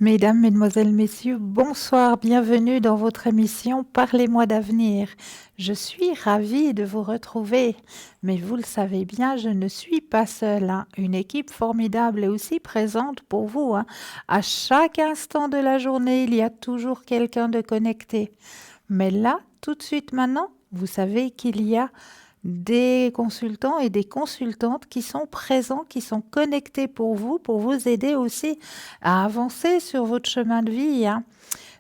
Mesdames, Mesdemoiselles, Messieurs, bonsoir, bienvenue dans votre émission Parlez-moi d'avenir. Je suis ravie de vous retrouver, mais vous le savez bien, je ne suis pas seule, hein. Une équipe formidable est aussi présente pour vous, hein. À chaque instant de la journée, il y a toujours quelqu'un de connecté. Mais là, tout de suite maintenant, vous savez qu'il y a des consultants et des consultantes qui sont présents, qui sont connectés pour vous aider aussi à avancer sur votre chemin de vie, hein.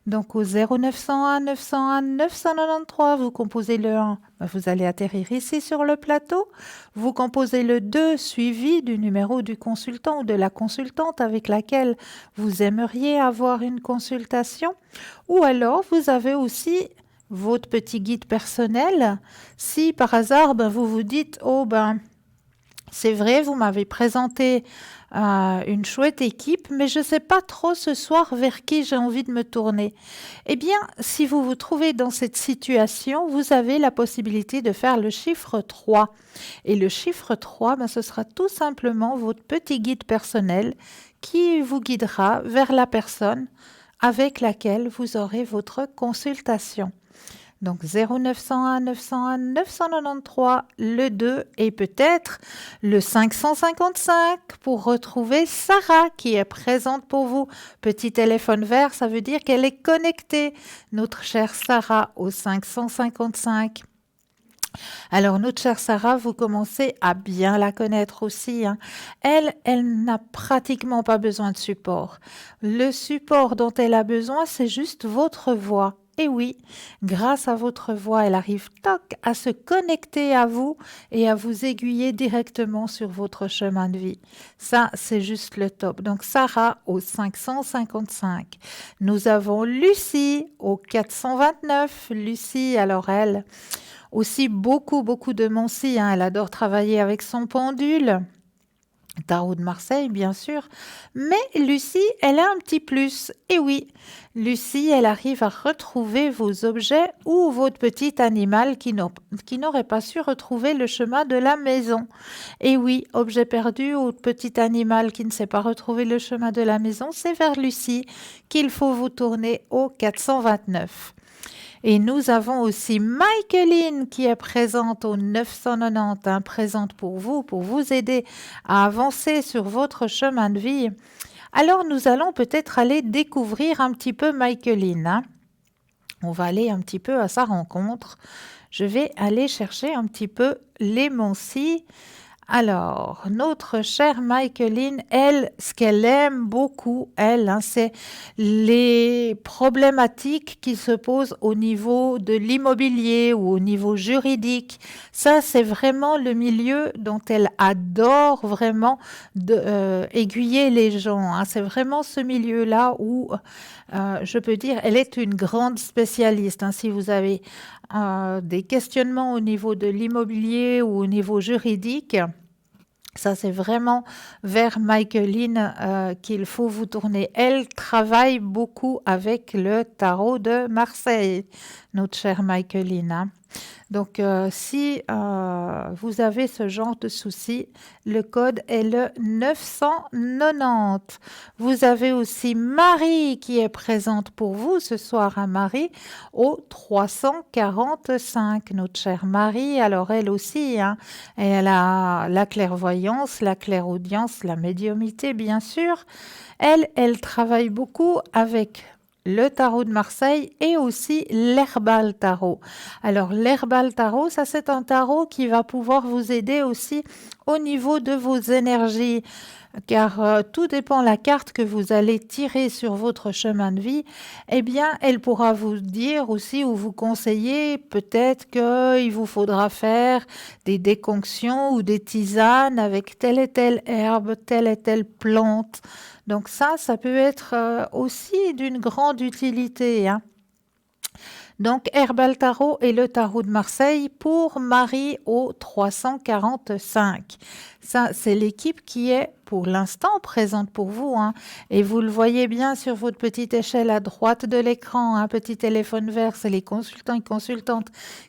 Donc au 0901 901 993, vous composez le 1, vous allez atterrir ici sur le plateau. Vous composez le 2 suivi du numéro du consultant ou de la consultante avec laquelle vous aimeriez avoir une consultation. Ou alors vous avez aussi votre petit guide personnel. Si par hasard vous vous dites oh c'est vrai, vous m'avez présenté une chouette équipe, mais je ne sais pas trop ce soir vers qui j'ai envie de me tourner. Eh bien, si vous vous trouvez dans cette situation, vous avez la possibilité de faire le chiffre 3. Et le chiffre 3, ce sera tout simplement votre petit guide personnel qui vous guidera vers la personne avec laquelle vous aurez votre consultation. Donc 0901 901 993, le 2 et peut-être le 555 pour retrouver Sarah qui est présente pour vous. Petit téléphone vert, ça veut dire qu'elle est connectée, notre chère Sarah, au 555. Alors, notre chère Sarah, vous commencez à bien la connaître aussi, hein. Elle n'a pratiquement pas besoin de support. Le support dont elle a besoin, c'est juste votre voix. Et oui, grâce à votre voix, elle arrive toc à se connecter à vous et à vous aiguiller directement sur votre chemin de vie. Ça, c'est juste le top. Donc, Sarah au 555. Nous avons Lucie au 429. Lucie, alors elle, aussi beaucoup de Moncy, hein. Elle adore travailler avec son pendule. Tarot de Marseille, bien sûr. Mais Lucie, elle a un petit plus. Et oui, Lucie, elle arrive à retrouver vos objets ou votre petit animal qui n'aurait pas su retrouver le chemin de la maison. Et oui, objet perdu ou petit animal qui ne sait pas retrouver le chemin de la maison, c'est vers Lucie qu'il faut vous tourner au 429. Et nous avons aussi Michaeline qui est présente au 990, hein, présente pour vous aider à avancer sur votre chemin de vie. Alors nous allons peut-être aller découvrir un petit peu Michaeline, hein. On va aller un petit peu à sa rencontre. Je vais aller chercher un petit peu les Moncy. Alors, notre chère Michaeline, elle, ce qu'elle aime beaucoup, elle, hein, c'est les problématiques qui se posent au niveau de l'immobilier ou au niveau juridique. Ça, c'est vraiment le milieu dont elle adore vraiment aiguiller les gens, hein. C'est vraiment ce milieu-là où, je peux dire, elle est une grande spécialiste, hein. Si vous avez des questionnements au niveau de l'immobilier ou au niveau juridique, ça, c'est vraiment vers Michaeline qu'il faut vous tourner. Elle travaille beaucoup avec le tarot de Marseille, notre chère Michaeline, hein. Donc, si vous avez ce genre de souci, le code est le 990. Vous avez aussi Marie qui est présente pour vous ce soir, hein, Marie, au 345. Notre chère Marie, alors elle aussi, hein, elle a la clairvoyance, la clairaudience, la médiumité, bien sûr. Elle travaille beaucoup avec le tarot de Marseille et aussi l'herbal tarot. Alors l'herbal tarot, ça c'est un tarot qui va pouvoir vous aider aussi au niveau de vos énergies, car tout dépend de la carte que vous allez tirer sur votre chemin de vie. Eh bien, elle pourra vous dire aussi ou vous conseiller peut-être qu'il vous faudra faire des déconctions ou des tisanes avec telle et telle herbe, telle et telle plante. Donc ça peut être aussi d'une grande utilité, hein. Donc Herbal Tarot et le Tarot de Marseille pour Marie au 345. Ça, c'est l'équipe qui est pour l'instant présente pour vous, hein. Et vous le voyez bien sur votre petite échelle à droite de l'écran, un petit téléphone vert, c'est les consultants et consultantes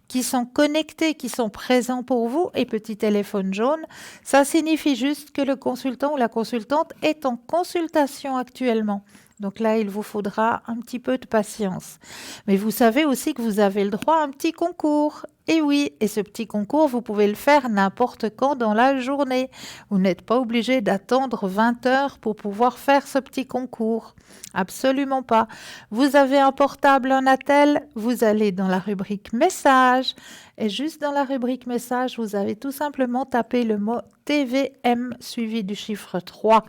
qui sont connectés, qui sont présents pour vous, et petit téléphone jaune, ça signifie juste que le consultant ou la consultante est en consultation actuellement. Donc là, il vous faudra un petit peu de patience. Mais vous savez aussi que vous avez le droit à un petit concours. Et oui, et ce petit concours, vous pouvez le faire n'importe quand dans la journée. Vous n'êtes pas obligé d'attendre 20 heures pour pouvoir faire ce petit concours. Absolument pas. Vous avez un portable, un attel, vous allez dans la rubrique message. Et juste dans la rubrique message, vous avez tout simplement tapé le mot TVM suivi du chiffre 3.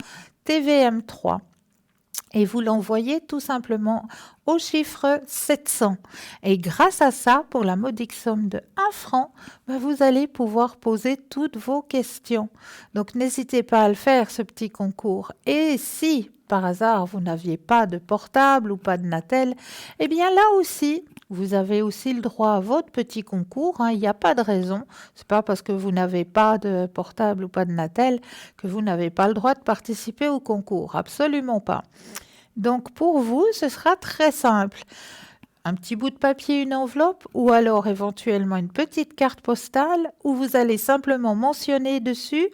TVM 3. Et vous l'envoyez tout simplement au chiffre 700. Et grâce à ça, pour la modique somme de 1 franc, vous allez pouvoir poser toutes vos questions. Donc n'hésitez pas à le faire, ce petit concours. Et si, par hasard, vous n'aviez pas de portable ou pas de Natel, eh bien là aussi, vous avez aussi le droit à votre petit concours, hein. Il n'y a pas de raison. C'est pas parce que vous n'avez pas de portable ou pas de Natel que vous n'avez pas le droit de participer au concours. Absolument pas. Donc pour vous, ce sera très simple. Un petit bout de papier, une enveloppe ou alors éventuellement une petite carte postale où vous allez simplement mentionner dessus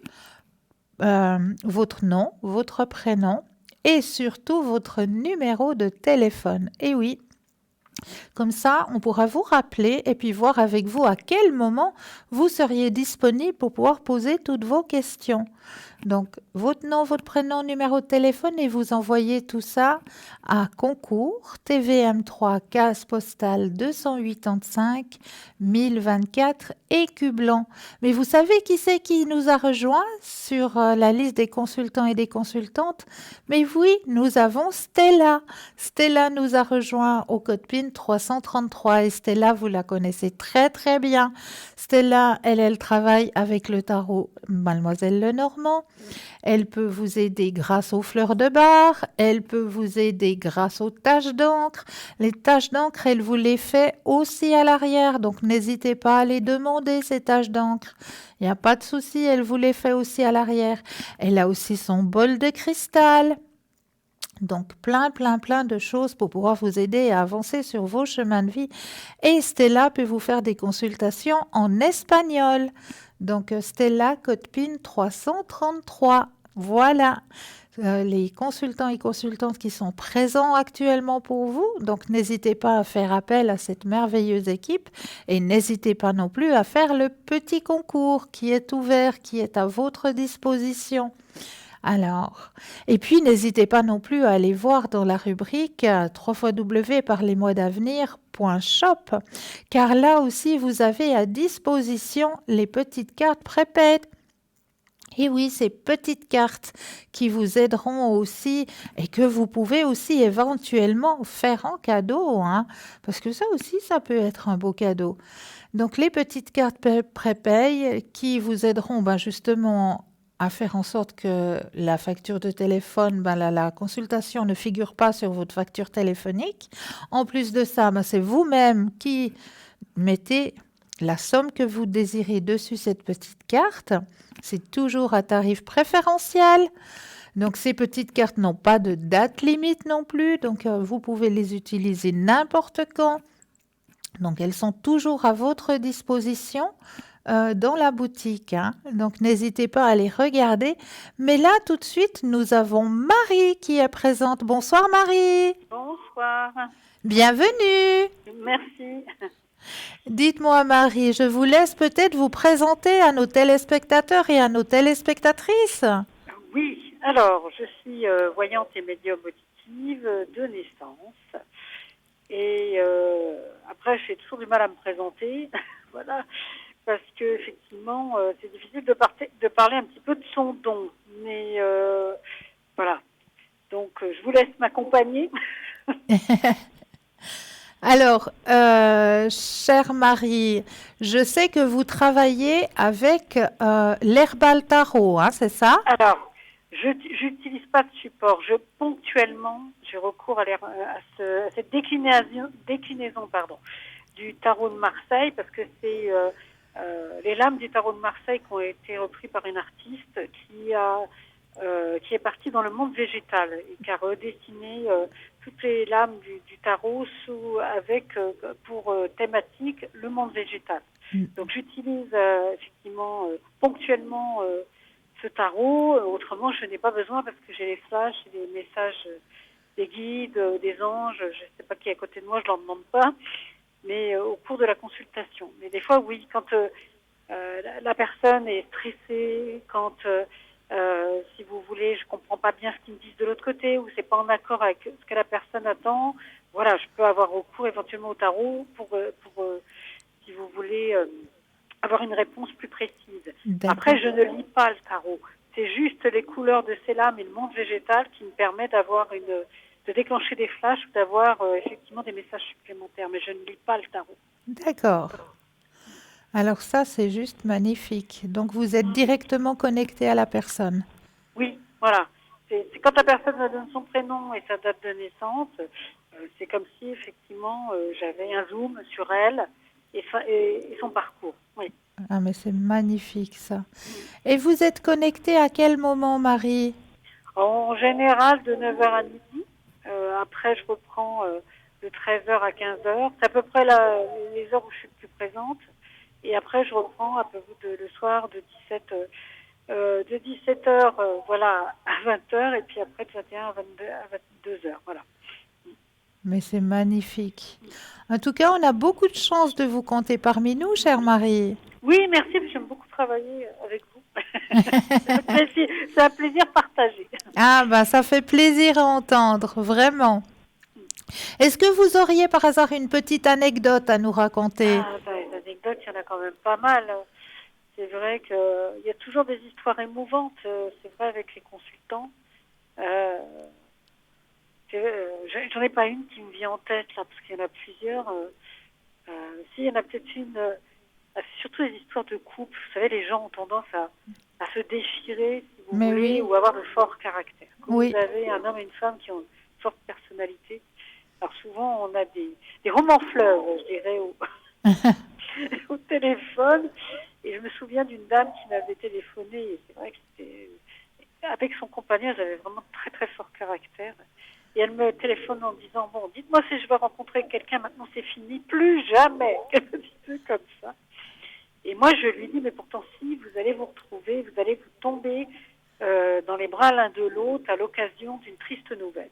votre nom, votre prénom et surtout votre numéro de téléphone. Et oui, comme ça, on pourra vous rappeler et puis voir avec vous à quel moment vous seriez disponible pour pouvoir poser toutes vos questions. Donc, votre nom, votre prénom, numéro de téléphone et vous envoyez tout ça à concours TVM3 case postale 285 1024 Écu Blanc. Mais vous savez qui c'est qui nous a rejoint sur la liste des consultants et des consultantes? Mais oui, nous avons Stella. Stella nous a rejoint au code PIN 333 et Stella, vous la connaissez très très bien. Stella, elle travaille avec le tarot Mademoiselle Lenormand. Elle peut vous aider grâce aux fleurs de bar, elle peut vous aider grâce aux taches d'encre. Les taches d'encre, elle vous les fait aussi à l'arrière, donc n'hésitez pas à les demander, ces taches d'encre. Il n'y a pas de souci, elle vous les fait aussi à l'arrière. Elle a aussi son bol de cristal. Donc plein de choses pour pouvoir vous aider à avancer sur vos chemins de vie. Et Stella peut vous faire des consultations en espagnol. Donc Stella, code PIN 333. Voilà les consultants et consultantes qui sont présents actuellement pour vous. Donc n'hésitez pas à faire appel à cette merveilleuse équipe et n'hésitez pas non plus à faire le petit concours qui est ouvert, qui est à votre disposition. Alors, et puis n'hésitez pas non plus à aller voir dans la rubrique www.parlez-moi-d'avenir.shop car là aussi vous avez à disposition les petites cartes prépaies. Et oui, ces petites cartes qui vous aideront aussi et que vous pouvez aussi éventuellement faire en cadeau, hein, parce que ça aussi, ça peut être un beau cadeau. Donc les petites cartes prépayes qui vous aideront justement à faire en sorte que la facture de téléphone, la consultation ne figure pas sur votre facture téléphonique. En plus de ça, c'est vous-même qui mettez la somme que vous désirez dessus cette petite carte. C'est toujours à tarif préférentiel. Donc ces petites cartes n'ont pas de date limite non plus. Donc vous pouvez les utiliser n'importe quand. Donc elles sont toujours à votre disposition dans la boutique, hein. Donc n'hésitez pas à les regarder. Mais là, tout de suite, nous avons Marie qui est présente. Bonsoir Marie. Bonsoir. Bienvenue. Merci. Dites-moi Marie, je vous laisse peut-être vous présenter à nos téléspectateurs et à nos téléspectatrices. Oui, alors je suis voyante et médium auditive de naissance. Et après, j'ai toujours du mal à me présenter. Voilà. Parce que effectivement, c'est difficile de parler un petit peu de son don. Mais voilà. Donc, je vous laisse m'accompagner. Alors, chère Marie, je sais que vous travaillez avec l'Herbal Tarot, hein, c'est ça? Alors, je n'utilise pas de support. Ponctuellement, je recours à cette déclinaison du tarot de Marseille parce que c'est les lames du tarot de Marseille qui ont été reprises par une artiste qui a qui est parti dans le monde végétal et qui a redessiné toutes les lames du tarot pour thématique le monde végétal. Donc j'utilise effectivement ponctuellement ce tarot. Autrement, je n'ai pas besoin parce que j'ai les flashs, j'ai les messages des guides, des anges. Je ne sais pas qui est à côté de moi, je leur demande pas. Mais au cours de la consultation. Mais des fois, oui, quand la personne est stressée, quand, si vous voulez, je comprends pas bien ce qu'ils me disent de l'autre côté, ou c'est pas en accord avec ce que la personne attend, voilà, je peux avoir recours éventuellement au tarot pour si vous voulez, avoir une réponse plus précise. Après, je ne lis pas le tarot. C'est juste les couleurs de ces lames et le monde végétal qui me permet de déclencher des flashs ou d'avoir effectivement des messages supplémentaires. Mais je ne lis pas le tarot. D'accord. Alors ça, c'est juste magnifique. Donc vous êtes directement connecté à la personne. Oui, voilà. C'est quand la personne me donne son prénom et sa date de naissance, c'est comme si effectivement j'avais un zoom sur elle et son parcours. Oui. Ah mais c'est magnifique ça. Et vous êtes connecté à quel moment, Marie? En général, de 9 heures à midi. Après, je reprends de 13 heures à 15 heures. C'est à peu près les heures où je suis le plus présente. Et après, je reprends le soir de 17 heures voilà, à 20 heures. Et puis après, de 21 à 22 heures. Voilà. Mais c'est magnifique. En tout cas, on a beaucoup de chance de vous compter parmi nous, chère Marie. Oui, merci. J'aime beaucoup travailler avec vous. C'est un plaisir partagé. Ah, bah, ça fait plaisir à entendre, vraiment. Est-ce que vous auriez par hasard une petite anecdote à nous raconter? Ah, bah, les anecdotes, il y en a quand même pas mal. C'est vrai qu'il y a toujours des histoires émouvantes. C'est vrai avec les consultants. J'en ai pas une qui me vient en tête là, parce qu'il y en a plusieurs. Si, il y en a peut-être une. Surtout les histoires de couple. Vous savez, les gens ont tendance à se déchirer, si vous voulez, ou avoir de forts caractères. Quand vous avez un homme et une femme qui ont une forte personnalité, alors souvent on a des romans fleuves, je dirais, au téléphone. Et je me souviens d'une dame qui m'avait téléphoné, et c'est vrai que c'était avec son compagnon, elle avait vraiment très très fort caractère. Et elle me téléphone en me disant, bon, dites-moi si je veux rencontrer quelqu'un, maintenant c'est fini, plus jamais. Elle me dit comme ça. Et moi, je lui dis, mais pourtant, si, vous allez vous retrouver, vous allez vous tomber dans les bras l'un de l'autre à l'occasion d'une triste nouvelle.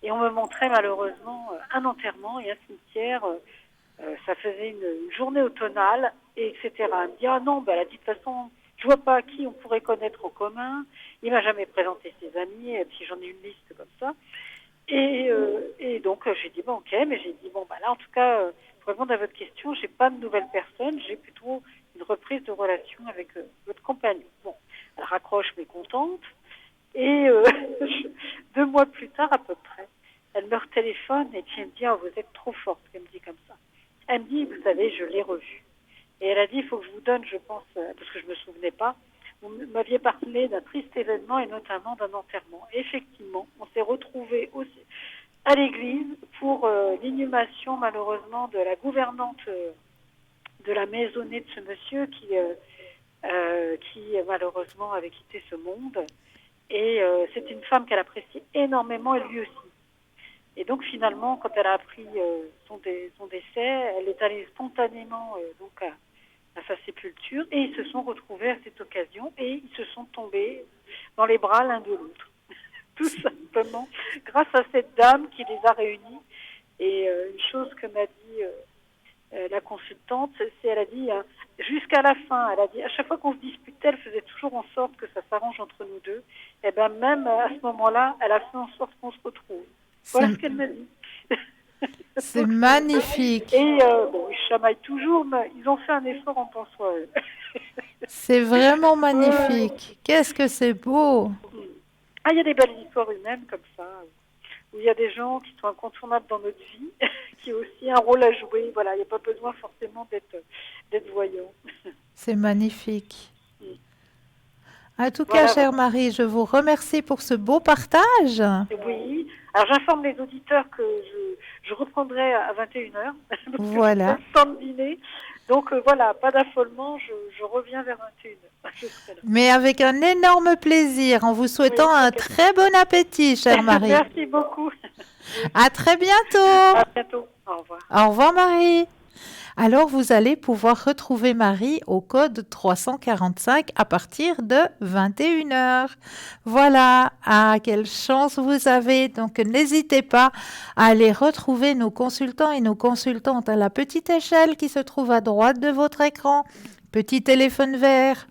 Et on me montrait malheureusement un enterrement et un cimetière. Ça faisait une journée automnale, et etc. Elle me dit, ah non, elle a dit, de toute façon, je vois pas qui on pourrait connaître en commun. Il m'a jamais présenté ses amis, et puis j'en ai une liste comme ça. Et donc, j'ai dit, bon, ok, mais j'ai dit, bon, là, en tout cas, pour répondre à votre question, j'ai pas de nouvelles personnes, j'ai plutôt une reprise de relation avec votre compagnon. Bon, elle raccroche, mais contente. Et 2 mois plus tard, à peu près, elle me retéléphone et puis elle me dit, oh, vous êtes trop forte, elle me dit comme ça. Elle me dit, vous savez, je l'ai revue. Et elle a dit, il faut que je vous donne, je pense, parce que je me souvenais pas, vous m'aviez parlé d'un triste événement et notamment d'un enterrement. Et effectivement, on s'est retrouvés aussi à l'église pour l'inhumation, malheureusement, de la gouvernante de la maisonnée de ce monsieur qui malheureusement avait quitté ce monde. Et c'est une femme qu'elle apprécie énormément, et lui aussi. Et donc finalement, quand elle a appris son décès, elle est allée spontanément donc à sa sépulture, et ils se sont retrouvés à cette occasion, et ils se sont tombés dans les bras l'un de l'autre. Tout simplement, grâce à cette dame qui les a réunis. Et une chose que m'a dit la consultante, elle a dit, jusqu'à la fin, elle a dit, à chaque fois qu'on se disputait, elle faisait toujours en sorte que ça s'arrange entre nous deux. Et bien même à ce moment-là, elle a fait en sorte qu'on se retrouve. Voilà ce qu'elle m'a dit. C'est magnifique. Et bon, ils chamaillent toujours, mais ils ont fait un effort en pensant à eux. C'est vraiment magnifique. Qu'est-ce que c'est beau. Ah, il y a des belles histoires humaines comme ça, où il y a des gens qui sont incontournables dans notre vie, qui ont aussi un rôle à jouer. Voilà, il n'y a pas besoin forcément d'être voyant. C'est magnifique. En tout cas, chère Marie, je vous remercie pour ce beau partage. Oui. Alors, j'informe les auditeurs que je reprendrai à 21h, parce que Voilà. c'est le temps de dîner. Donc voilà, pas d'affolement, je reviens vers 21h. Je serai là. Mais avec un énorme plaisir, en vous Oui, souhaitant un ok. très bon appétit, chère Marie. Merci beaucoup. Vous À aussi. très bientôt. À bientôt. Au revoir. Au revoir, Marie. Alors, vous allez pouvoir retrouver Marie au code 345 à partir de 21h. Voilà, ah, quelle chance vous avez. Donc, n'hésitez pas à aller retrouver nos consultants et nos consultantes à la petite échelle qui se trouve à droite de votre écran. Petit téléphone vert.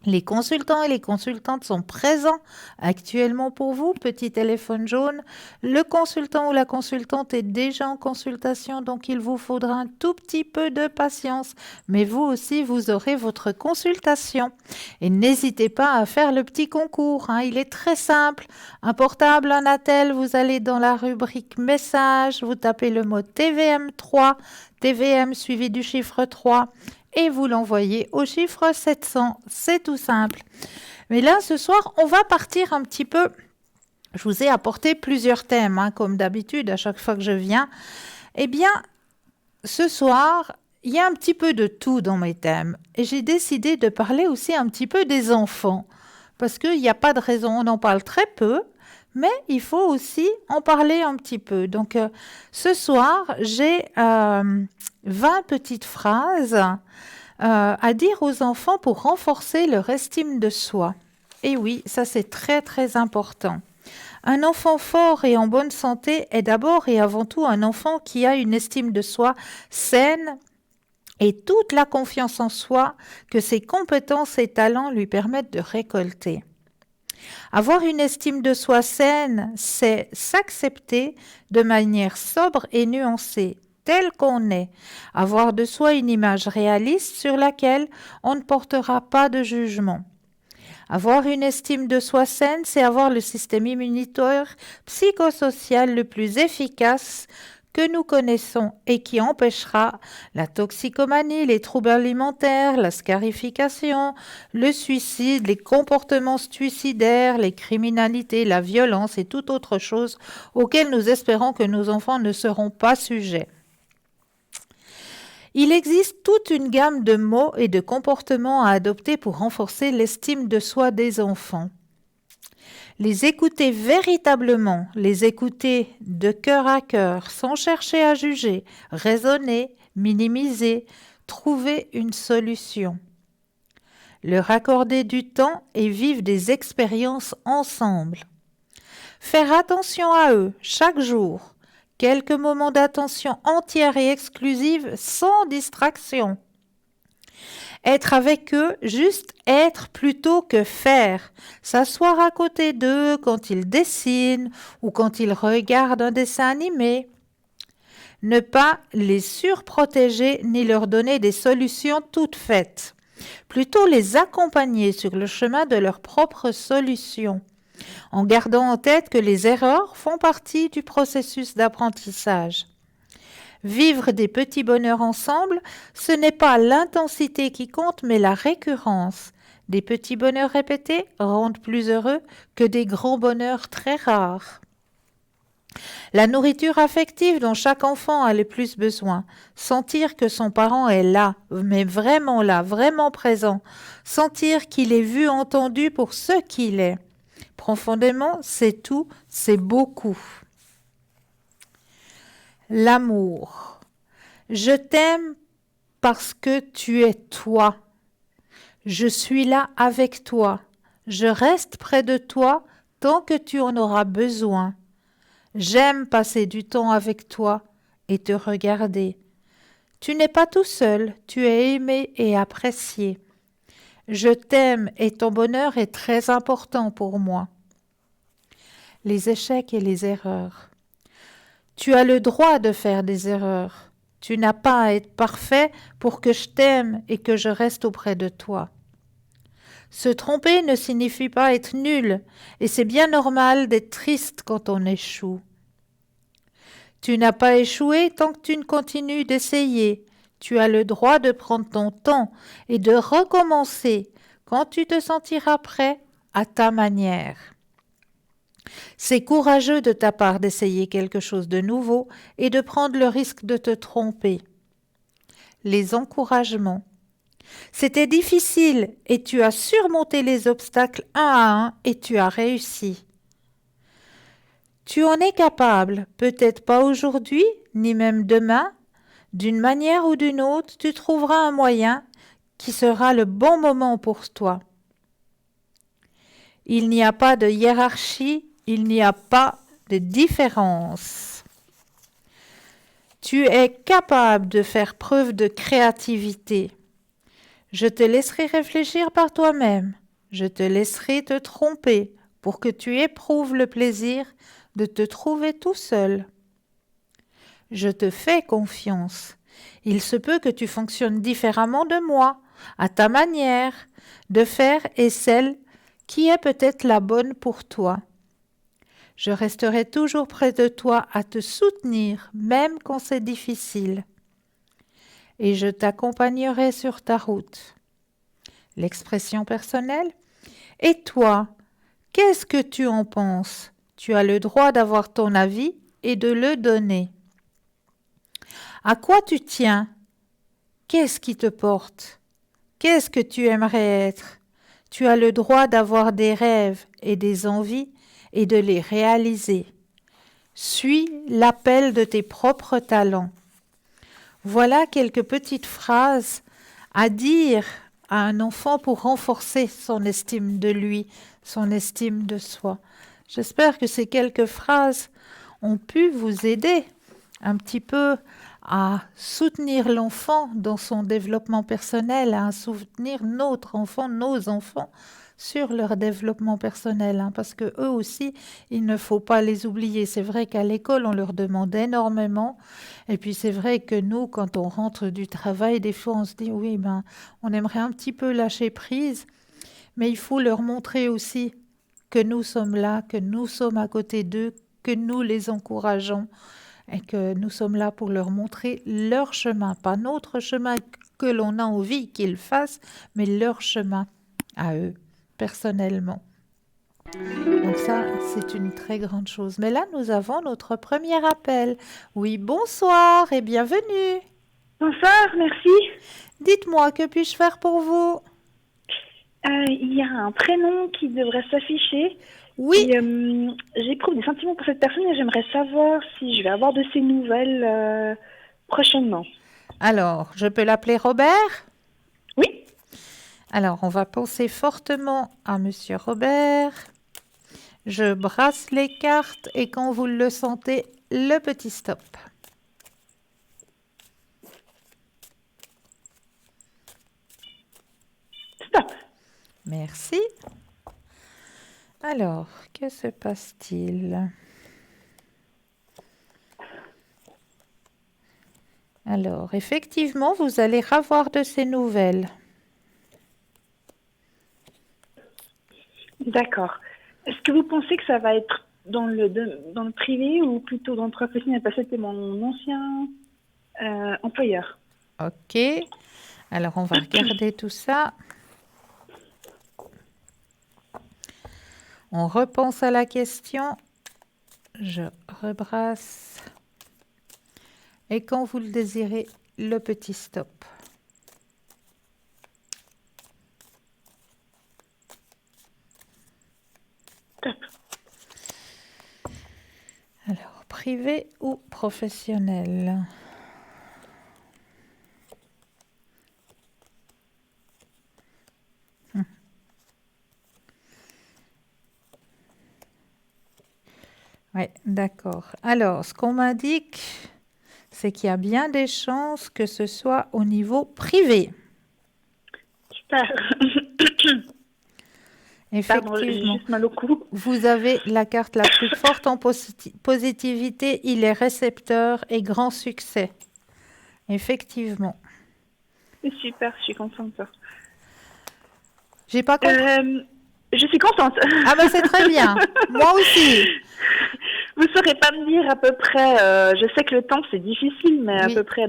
Les consultants et les consultantes sont présents actuellement pour vous. Petit téléphone jaune. Le consultant ou la consultante est déjà en consultation, donc il vous faudra un tout petit peu de patience. Mais vous aussi, vous aurez votre consultation. Et n'hésitez pas à faire le petit concours, hein. Il est très simple. Un portable, un attel, vous allez dans la rubrique message, vous tapez le mot TVM3, TVM suivi du chiffre 3. Et vous l'envoyez au chiffre 700. C'est tout simple. Mais là, ce soir, on va partir un petit peu. Je vous ai apporté plusieurs thèmes, hein, comme d'habitude, à chaque fois que je viens. Eh bien, ce soir, il y a un petit peu de tout dans mes thèmes. Et j'ai décidé de parler aussi un petit peu des enfants. Parce qu'il n'y a pas de raison, on en parle très peu. Mais il faut aussi en parler un petit peu. Donc, ce soir, j'ai 20 petites phrases à dire aux enfants pour renforcer leur estime de soi. Et oui, ça c'est très très important. Un enfant fort et en bonne santé est d'abord et avant tout un enfant qui a une estime de soi saine et toute la confiance en soi que ses compétences et talents lui permettent de récolter. Avoir une estime de soi saine, c'est s'accepter de manière sobre et nuancée, tel qu'on est, avoir de soi une image réaliste sur laquelle on ne portera pas de jugement. Avoir une estime de soi saine, c'est avoir le système immunitaire psychosocial le plus efficace que nous connaissons et qui empêchera la toxicomanie, les troubles alimentaires, la scarification, le suicide, les comportements suicidaires, les criminalités, la violence et toute autre chose auxquelles nous espérons que nos enfants ne seront pas sujets. Il existe toute une gamme de mots et de comportements à adopter pour renforcer l'estime de soi des enfants. Les écouter véritablement, les écouter de cœur à cœur, sans chercher à juger, raisonner, minimiser, trouver une solution. Leur accorder du temps et vivre des expériences ensemble. Faire attention à eux chaque jour. Quelques moments d'attention entière et exclusive sans distraction. Être avec eux, juste être plutôt que faire. S'asseoir à côté d'eux quand ils dessinent ou quand ils regardent un dessin animé. Ne pas les surprotéger ni leur donner des solutions toutes faites. Plutôt les accompagner sur le chemin de leurs propres solutions, en gardant en tête que les erreurs font partie du processus d'apprentissage. Vivre des petits bonheurs ensemble, ce n'est pas l'intensité qui compte, mais la récurrence. Des petits bonheurs répétés rendent plus heureux que des grands bonheurs très rares. La nourriture affective dont chaque enfant a le plus besoin. Sentir que son parent est là, vraiment présent. Sentir qu'il est vu, entendu pour ce qu'il est. Profondément, c'est tout, c'est beaucoup. L'amour. Je t'aime parce que tu es toi. Je suis là avec toi. Je reste près de toi tant que tu en auras besoin. J'aime passer du temps avec toi et te regarder. Tu n'es pas tout seul, tu es aimé et apprécié. Je t'aime et ton bonheur est très important pour moi. Les échecs et les erreurs. Tu as le droit de faire des erreurs. Tu n'as pas à être parfait pour que je t'aime et que je reste auprès de toi. Se tromper ne signifie pas être nul, et c'est bien normal d'être triste quand on échoue. Tu n'as pas échoué tant que tu ne continues d'essayer. Tu as le droit de prendre ton temps et de recommencer quand tu te sentiras prêt à ta manière. C'est courageux de ta part d'essayer quelque chose de nouveau et de prendre le risque de te tromper. Les encouragements. C'était difficile et tu as surmonté les obstacles un à un et tu as réussi. Tu en es capable, peut-être pas aujourd'hui, ni même demain. D'une manière ou d'une autre, tu trouveras un moyen qui sera le bon moment pour toi. Il n'y a pas de hiérarchie, il n'y a pas de différence. Tu es capable de faire preuve de créativité. Je te laisserai réfléchir par toi-même. Je te laisserai te tromper pour que tu éprouves le plaisir de te trouver tout seul. Je te fais confiance. Il se peut que tu fonctionnes différemment de moi, à ta manière de faire et celle qui est peut-être la bonne pour toi. Je resterai toujours près de toi à te soutenir, même quand c'est difficile. Et je t'accompagnerai sur ta route. L'expression personnelle. Et toi, qu'est-ce que tu en penses? Tu as le droit d'avoir ton avis et de le donner. À quoi tu tiens? Qu'est-ce qui te porte? Qu'est-ce que tu aimerais être? Tu as le droit d'avoir des rêves et des envies et de les réaliser. Suis l'appel de tes propres talents. Voilà quelques petites phrases à dire à un enfant pour renforcer son estime de lui, son estime de soi. J'espère que ces quelques phrases ont pu vous aider un petit peu à soutenir l'enfant dans son développement personnel, à soutenir notre enfant, nos enfants sur leur développement personnel, parce que eux aussi, il ne faut pas les oublier. C'est vrai qu'à l'école, on leur demande énormément, et puis c'est vrai que nous, quand on rentre du travail, des fois, on se dit, oui, on aimerait un petit peu lâcher prise, mais il faut leur montrer aussi que nous sommes là, que nous sommes à côté d'eux, que nous les encourageons, et que nous sommes là pour leur montrer leur chemin, pas notre chemin que l'on a envie qu'ils fassent, mais leur chemin à eux, personnellement. Donc ça, c'est une très grande chose. Mais là, nous avons notre premier appel. Oui, bonsoir et bienvenue. Bonsoir, merci. Dites-moi, que puis-je faire pour vous? Il y a un prénom qui devrait s'afficher. Oui. Et j'éprouve des sentiments pour cette personne et j'aimerais savoir si je vais avoir de ses nouvelles prochainement. Alors, je peux l'appeler Robert? Oui. Alors, on va penser fortement à Monsieur Robert. Je brasse les cartes et quand vous le sentez, le petit stop. Stop. Merci. Alors, que se passe-t-il? Alors, effectivement, vous allez avoir de ces nouvelles. D'accord. Est-ce que vous pensez que ça va être dans le privé ou plutôt dans le professionnel? Parce que c'était mon ancien employeur. Ok. Alors, on va regarder tout ça. On repense à la question. Je rebrasse. Et quand vous le désirez, le petit stop. Stop. Alors, privé ou professionnel? Oui, d'accord. Alors, ce qu'on m'indique, c'est qu'il y a bien des chances que ce soit au niveau privé. Super. Effectivement. Pardon, j'ai juste mal au cou. Vous avez la carte la plus forte en positivité. Il est récepteur et grand succès. Effectivement. Super, je suis contente. J'ai pas compris. Je suis contente. Ah ben c'est très bien. Moi aussi. Vous ne saurez pas me dire à peu près, je sais que le temps c'est difficile, mais Oui. à peu près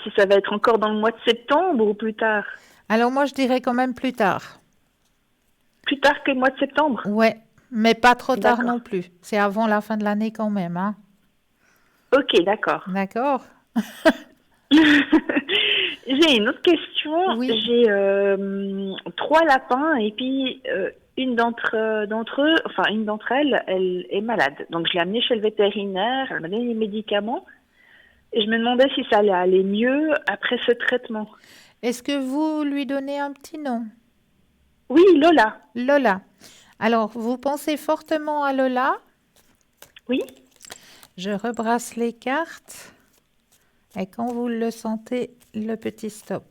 si ça va être encore dans le mois de septembre ou plus tard? Alors moi je dirais quand même plus tard. Plus tard que le mois de septembre? Ouais. mais pas trop tard D'accord. non plus. C'est avant la fin de l'année quand même, hein. Ok, d'accord. D'accord? J'ai une autre question. Oui. J'ai trois lapins et puis d'entre eux, enfin une d'entre elles, elle est malade. Donc je l'ai amenée chez le vétérinaire, elle m'a donné les médicaments et je me demandais si ça allait aller mieux après ce traitement. Est-ce que vous lui donnez un petit nom? Oui, Lola. Lola. Alors, vous pensez fortement à Lola? Oui, Je rebrasse les cartes et quand vous le sentez, le petit stop.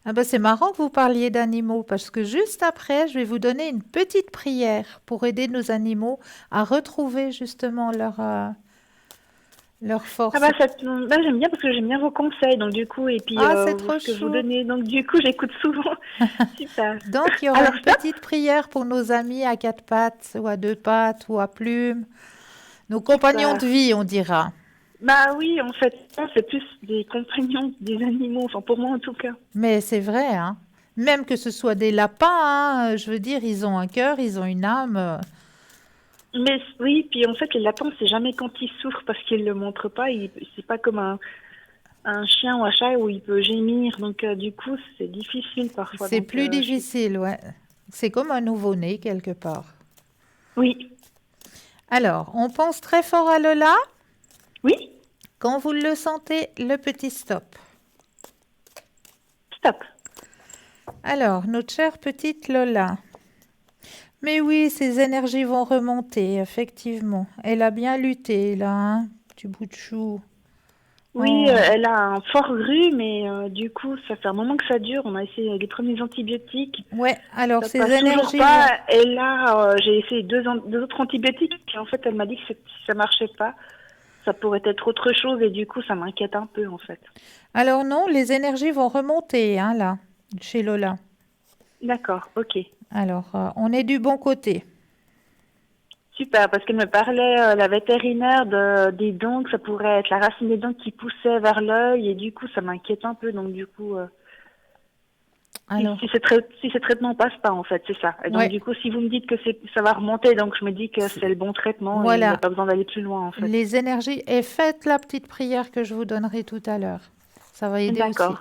Ah ben c'est marrant que vous parliez d'animaux parce que juste après, je vais vous donner une petite prière pour aider nos animaux à retrouver justement leur ah force. bah, bah, j'aime bien parce que j'aime bien vos conseils, donc du coup, et puis Ah, c'est trop ce que vous chou. donnez, donc du coup, j'écoute souvent. Super. Donc, il y aura Alors, une stop. petite prière pour nos amis à quatre pattes ou à deux pattes ou à plumes, nos compagnons de Super. vie, on dira. Bah oui, en fait, non, c'est plus des compagnons des animaux, enfin pour moi en tout cas. Mais c'est vrai, hein. Même que ce soit des lapins, hein, je veux dire, ils ont un cœur, ils ont une âme. Mais oui, puis en fait, les lapins, c'est jamais quand ils souffrent parce qu'ils le montrent pas. C'est pas comme un chien ou un chat où il peut gémir. Donc du coup, c'est difficile parfois. C'est Donc plus difficile, ouais. C'est comme un nouveau-né quelque part. oui, Alors, on pense très fort à Lola. oui, Quand vous le sentez, le petit stop. stop. Alors, notre chère petite Lola. Mais oui, ses énergies vont remonter, effectivement. Elle a bien lutté, là, hein, petit bout de chou. Oui, Oh. elle a un fort rhume mais du coup, ça fait un moment que ça dure. On a essayé les premiers antibiotiques, Ouais, alors ça ses passe toujours énergies vont... pas. Et là, j'ai essayé deux autres antibiotiques. Et en fait, elle m'a dit que si ça marchait pas, ça pourrait être autre chose. Et du coup, ça m'inquiète un peu en fait. Alors non, les énergies vont remonter, hein, là, chez Lola. D'accord, ok. Alors, on est du bon côté. Super, parce qu'elle me parlait, la vétérinaire, des dents, que ça pourrait être la racine des dents qui poussait vers l'œil, et du coup, ça m'inquiète un peu. Donc, du coup, Alors, si ce traitement passe pas, en fait, c'est ça. Et donc, ouais, du coup, si vous me dites que ça va remonter, donc je me dis que c'est le bon traitement et il n'y a voilà, pas besoin d'aller plus loin, en fait. les énergies. Et faites la petite prière que je vous donnerai tout à l'heure. Ça va aider aussi. D'accord.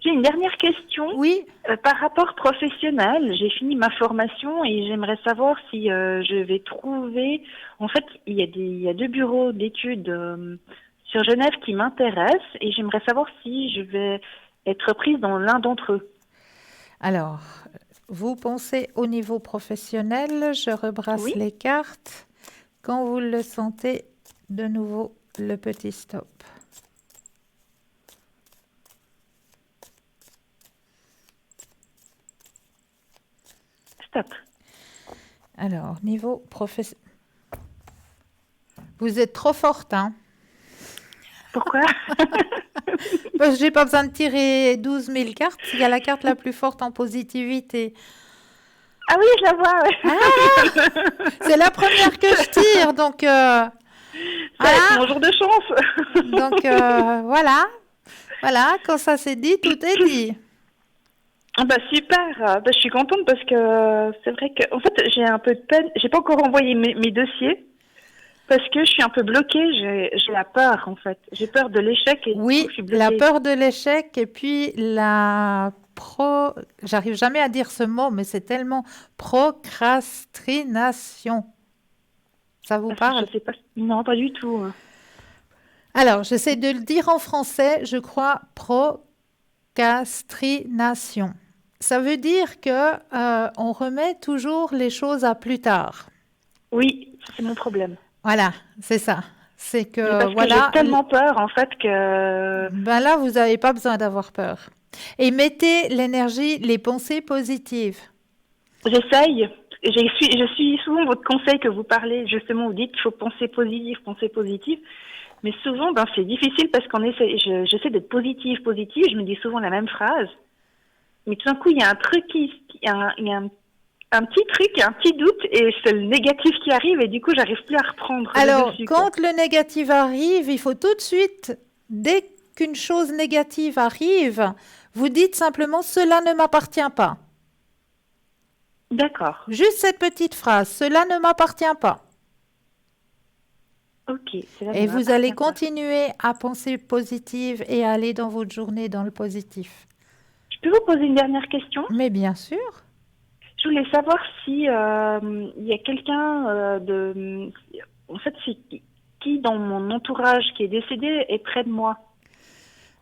J'ai une dernière question. Oui, Par rapport professionnel, j'ai fini ma formation et j'aimerais savoir si je vais trouver. En fait, il y a deux bureaux d'études sur Genève qui m'intéressent et j'aimerais savoir si je vais être prise dans l'un d'entre eux. alors, vous pensez au niveau professionnel, je rebrasse Oui, les cartes. Quand vous le sentez, de nouveau, le petit stop. stop. Alors, niveau professionnel. Vous êtes trop forte, hein? Pourquoi? Parce que j'ai pas besoin de tirer 12 000 cartes. Il y a la carte la plus forte en positivité. Ah oui, je la vois. Ouais. C'est la première que je tire, donc Ça va être voilà. mon jour de chance. Donc voilà, voilà. Quand ça c'est dit, tout est dit. Ah bah super, bah, je suis contente parce que c'est vrai que en fait j'ai un peu de peine, j'ai pas encore envoyé mes dossiers parce que je suis un peu bloquée, j'ai la peur en fait, j'ai peur de l'échec et du coup Oui, je suis la bloquée. peur de l'échec et puis j'arrive jamais à dire ce mot, mais c'est tellement procrastination. Ça vous Je parle? sais pas, non pas du tout. Alors, j'essaie de le dire en français, je crois procrastination. Ça veut dire que on remet toujours les choses à plus tard. Oui, c'est mon problème. Voilà, c'est ça. C'est Mais que parce que j'ai voilà, tellement peur en fait que ben là, vous n'avez pas besoin d'avoir peur. Et mettez l'énergie, les pensées positives. j'essaye. Je suis souvent votre conseil que vous parlez, justement, vous dites qu'il faut penser positif. Mais souvent, ben, c'est difficile parce qu'on essaie, j'essaie d'être positive. Je me dis souvent la même phrase. Mais tout d'un coup, il y a un truc il y a un petit truc, un petit doute, et c'est le négatif qui arrive, et du coup, j'arrive plus à reprendre le Alors, dessus, quoi. quand le négatif arrive, il faut tout de suite, dès qu'une chose négative arrive, vous dites simplement cela ne m'appartient pas. D'accord. Juste cette petite phrase, cela ne m'appartient pas. Ok, cela ne Et vous allez m'appartient pas. continuer à penser positive et à aller dans votre journée dans le positif. Je peux vous poser une dernière question? Mais bien sûr. Je voulais savoir si il y a quelqu'un de... En fait, c'est qui dans mon entourage qui est décédé est près de moi.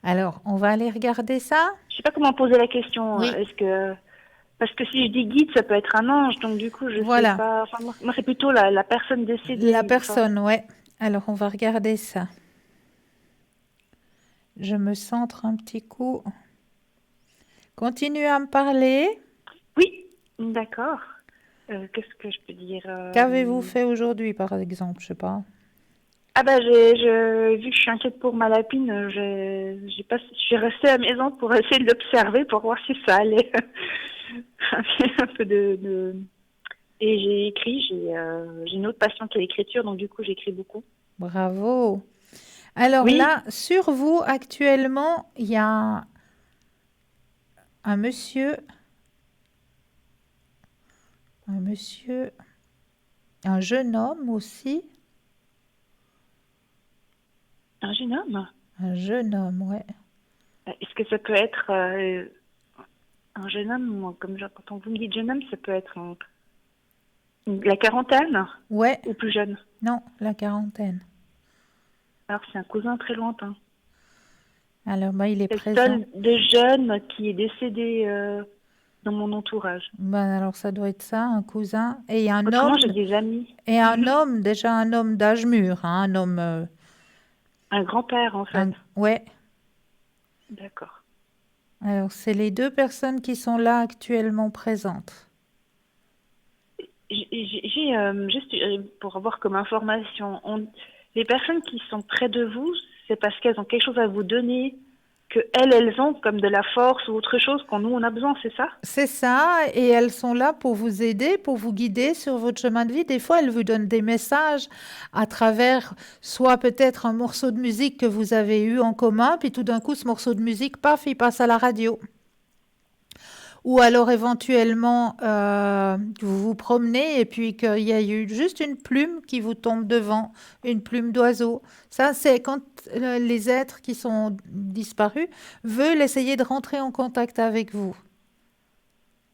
Alors, on va aller regarder ça. Je sais pas comment poser la question. Oui. Est-ce que... Parce que si je dis guide, ça peut être un ange, donc du coup, je sais Voilà, pas. Enfin, moi, c'est plutôt la personne la décédée. Enfin, personne, ouais. Alors, on va regarder ça. Je me centre un petit coup. Continuez à me parler. oui, d'accord. Qu'est-ce que je peux dire Qu'avez-vous fait aujourd'hui, par exemple? Je sais pas. Ah bah vu que je suis inquiète pour ma lapine, j'ai pas, je suis restée à la maison pour essayer de l'observer pour voir si ça allait. Un peu Et j'ai écrit, j'ai une autre passion qui est l'écriture, donc du coup j'écris beaucoup. Bravo. Alors Oui, là, sur vous, actuellement, il y a un monsieur, un monsieur, un jeune homme aussi. un jeune homme. Un jeune homme, ouais. Est-ce que ça peut être un jeune homme, quand on vous me dit jeune homme, ça peut être la quarantaine Ouais, ou plus jeune. non, la quarantaine. Alors c'est un cousin très lointain. Alors, bah, il est C'est le présent. seul de jeune qui est décédé dans mon entourage. Ben, alors, ça doit être ça, un cousin. Et un Autrement, j'ai homme, des amis. et un homme, déjà un homme d'âge mûr, hein, un homme, Un grand-père, en fait. ouais. D'accord. Alors, c'est les deux personnes qui sont là actuellement présentes. Juste pour avoir comme information, les personnes qui sont près de vous, c'est parce qu'elles ont quelque chose à vous donner, que elles ont comme de la force ou autre chose quand nous on a besoin, c'est ça? C'est ça, et elles sont là pour vous aider, pour vous guider sur votre chemin de vie. Des fois, elles vous donnent des messages à travers soit peut-être un morceau de musique que vous avez eu en commun, puis tout d'un coup, ce morceau de musique, paf, il passe à la radio. Ou alors éventuellement, vous vous promenez et puis qu'il y a eu juste une plume qui vous tombe devant, une plume d'oiseau. Ça, c'est quand les êtres qui sont disparus veulent essayer de rentrer en contact avec vous.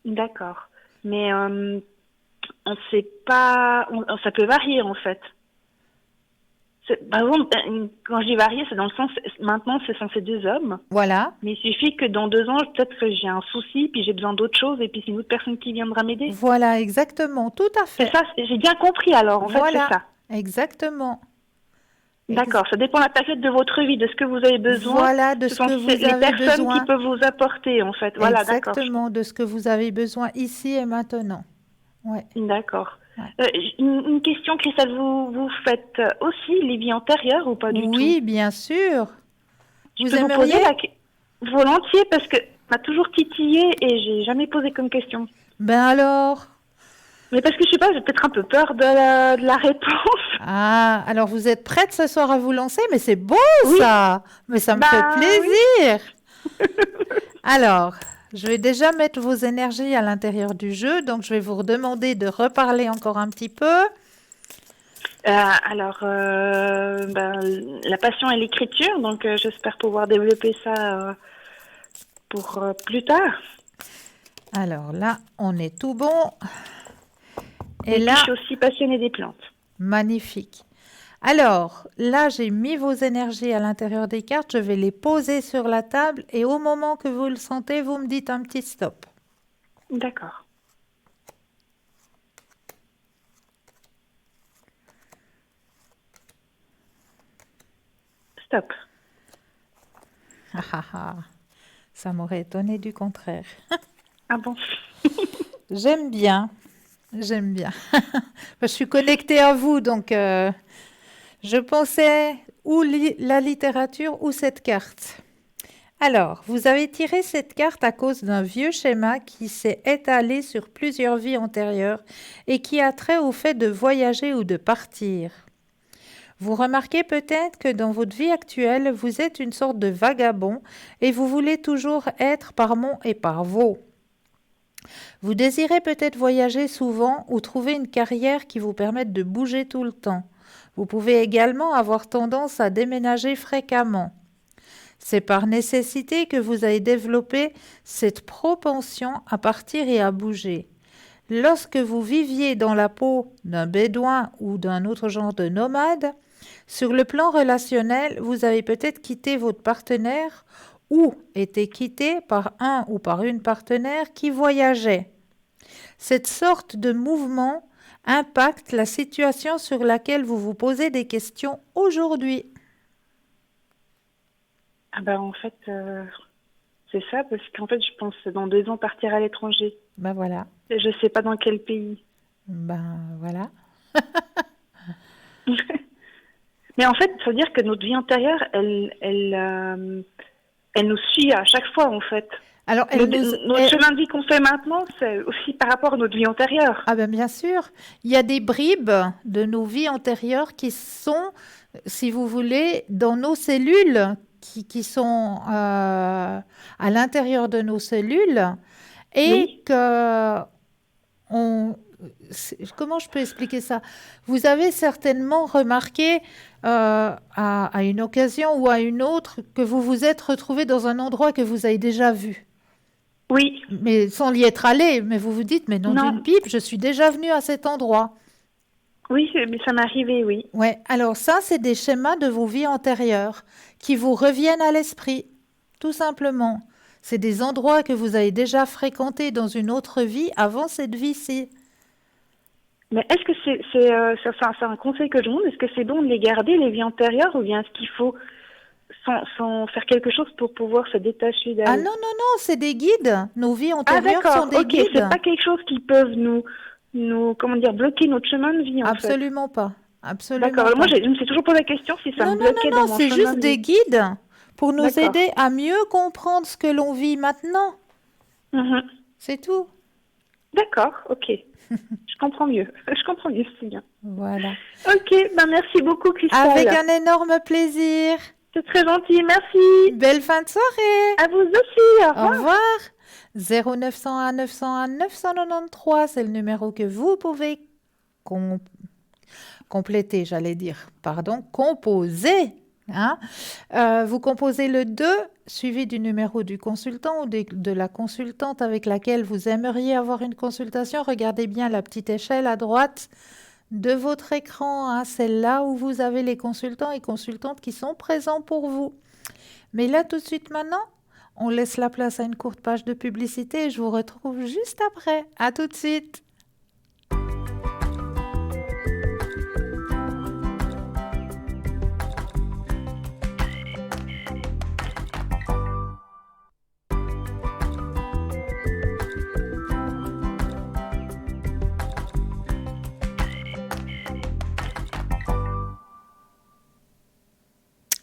D'accord. Mais on sait pas, ça peut varier en fait. Par exemple, quand je dis varier, c'est dans le sens, maintenant c'est censé deux hommes, Voilà, mais il suffit que dans 2 ans, peut-être que j'ai un souci, puis j'ai besoin d'autre chose, et puis c'est une autre personne qui viendra m'aider. voilà, exactement, tout à C'est fait. ça, j'ai bien compris alors, en fait, c'est Voilà, ça. exactement. Ex- D'accord, ça dépend de la période de votre vie, de ce que vous avez besoin. voilà de Ce ce sont que vous les avez personnes qui besoin. peuvent vous apporter, en fait. Voilà, d'accord. Exactement de ce que vous avez besoin ici et maintenant. Ouais, D'accord. ouais. Une question, Christelle, vous faites aussi les vies antérieures ou pas du tout? Oui, bien sûr. Je Vous peux vous poser aimeriez? volontiers parce que m'a toujours titillé et j'ai jamais posé comme question. Ben alors. Mais parce que je sais pas, j'ai peut-être un peu peur de la réponse. Ah, alors vous êtes prête ce soir à vous lancer, mais c'est beau Oui, ça. Mais ça me fait bah oui. plaisir. Alors, je vais déjà mettre vos énergies à l'intérieur du jeu, donc je vais vous redemander de reparler encore un petit peu. La passion et l'écriture, donc j'espère pouvoir développer ça pour plus tard. Alors là, on est tout bon. Et Et puis je là, suis aussi passionnée des plantes. magnifique. Alors, là, j'ai mis vos énergies à l'intérieur des cartes, je vais les poser sur la table et au moment que vous le sentez, vous me dites un petit stop. D'accord. Stop. Ah ah ah, ça m'aurait étonné du contraire. Ah bon? J'aime bien, j'aime bien. Je suis connectée à vous, donc je pensais ou la littérature ou cette carte. Alors, vous avez tiré cette carte à cause d'un vieux schéma qui s'est étalé sur plusieurs vies antérieures et qui a trait au fait de voyager ou de partir. Vous remarquez peut-être que dans votre vie actuelle, vous êtes une sorte de vagabond et vous voulez toujours être par Mont et par Vaux. Vous désirez peut-être voyager souvent ou trouver une carrière qui vous permette de bouger tout le temps. Vous pouvez également avoir tendance à déménager fréquemment. C'est par nécessité que vous avez développé cette propension à partir et à bouger. Lorsque vous viviez dans la peau d'un bédouin ou d'un autre genre de nomade, sur le plan relationnel, vous avez peut-être quitté votre partenaire ou été quitté par un ou par une partenaire qui voyageait. Cette sorte de mouvement impacte la situation sur laquelle vous vous posez des questions aujourd'hui. Ah ben en fait, c'est ça, parce qu'en fait, je pense dans 2 ans partir à l'étranger. Ben voilà, Et je sais pas dans quel pays. ben voilà. Mais en fait, ça veut dire que notre vie antérieure, elle nous suit à chaque fois, en fait. Alors, Notre chemin de vie qu'on fait maintenant, c'est aussi par rapport à notre vie antérieure. Ah ben bien sûr, il y a des bribes de nos vies antérieures qui sont, si vous voulez, dans nos cellules, qui sont à l'intérieur de nos cellules, et Oui, que on, comment je peux expliquer ça? Vous avez certainement remarqué à une occasion ou à une autre que vous vous êtes retrouvé dans un endroit que vous avez déjà vu. oui, Mais sans y être allé, mais vous vous dites, mais non d'une non, pipe, je suis déjà venue à cet endroit. oui, mais ça m'est arrivé, oui. Ouais, alors ça, c'est des schémas de vos vies antérieures qui vous reviennent à l'esprit, tout simplement. C'est des endroits que vous avez déjà fréquentés dans une autre vie avant cette vie-ci. Mais est-ce que c'est un conseil que je demande, est-ce que c'est bon de les garder, les vies antérieures, ou bien est-ce qu'il faut sans faire quelque chose pour pouvoir se détacher Ah non, d'elles? non, non, c'est des guides. Nos vies Ah antérieures sont d'accord, des ok, c'est guides. pas quelque chose qui peuvent comment dire, bloquer notre chemin de vie, en fait. Absolument pas. D'accord, Absolument alors moi, pas. je me suis toujours posé la question si ça Non, me non, non, bloquait dans non, mon c'est chemin juste de des vie. guides pour nous D'accord. aider à mieux comprendre ce que l'on vit maintenant. Mhm. C'est tout. D'accord, ok. Je comprends mieux. Je comprends mieux, c'est bien. Voilà. Ok, ben merci beaucoup, Avec Cristal. un énorme plaisir. C'est très gentil, merci. Belle fin de soirée. À vous aussi, au Au revoir. revoir. 0901 901 993, c'est le numéro que vous pouvez com- compléter, j'allais dire, pardon, composer. Hein. Vous composez le 2 suivi du numéro du consultant ou de la consultante avec laquelle vous aimeriez avoir une consultation. Regardez bien la petite échelle à droite de votre écran, hein. C'est là où vous avez les consultants et consultantes qui sont présents pour vous. Mais là, tout de suite maintenant, on laisse la place à une courte page de publicité et je vous retrouve juste après. À tout de suite.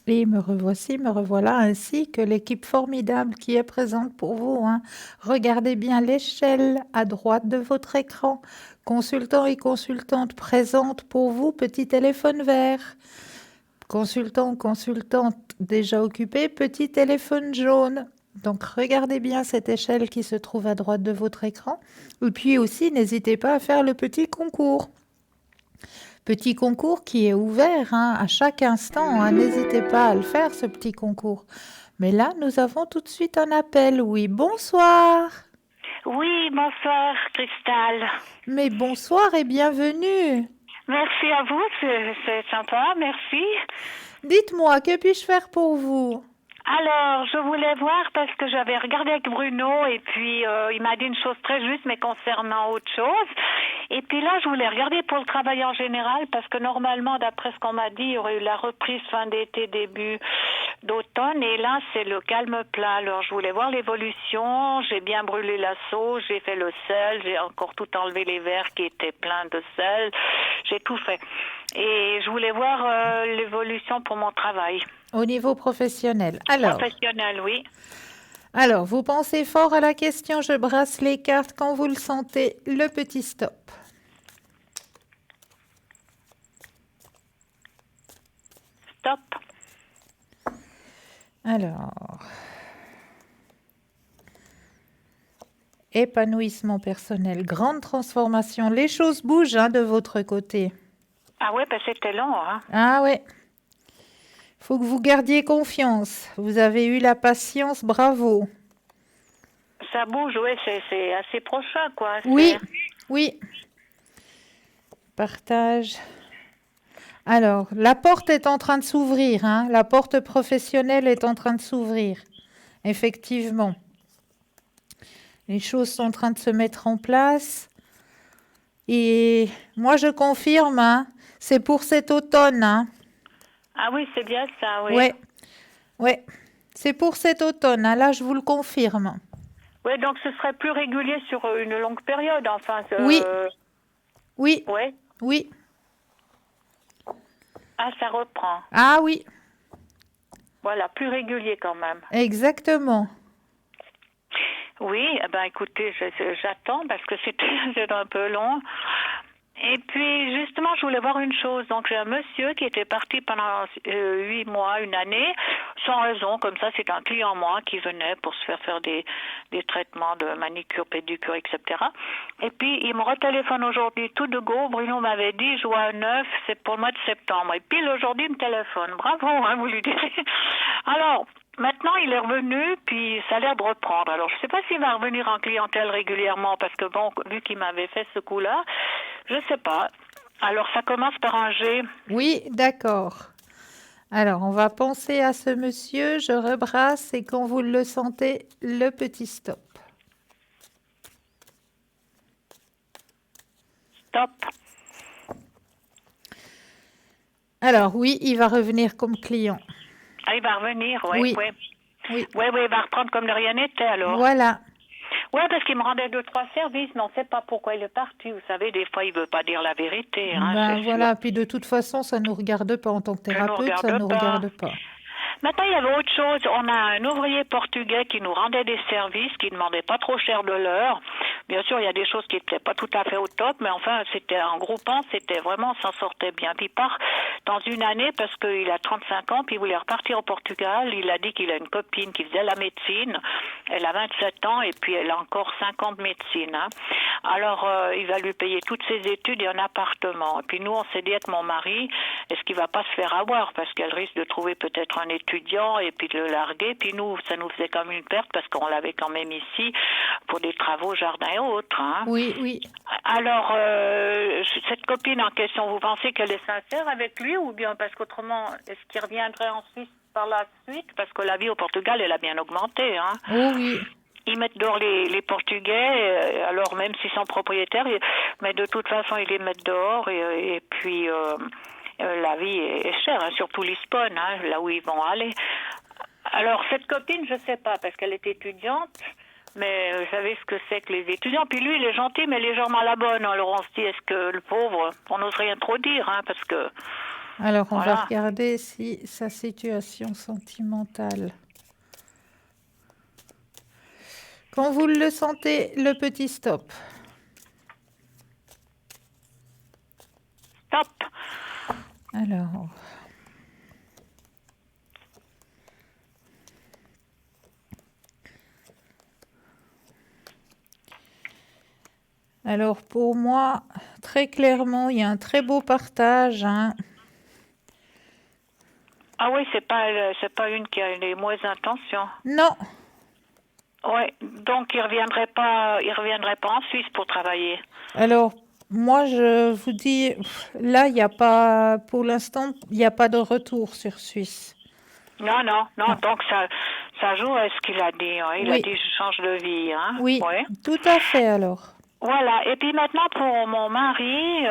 Et me revoici, me revoilà, ainsi que l'équipe formidable qui est présente pour vous, hein. Regardez bien l'échelle à droite de votre écran. Consultant et consultante présente pour vous, petit téléphone vert. Consultant ou consultante déjà occupé, petit téléphone jaune. Donc regardez bien cette échelle qui se trouve à droite de votre écran. Et puis aussi, n'hésitez pas à faire le petit concours. Petit concours qui est ouvert, hein, à chaque instant, hein. N'hésitez pas à le faire, ce petit concours. Mais là, nous avons tout de suite un appel. Oui, bonsoir. Oui, bonsoir, Cristal. Mais bonsoir et bienvenue. Merci à vous, c'est sympa, merci. Dites-moi, que puis-je faire pour vous? Alors, je voulais voir parce que j'avais regardé avec Bruno et puis il m'a dit une chose très juste, mais concernant autre chose. Et puis là, je voulais regarder pour le travail en général parce que normalement, d'après ce qu'on m'a dit, il y aurait eu la reprise fin d'été, début d'automne. Et là, c'est le calme plat. Alors, je voulais voir l'évolution. J'ai bien brûlé la sauce, j'ai fait le sel, j'ai encore tout enlevé les verres qui étaient pleins de sel. J'ai tout fait. Et je voulais voir l'évolution pour mon travail. Au niveau professionnel. Alors, Professionnel, oui. vous pensez fort à la question, je brasse les cartes quand vous le sentez, le petit stop. Stop. Alors, Épanouissement personnel, grande transformation. Les choses bougent hein, de votre côté. Ah ouais, ben c'était long, hein. Ah ouais, faut que vous gardiez confiance. Vous avez eu la patience, bravo. Ça bouge, ouais, c'est assez prochain, quoi. Oui, oui. Partage. Alors, la porte est en train de s'ouvrir, hein. La porte professionnelle est en train de s'ouvrir. Effectivement. Les choses sont en train de se mettre en place. Et moi, je confirme, hein, c'est pour cet automne. Hein. Ah oui, c'est bien ça, oui. Ouais, ouais. C'est pour cet automne. Hein. Là, je vous le confirme. Oui, donc ce serait plus régulier sur une longue période, enfin. Oui. Oui, Ouais. oui. Ah, ça reprend. Ah oui, Voilà, plus régulier quand même. exactement. Oui, eh ben écoutez, j'attends parce que c'est un peu long. Et puis justement, je voulais voir une chose. Donc j'ai un monsieur qui était parti pendant 8 mois, une année, sans raison, comme ça. C'est un client moi qui venait pour se faire des traitements de manicure, pédicure, etc. Et puis il me retéléphone aujourd'hui tout de go. Bruno m'avait dit juin 9, c'est pour le mois de septembre. Et pile aujourd'hui il me téléphone. Bravo, hein, vous lui direz. Alors. Maintenant, il est revenu, puis ça a l'air de reprendre. Alors, je ne sais pas s'il va revenir en clientèle régulièrement, parce que bon, vu qu'il m'avait fait ce coup-là, je ne sais pas. Alors, ça commence par un G. Oui, d'accord. Alors, on va penser à ce monsieur. Je rebrasse et quand vous le sentez, le petit stop. Stop. Alors, oui, il va revenir comme client. Ah, il va revenir, ouais, Oui. ouais. Oui. Ouais, ouais, il va reprendre comme de rien n'était, alors. Voilà. Ouais, parce qu'il me rendait 2-3 services, mais on ne sait pas pourquoi il est parti. Vous savez, des fois, il ne veut pas dire la vérité. Hein, Ben c'est voilà, sûr. puis de toute façon, ça ne nous regarde pas en tant que thérapeute, ça ne nous regarde pas. Maintenant, il y avait autre chose. On a un ouvrier portugais qui nous rendait des services, qui ne demandait pas trop cher de l'heure. Bien sûr, il y a des choses qui n'étaient pas tout à fait au top, mais enfin, c'était en groupant, c'était vraiment, on s'en sortait bien. Puis il part dans une année parce qu'il a 35 ans, puis il voulait repartir au Portugal. Il a dit qu'il a une copine qui faisait la médecine. Elle a 27 ans et puis elle a encore 5 ans de médecine. Hein. Alors, il va lui payer toutes ses études et un appartement. Et puis nous, on s'est dit avec mon mari, est-ce qu'il va pas se faire avoir parce qu'elle risque de trouver peut-être un étudiant et puis de le larguer. Puis nous, ça nous faisait comme une perte parce qu'on l'avait quand même ici pour des travaux jardin et autres. Hein. Oui, oui. Alors, cette copine en question, vous pensez qu'elle est sincère avec lui ou bien parce qu'autrement, est-ce qu'il reviendrait en Suisse par la suite? Parce que la vie au Portugal, elle a bien augmenté. Hein. Oh oui. Ils mettent dehors les Portugais, alors même s'ils sont propriétaires, mais de toute façon, ils les mettent dehors et puis la vie est chère, hein, surtout Lisbonne, hein, là où ils vont aller. Alors, cette copine, je sais pas, parce qu'elle est étudiante, mais vous savez ce que c'est que les étudiants. Puis lui, il est gentil, mais légèrement à la bonne. Alors, on se dit, est-ce que le pauvre, on n'ose rien trop dire, hein, parce que... Alors, on voilà. va regarder si sa situation sentimentale... Quand vous le sentez, le petit stop. Stop. Alors... Alors, pour moi, très clairement, il y a un très beau partage. Hein. Ah oui, c'est pas une qui a les mauvaises intentions. Non. Ouais, donc il reviendrait pas en Suisse pour travailler. Alors, moi, je vous dis, là, il n'y a pas, pour l'instant, il n'y a pas de retour sur Suisse. Non, donc ça joue à ce qu'il a dit. Hein. Il a dit je change de vie. Hein. Oui, ouais. Tout à fait alors. Voilà, et puis maintenant pour mon mari,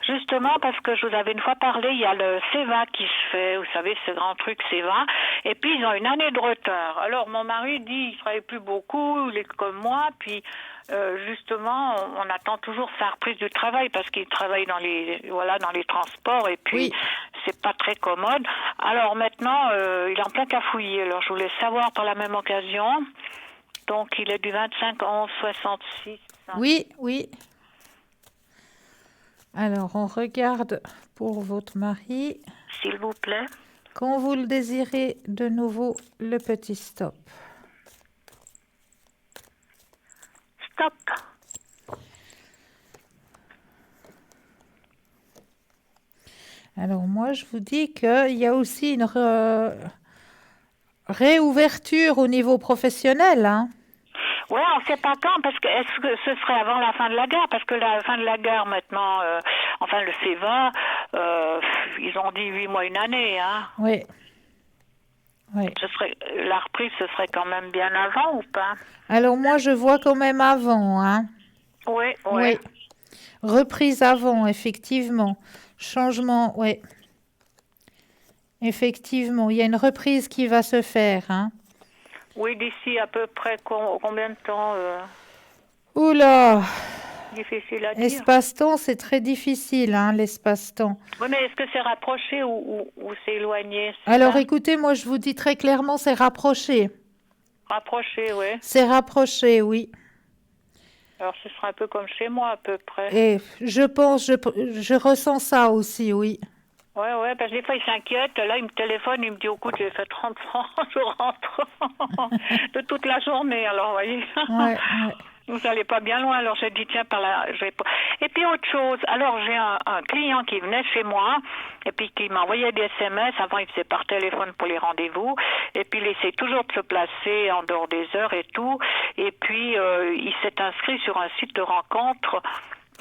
justement parce que je vous avais une fois parlé, il y a le SEVA qui se fait, vous savez, ce grand truc SEVA, et puis ils ont une année de retard. Alors mon mari dit il travaille plus beaucoup, il est comme moi, puis justement on attend toujours sa reprise du travail parce qu'il travaille dans les transports et puis c'est pas très commode. Alors maintenant il est en plein cafouillis. Alors je voulais savoir par la même occasion. Donc il est du 25 11 66. Oui. Alors, on regarde pour votre mari. S'il vous plaît. Quand vous le désirez, de nouveau, le petit stop. stop. Alors moi, je vous dis qu'il y a aussi une réouverture au niveau professionnel, hein. Ouais, on ne sait pas quand, parce que est-ce que ce serait avant la fin de la guerre? Parce que la fin de la guerre, maintenant, enfin le CEVA, ils ont dit 8 mois, une année, hein. Oui, oui. La reprise, ce serait quand même bien avant ou pas? Alors moi, je vois quand même avant, hein. Oui, oui. Oui. Reprise avant, effectivement. Changement, oui. Effectivement, il y a une reprise qui va se faire, hein. Oui, d'ici à peu près combien de temps? Oula, Difficile à dire. espace-temps, c'est très difficile, hein, l'espace-temps. Oui, mais est-ce que c'est rapproché ou c'est éloigné? Alors Ça écoutez, moi je vous dis très clairement, c'est rapproché. Rapproché, oui. C'est rapproché, oui. Alors ce sera un peu comme chez moi à peu près. Et je pense, je ressens ça aussi, oui. Ouais, ouais, parce que des fois il s'inquiète, là il me téléphone, il me dit écoute, j'ai fait 30 francs, je rentre de toute la journée, alors vous voyez. Ouais, ouais. Vous n'allez pas bien loin, alors j'ai dit tiens par là, je vais pas. Et puis autre chose, alors j'ai un client qui venait chez moi et puis qui m'envoyait des SMS, avant il faisait par téléphone pour les rendez-vous, et puis il essaie toujours de se placer en dehors des heures et tout, et puis il s'est inscrit sur un site de rencontre.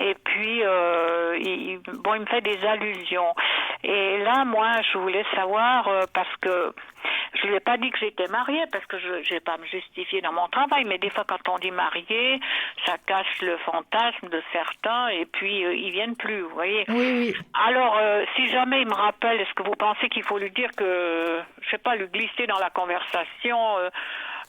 Et puis, il me fait des allusions. Et là, moi, je voulais savoir, parce que je lui ai pas dit que j'étais mariée, parce que je vais pas me justifier dans mon travail, mais des fois, quand on dit mariée, ça cache le fantasme de certains, et puis ils viennent plus, vous voyez. Oui, oui. Alors, si jamais il me rappelle, est-ce que vous pensez qu'il faut lui dire que, je sais pas, lui glisser dans la conversation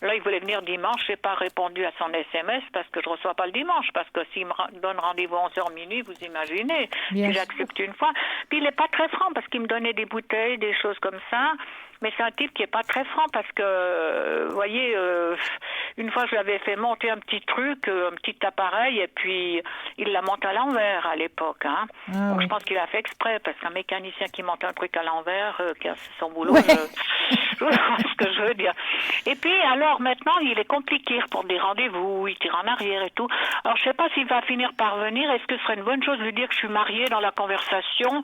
là, il voulait venir dimanche, je n'ai pas répondu à son SMS parce que je ne reçois pas le dimanche, parce que s'il me donne rendez-vous 11h minuit, vous imaginez, Bien si sûr. j'accepte une fois. Puis il n'est pas très franc parce qu'il me donnait des bouteilles, des choses comme ça, mais c'est un type qui n'est pas très franc parce que, vous voyez, une fois je lui avais fait monter un petit truc, un petit appareil, et puis il l'a monté à l'envers à l'époque. Hein. Ah, Donc oui. je pense qu'il a fait exprès, parce qu'un mécanicien qui monte un truc à l'envers, c'est son boulot, Ouais. je vois ce que je veux dire. Et puis alors maintenant il est compliqué pour des rendez-vous, il tire en arrière et tout. Alors je sais pas s'il va finir par venir. Est-ce que ce serait une bonne chose de lui dire que je suis mariée dans la conversation?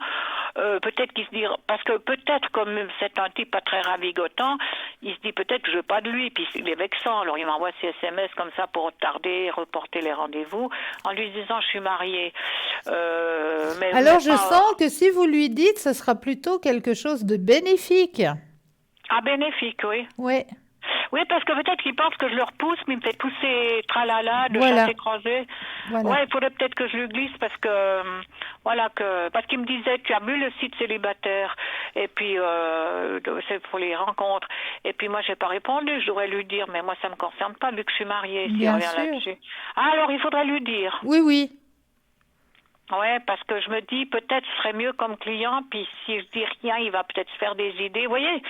Peut-être qu'il se dit, parce que peut-être comme c'est un type pas très ravigotant, il se dit peut-être que je veux pas de lui, puis il est vexant. Alors il m'envoie ses SMS comme ça pour retarder, reporter les rendez-vous, en lui disant je suis mariée. Mais vous Alors n'êtes je pas- sens que si vous lui dites, ce sera plutôt quelque chose de bénéfique. Ah, bénéfique, oui. Oui, Oui, parce que peut-être qu'il pense que je le repousse, mais il me fait tous ces tralala de Voilà. chassé croisé. voilà. Ouais, il faudrait peut-être que je lui glisse parce que parce qu'il me disait tu as vu le site célibataire et puis c'est pour les rencontres et puis moi j'ai pas répondu, je devrais lui dire mais moi ça me concerne pas vu que je suis mariée s'il Bien revient sûr. là-dessus. Ah, alors il faudrait lui dire. Oui, oui. Ouais, parce que je me dis peut-être ce serait mieux comme client, puis si je dis rien, il va peut-être se faire des idées. Vous voyez,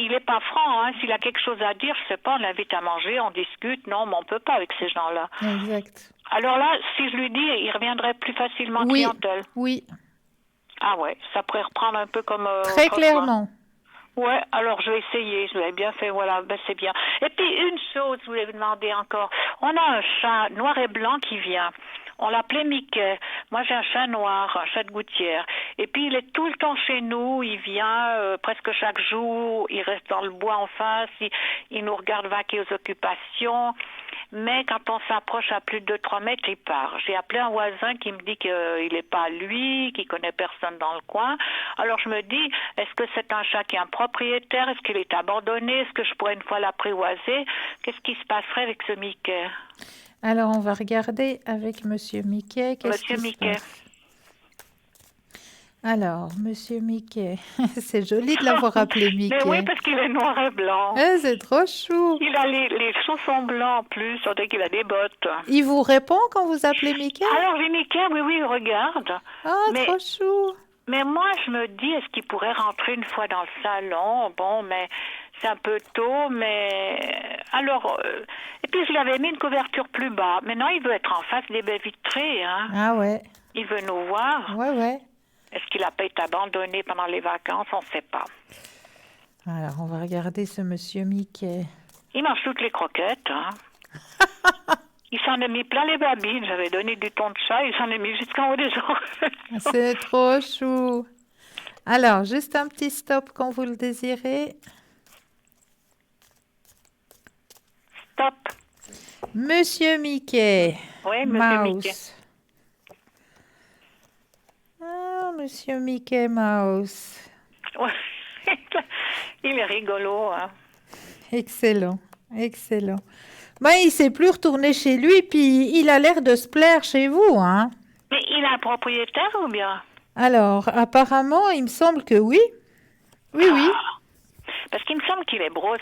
il est pas franc, hein. S'il a quelque chose à dire, je sais pas, on l'invite à manger, on discute. Non, mais on peut pas avec ces gens-là. Exact. Alors là, si je lui dis, il reviendrait plus facilement en Oui, clientèle. oui. Ah ouais, ça pourrait reprendre un peu comme Très autrefois. clairement. Ouais, alors je vais essayer, je l'avais bien fait, voilà, ben c'est bien. Et puis une chose, je voulais vous demander encore, on a un chat noir et blanc qui vient. On l'appelait Mickey. Moi, j'ai un chat noir, un chat de gouttière. Et puis, il est tout le temps chez nous. Il vient presque chaque jour. Il reste dans le bois en face. Il nous regarde vaquer aux occupations. Mais quand on s'approche à plus de 2-3 mètres, il part. J'ai appelé un voisin qui me dit qu'il n'est pas lui, qu'il connaît personne dans le coin. Alors, je me dis, est-ce que c'est un chat qui est un propriétaire? Est-ce qu'il est abandonné? Est-ce que je pourrais une fois l'apprivoiser? Qu'est-ce qui se passerait avec ce Mickey? Alors, on va regarder avec Monsieur Mickey. Qu'est-ce Monsieur qui se Mickey. passe? Alors, Monsieur Mickey, c'est joli de l'avoir appelé Mickey. Mais oui, parce qu'il est noir et blanc. C'est trop chou. Il a les chaussons blancs en plus, on dirait qu'il a des bottes. Il vous répond quand vous appelez Mickey? Alors, j'ai Mickey, oui, il regarde. Ah, mais, trop chou. mais moi, je me dis, est-ce qu'il pourrait rentrer une fois dans le salon? Bon, mais c'est un peu tôt, mais... Alors, et puis je lui avais mis une couverture plus bas. Maintenant, il veut être en face des baies vitrées, hein. Ah ouais, Il veut nous voir. ouais, ouais. Est-ce qu'il a pas été abandonné pendant les vacances? On ne sait pas. Alors, on va regarder ce Monsieur Mickey. Il mange toutes les croquettes, hein. Il s'en est mis plein les babines. J'avais donné du thon de chat, il s'en est mis jusqu'en haut des oreilles. C'est trop chou. Alors, juste un petit stop quand vous le désirez. Stop. Monsieur Mickey Oui, monsieur Mickey. Mouse. Ah, Monsieur Mickey Mouse. Ouais. Il est rigolo, hein. Excellent, excellent. Ben, il s'est plus retourné chez lui, puis il a l'air de se plaire chez vous, hein. Mais il a un propriétaire ou bien? Alors, apparemment, il me semble que oui. Oui, oui. Parce qu'il me semble qu'il est brossé,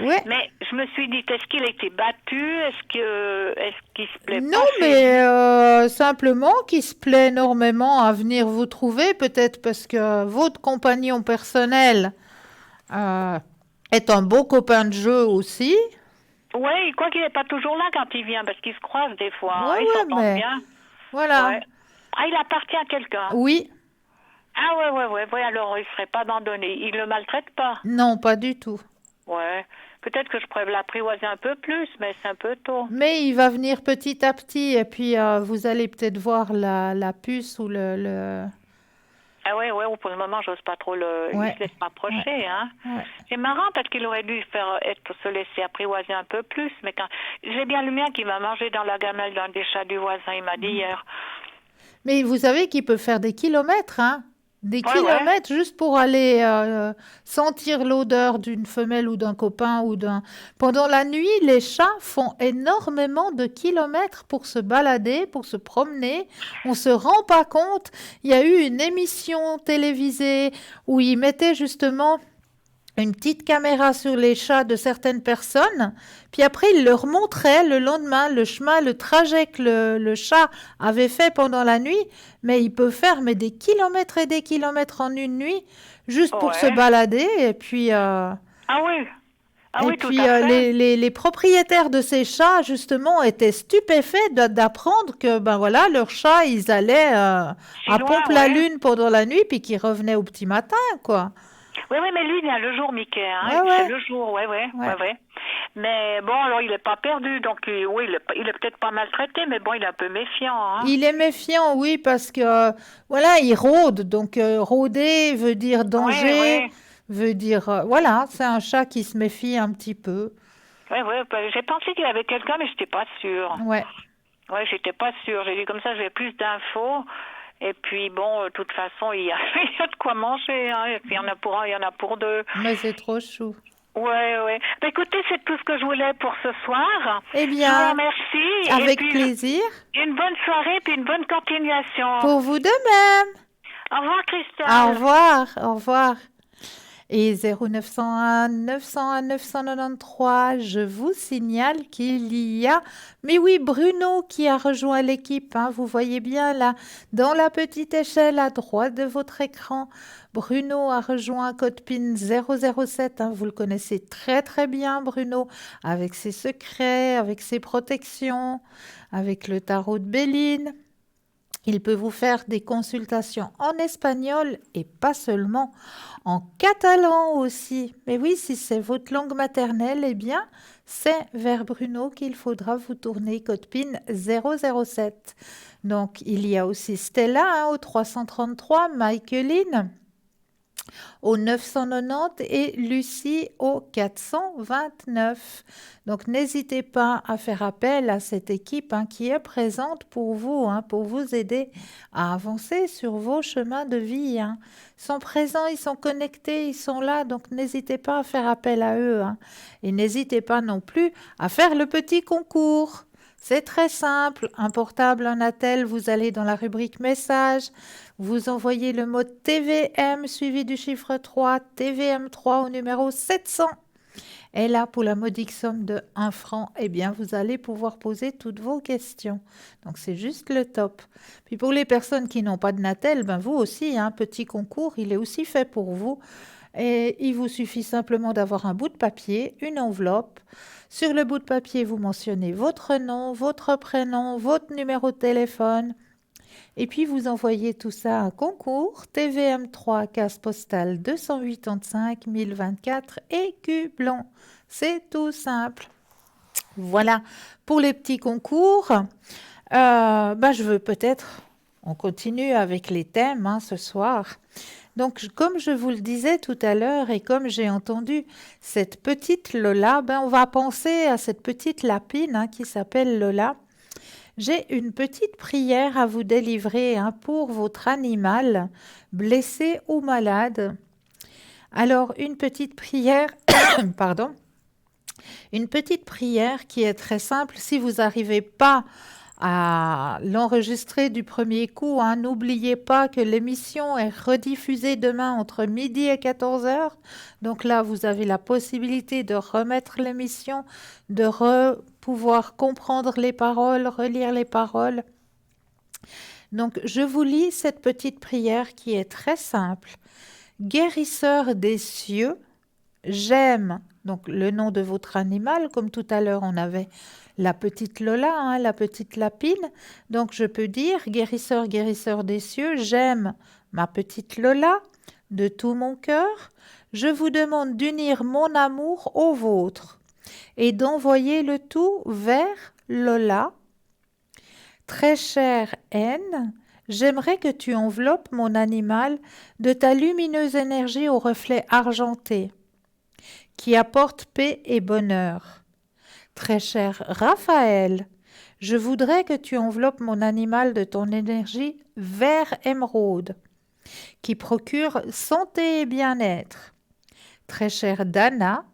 Ouais. mais je me suis dit, est-ce qu'il a été battu? Est-ce qu'il se plaît Non, pas mais simplement qu'il se plaît énormément à venir vous trouver, peut-être parce que votre compagnon personnel euh, est un beau copain de jeu aussi. Oui, quoi qu'il n'est pas toujours là quand il vient, parce qu'ils se croisent des fois, hein, Ouais, ils ouais, s'entendent mais bien. voilà. Ouais. Ah, il appartient à quelqu'un. Oui, Ah ouais, alors il serait pas abandonné. Il le maltraite pas. non, pas du tout. Ouais. Peut-être que je pourrais l'apprivoiser un peu plus, mais c'est un peu tôt. Mais il va venir petit à petit, et puis vous allez peut-être voir la puce ou le... Ah ouais, pour le moment, j'ose pas trop il Ouais, se laisse m'approcher, hein. ouais. C'est marrant parce qu'il aurait dû se laisser apprivoiser un peu plus, mais quand j'ai bien le mien qui m'a mangé dans la gamelle dans des chats du voisin, il m'a dit hier. Mais vous savez qu'il peut faire des kilomètres, hein? Des Ouais. kilomètres juste pour aller sentir l'odeur d'une femelle ou d'un copain ou d'un... Pendant la nuit, les chats font énormément de kilomètres pour se balader, pour se promener. On se rend pas compte. Il y a eu une émission télévisée où ils mettaient justement une petite caméra sur les chats de certaines personnes, puis après ils leur montraient le lendemain le chemin, le trajet que le chat avait fait pendant la nuit, mais il peut faire des kilomètres et des kilomètres en une nuit, juste pour se Ouais. balader, et puis, Ah oui. Ah oui, tout à fait. les propriétaires de ces chats, justement, étaient stupéfaits d'apprendre que, ben voilà, leurs chats, ils allaient à loin, Pompe-la-Lune pendant la nuit, puis qu'ils revenaient au petit matin, quoi. Oui, mais lui, il vient le jour, Mickey. Hein. Ouais, ouais. C'est le jour, ouais. Mais bon, alors il n'est pas perdu, donc oui, il est peut-être pas maltraité, mais bon, il est un peu méfiant. Hein. Il est méfiant, oui, parce que, voilà, il rôde. Donc, rôder veut dire danger, Ouais. veut dire, voilà, c'est un chat qui se méfie un petit peu. Ouais, j'ai pensé qu'il y avait quelqu'un, mais je n'étais pas sûre. Ouais. Ouais, j'étais pas sûre. J'ai dit comme ça, j'ai plus d'infos. Et puis bon, de toute façon, il y a de quoi manger. Hein. Et puis il y en a pour un, il y en a pour deux. Mais c'est trop chou. Ouais. Bah, écoutez, c'est tout ce que je voulais pour ce soir. Eh Je vous bien, remercie. Et avec puis, plaisir. une bonne soirée, puis une bonne continuation. Pour vous de même. Au revoir, Christelle. Au revoir, au revoir. Et 0901 901 993, je vous signale qu'il y a, mais oui, Bruno qui a rejoint l'équipe, hein, vous voyez bien là, dans la petite échelle à droite de votre écran, Bruno a rejoint code PIN 007, hein, vous le connaissez très très bien Bruno, avec ses secrets, avec ses protections, avec le tarot de Béline. Il peut vous faire des consultations en espagnol et pas seulement, en catalan aussi. Mais oui, si c'est votre langue maternelle, eh bien, c'est vers Bruno qu'il faudra vous tourner, code PIN 007. Donc, il y a aussi Stella hein, au 333, Michaeline au 990 et Lucie au 429. Donc n'hésitez pas à faire appel à cette équipe hein, qui est présente pour vous, hein, pour vous aider à avancer sur vos chemins de vie. Hein. Ils sont présents, ils sont connectés, ils sont là, donc n'hésitez pas à faire appel à eux. Hein. Et n'hésitez pas non plus à faire le petit concours. C'est très simple, un portable, un attel, vous allez dans la rubrique message, vous envoyez le mot TVM suivi du chiffre 3, TVM3 au numéro 700. Et là, pour la modique somme de 1 franc, eh bien, vous allez pouvoir poser toutes vos questions. Donc, c'est juste le top. Puis pour les personnes qui n'ont pas de Natel, ben vous aussi, un petit concours, il est aussi fait pour vous. Et il vous suffit simplement d'avoir un bout de papier, une enveloppe. Sur le bout de papier, vous mentionnez votre nom, votre prénom, votre numéro de téléphone. Et puis, vous envoyez tout ça à un concours, TVM3, case postale 285 1024 écus blancs. C'est tout simple. Voilà, pour les petits concours, je veux peut-être, on continue avec les thèmes hein, ce soir. Donc, comme je vous le disais tout à l'heure et comme j'ai entendu cette petite Lola, on va penser à cette petite lapine hein, qui s'appelle Lola. J'ai une petite prière à vous délivrer hein, pour votre animal blessé ou malade. Alors, une petite prière, pardon, une petite prière qui est très simple. Si vous n'arrivez pas à l'enregistrer du premier coup, hein, n'oubliez pas que l'émission est rediffusée demain entre midi et 14 heures. Donc là, vous avez la possibilité de remettre l'émission, de pouvoir comprendre les paroles, relire les paroles. Donc, je vous lis cette petite prière qui est très simple. Guérisseur des cieux, j'aime, donc le nom de votre animal, comme tout à l'heure on avait la petite Lola, hein, la petite lapine. Donc je peux dire, guérisseur, guérisseur des cieux, j'aime ma petite Lola de tout mon cœur. Je vous demande d'unir mon amour au vôtre et d'envoyer le tout vers Lola. Très chère Haine, j'aimerais que tu enveloppes mon animal de ta lumineuse énergie au reflet argenté, qui apporte paix et bonheur. Très cher Raphaël, je voudrais que tu enveloppes mon animal de ton énergie vert émeraude, qui procure santé et bien-être. Très chère Dana,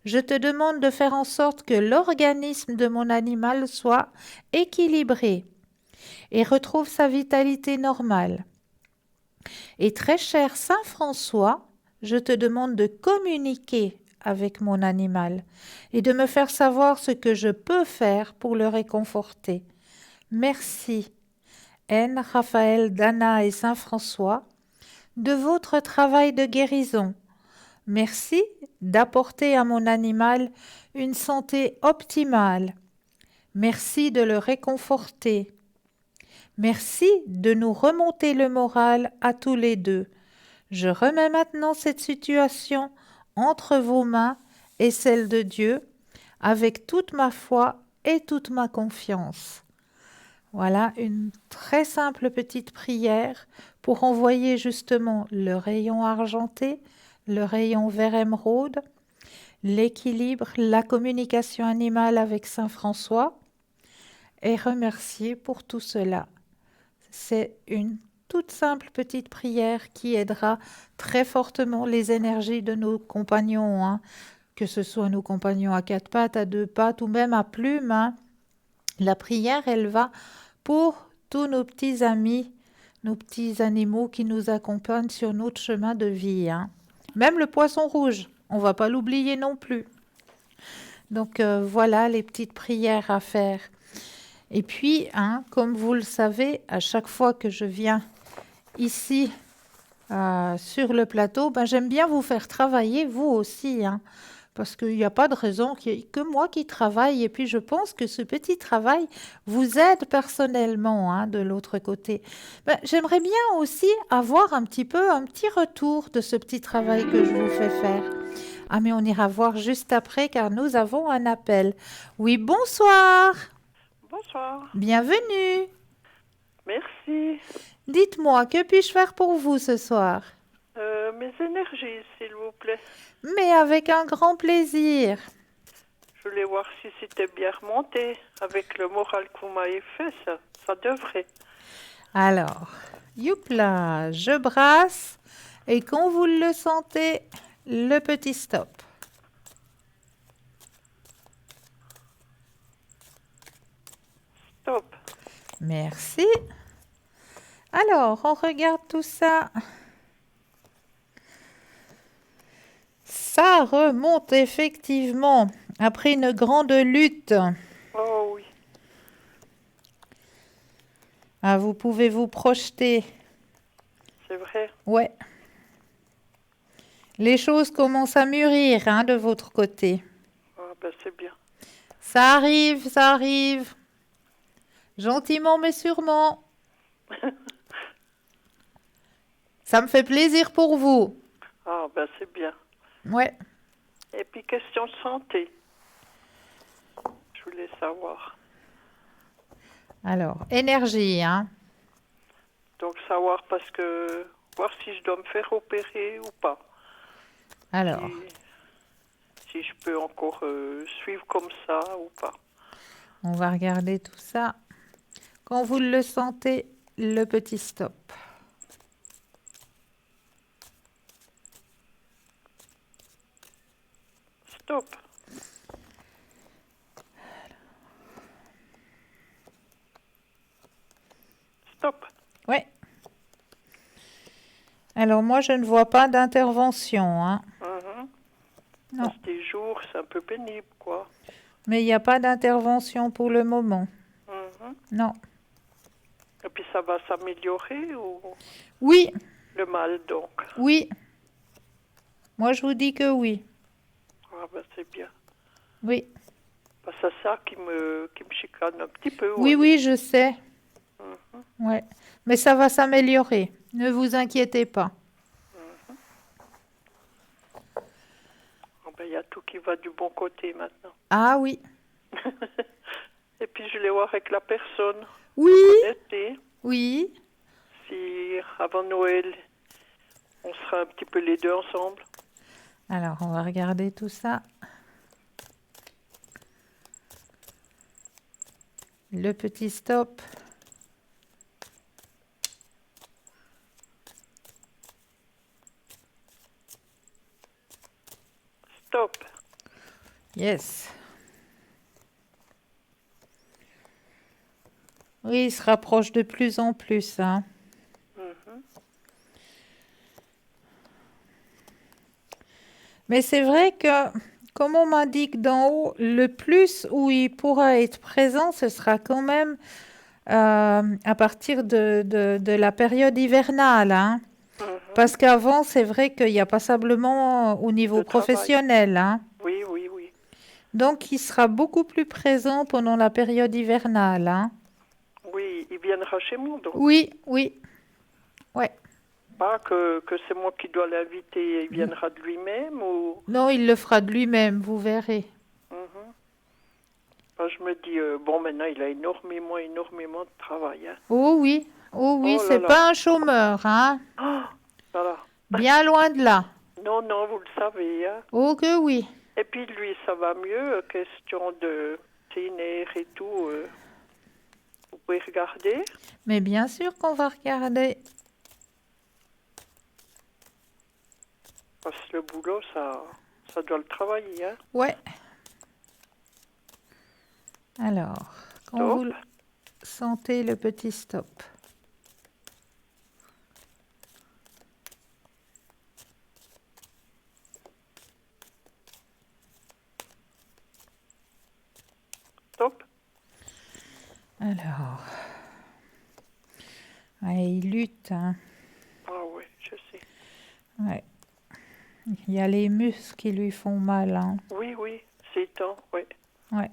je te demande de faire en sorte que l'organisme de mon animal soit équilibré et retrouve sa vitalité normale. Et très cher Saint François, je te demande de communiquer avec mon animal et de me faire savoir ce que je peux faire pour le réconforter. Merci, N, Raphaël, Dana et Saint François, de votre travail de guérison. Merci d'apporter à mon animal une santé optimale. Merci de le réconforter. Merci de nous remonter le moral à tous les deux. Je remets maintenant cette situation entre vos mains et celles de Dieu, avec toute ma foi et toute ma confiance. Voilà une très simple petite prière pour envoyer justement le rayon argenté, le rayon vert émeraude, l'équilibre, la communication animale avec Saint François et remercier pour tout cela. C'est une toute simple petite prière qui aidera très fortement les énergies de nos compagnons, hein, que ce soit nos compagnons à quatre pattes, à deux pattes ou même à plumes. Hein. La prière, elle va pour tous nos petits amis, nos petits animaux qui nous accompagnent sur notre chemin de vie. Hein. Même le poisson rouge, on ne va pas l'oublier non plus. Donc voilà les petites prières à faire. Et puis, hein, comme vous le savez, à chaque fois que je viens ici sur le plateau, j'aime bien vous faire travailler, vous aussi, hein, parce qu'il n'y a pas de raison qu'il n'y ait que moi qui travaille. Et puis, je pense que ce petit travail vous aide personnellement hein, de l'autre côté. J'aimerais bien aussi avoir un petit retour de ce petit travail que je vous fais faire. Ah, mais on ira voir juste après car nous avons un appel. Oui, bonsoir. Bonsoir. Bienvenue. Merci. Dites-moi, que puis-je faire pour vous ce soir? Mes énergies, s'il vous plaît. Mais avec un grand plaisir. Je voulais voir si c'était bien remonté. Avec le moral que vous m'avez fait, ça devrait. Alors, youpla, je brasse et quand vous le sentez, le petit stop. Stop. Merci. Alors, on regarde tout ça. Ça remonte effectivement après une grande lutte. Oh oui. Ah, vous pouvez vous projeter. C'est vrai. Ouais. Les choses commencent à mûrir hein, de votre côté. Ah c'est bien. Ça arrive, ça arrive. Gentiment mais sûrement. Ça me fait plaisir pour vous. Ah c'est bien. Ouais. Et puis question de santé. Je voulais savoir. Alors, énergie, hein. Donc savoir parce que voir si je dois me faire opérer ou pas. Alors, Si je peux encore suivre comme ça ou pas. on va regarder tout ça. Quand vous le sentez, le petit stop. Stop. Stop. Ouais. Alors, moi, je ne vois pas d'intervention, hein. Mhm. Non. Parce que des jours, c'est un peu pénible, quoi. Mais il n'y a pas d'intervention pour le moment. Mhm. Non. Et puis ça va s'améliorer ou Oui, le mal, donc. oui. Moi, je vous dis que oui. Ah ben c'est bien. Oui. Bah, c'est ça qui me chicane un petit peu. Oui, ouais. oui, je sais. Mhm. Ouais. Mais ça va s'améliorer. Ne vous inquiétez pas. Ah ben, il y a tout qui va du bon côté maintenant. Ah oui. Et puis je vais voir avec la personne. Oui. L'été, Oui. si avant Noël, on sera un petit peu les deux ensemble. Alors, on va regarder tout ça. Le petit stop. Stop. Yes. Oui, il se rapproche de plus en plus, hein. Mhm. Mais c'est vrai que, comme on m'indique d'en haut, le plus où il pourra être présent, ce sera quand même à partir de la période hivernale, hein. Mhm. Parce qu'avant, c'est vrai qu'il y a passablement au niveau Le travail. professionnel, hein. Oui, oui, oui. Donc, il sera beaucoup plus présent pendant la période hivernale, hein. Oui, il viendra chez moi, donc. Oui, oui, ouais. Pas que c'est moi qui dois l'inviter, il viendra de lui-même ou... Non, il le fera de lui-même, vous verrez. Mhm. Ben, je me dis, bon, maintenant, il a énormément de travail. Hein. Oh oui, Oh là c'est là. pas un chômeur, hein. Oh, voilà. Bien loin de là. Non, non, vous le savez. Hein. Oh que oui. Et puis, lui, ça va mieux. Question de ses nerfs et tout. Vous pouvez regarder. Mais bien sûr qu'on va regarder. Parce que le boulot, ça doit le travailler. Hein. Ouais. Alors, quand Stop. vous sentez le petit stop. Stop. Alors. Ouais, il lutte, hein. Ah oui, je sais. Ouais. Il y a les muscles qui lui font mal, hein. Oui, oui, c'est temps, oui. Ouais.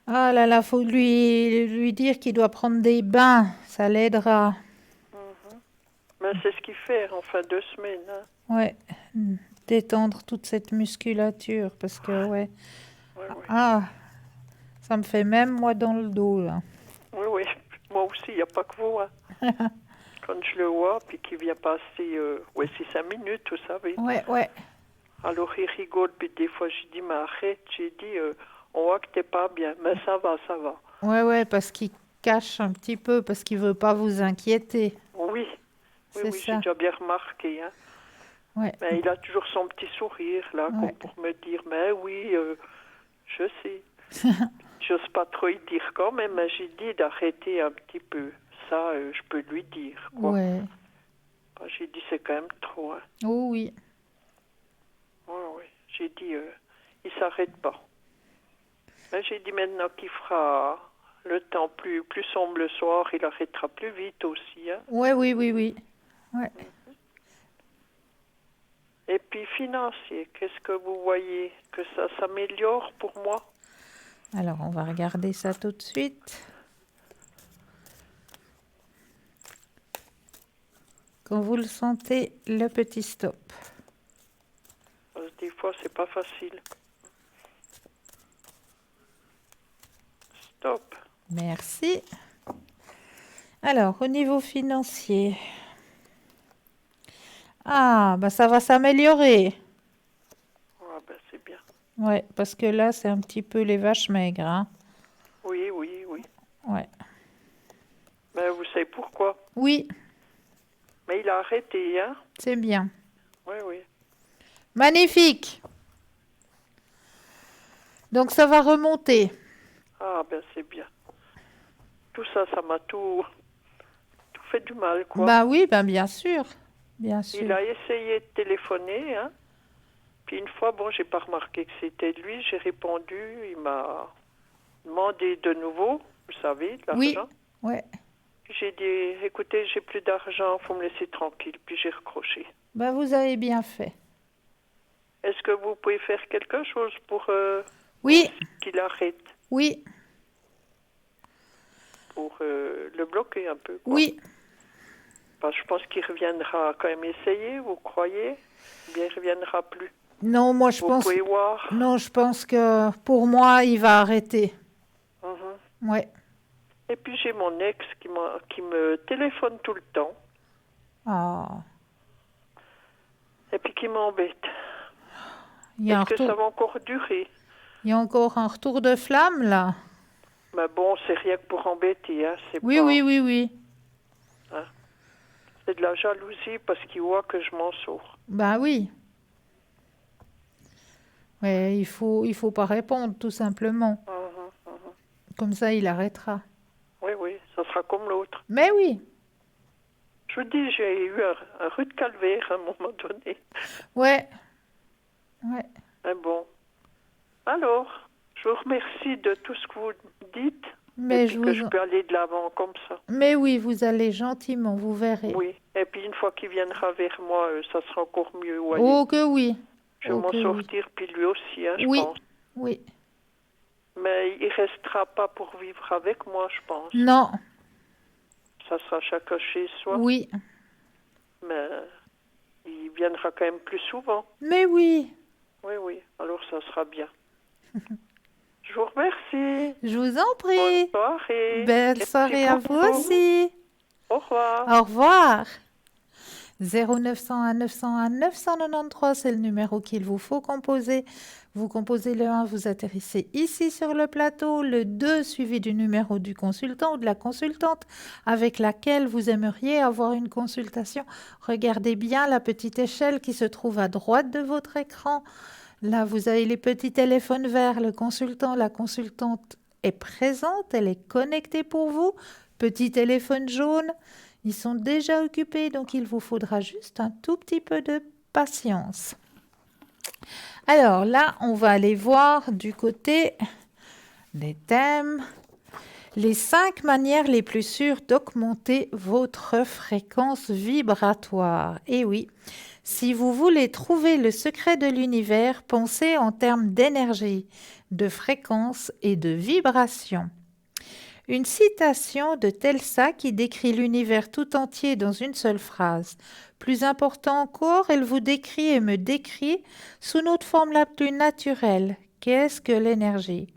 Ah là là, faut lui dire qu'il doit prendre des bains, ça l'aidera. Mhm. Mais c'est ce qu'il fait en fin de semaine. Hein. Ouais, détendre toute cette musculature parce que ouais. Oui, oui. Ah, ça me fait même moi dans le dos là. Oui, oui. Moi aussi, il n'y a pas que vous. Hein. Quand je le vois, puis qu'il vient passer, ouais, c'est 5 minutes, vous savez. Ouais, ouais. Alors il rigole, puis des fois je dis, mais arrête, j'ai dit, on voit que t'es pas bien, mais ça va, ça va. Ouais, ouais, parce qu'il cache un petit peu, parce qu'il veut pas vous inquiéter. Oui, oui, C'est oui, j'ai ça. déjà bien remarqué. Hein. Ouais. Mais il a toujours son petit sourire, là, Ouais. comme pour me dire, mais oui, je sais. J'ose pas trop y dire quand même, mais j'ai dit d'arrêter un petit peu. Ça, je peux lui dire, quoi. Ouais. Bah, j'ai dit, c'est quand même trop. Hein. Oh oui. Ouais, ouais. J'ai dit, il s'arrête pas. Mais j'ai dit maintenant qu'il fera le temps plus sombre le soir, il arrêtera plus vite aussi. Hein. Ouais, oui, oui, oui. Ouais. Et puis financier, qu'est-ce que vous voyez que ça s'améliore pour moi? Alors, on va regarder ça tout de suite. Quand vous le sentez, le petit stop. Parce que des fois, c'est pas facile. Merci. Alors, au niveau financier. Ah, bah ça va s'améliorer. Ah ben c'est bien. Ouais, parce que là, c'est un petit peu les vaches maigres, hein. Oui, oui, oui. Ouais. Ben vous savez pourquoi? Oui, Mais il a arrêté, hein? c'est bien. Oui, oui. Magnifique. Donc, ça va remonter. Ah ben c'est bien. Tout ça, ça m'a tout fait du mal, quoi. Bah oui, ben bien sûr. Bien Il sûr. a essayé de téléphoner, hein. Puis une fois, bon, j'ai pas remarqué que c'était lui, j'ai répondu, il m'a demandé de nouveau, vous savez, de Oui, l'argent. ouais. Puis j'ai dit, écoutez, j'ai plus d'argent, faut me laisser tranquille. Puis j'ai recroché. Bah vous avez bien fait. Est-ce que vous pouvez faire quelque chose pour Oui, qu'il arrête, oui, pour le bloquer un peu, quoi? oui. Parce que je pense qu'il reviendra quand même essayer, vous croyez? Ou bien il reviendra plus. Non, moi je Vous pense. pouvez voir. Non, je pense que pour moi, il va arrêter. Mhm. Ouais. Et puis j'ai mon ex qui me téléphone tout le temps Ah, et puis qui m'embête. il y a un Est-ce que ça retour. va encore durer? Il y a encore un retour de flamme là. Mais bon, c'est rien que pour embêter, hein. C'est Oui, pas, oui, oui, oui. c'est de la jalousie parce qu'il voit que je m'en sors. Bah oui. Ouais, il faut pas répondre tout simplement. Mhm, mhm. Comme ça, il arrêtera. Oui, oui, ça sera comme l'autre. Mais oui. Je vous dis, j'ai eu un rude calvaire à un moment donné. Ouais. Ouais. Mais bon. Alors, je vous remercie de tout ce que vous dites. Mais et puis je que vous je en- peux aller de l'avant comme ça. Mais oui, vous allez gentiment, vous verrez. Oui. Et puis une fois qu'il viendra vers moi, ça sera encore mieux. Vous voyez. Oh que oui. Je vais Oh m'en que oui. sortir, puis lui aussi, hein, je Oui. pense. Oui. Mais il restera pas pour vivre avec moi, je pense. Non. Ça sera chacun chez soi. Oui. Mais il viendra quand même plus souvent. Mais oui. Oui, oui. Alors ça sera bien. Je vous remercie. Je vous en Bonne prie. soirée. Belle Merci soirée à vous beaucoup. aussi. Au revoir. Au revoir. 0901 901 993, c'est le numéro qu'il vous faut composer. Vous composez le 1, vous atterrissez ici sur le plateau, le 2 suivi du numéro du consultant ou de la consultante avec laquelle vous aimeriez avoir une consultation. Regardez bien la petite échelle qui se trouve à droite de votre écran. Là, vous avez les petits téléphones verts, le consultant, la consultante est présente, elle est connectée pour vous. Petit téléphone jaune, ils sont déjà occupés, donc il vous faudra juste un tout petit peu de patience. Alors là, on va aller voir du côté des thèmes. Les 5 manières les plus sûres d'augmenter votre fréquence vibratoire. Et oui, si vous voulez trouver le secret de l'univers, pensez en termes d'énergie, de fréquence et de vibration. Une citation de Telsa qui décrit l'univers tout entier dans une seule phrase. Plus important encore, elle vous décrit et me décrit sous notre forme la plus naturelle. Qu'est-ce que l'énergie ?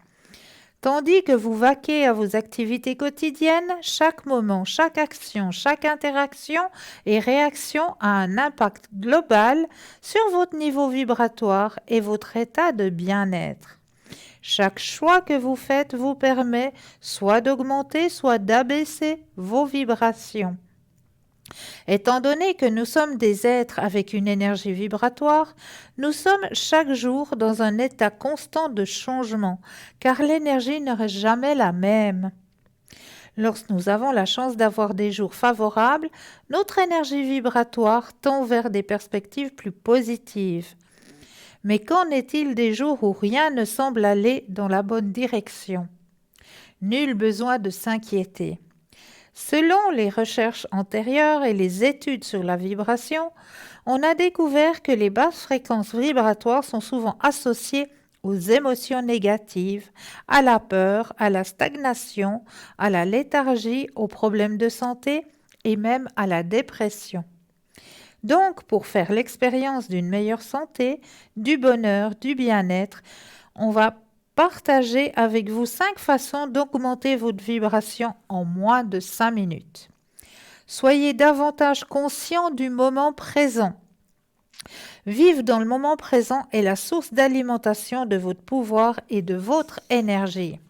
Tandis que vous vaquez à vos activités quotidiennes, chaque moment, chaque action, chaque interaction et réaction a un impact global sur votre niveau vibratoire et votre état de bien-être. Chaque choix que vous faites vous permet soit d'augmenter, soit d'abaisser vos vibrations. Étant donné que nous sommes des êtres avec une énergie vibratoire, nous sommes chaque jour dans un état constant de changement, car l'énergie ne reste jamais la même. Lorsque nous avons la chance d'avoir des jours favorables, notre énergie vibratoire tend vers des perspectives plus positives. Mais qu'en est-il des jours où rien ne semble aller dans la bonne direction ? Nul besoin de s'inquiéter. Selon les recherches antérieures et les études sur la vibration, on a découvert que les basses fréquences vibratoires sont souvent associées aux émotions négatives, à la peur, à la stagnation, à la léthargie, aux problèmes de santé et même à la dépression. Donc, pour faire l'expérience d'une meilleure santé, du bonheur, du bien-être, on va partager avec vous 5 façons d'augmenter votre vibration en moins de 5 minutes. Soyez davantage conscient du moment présent. Vivre dans le moment présent est la source d'alimentation de votre pouvoir et de votre énergie.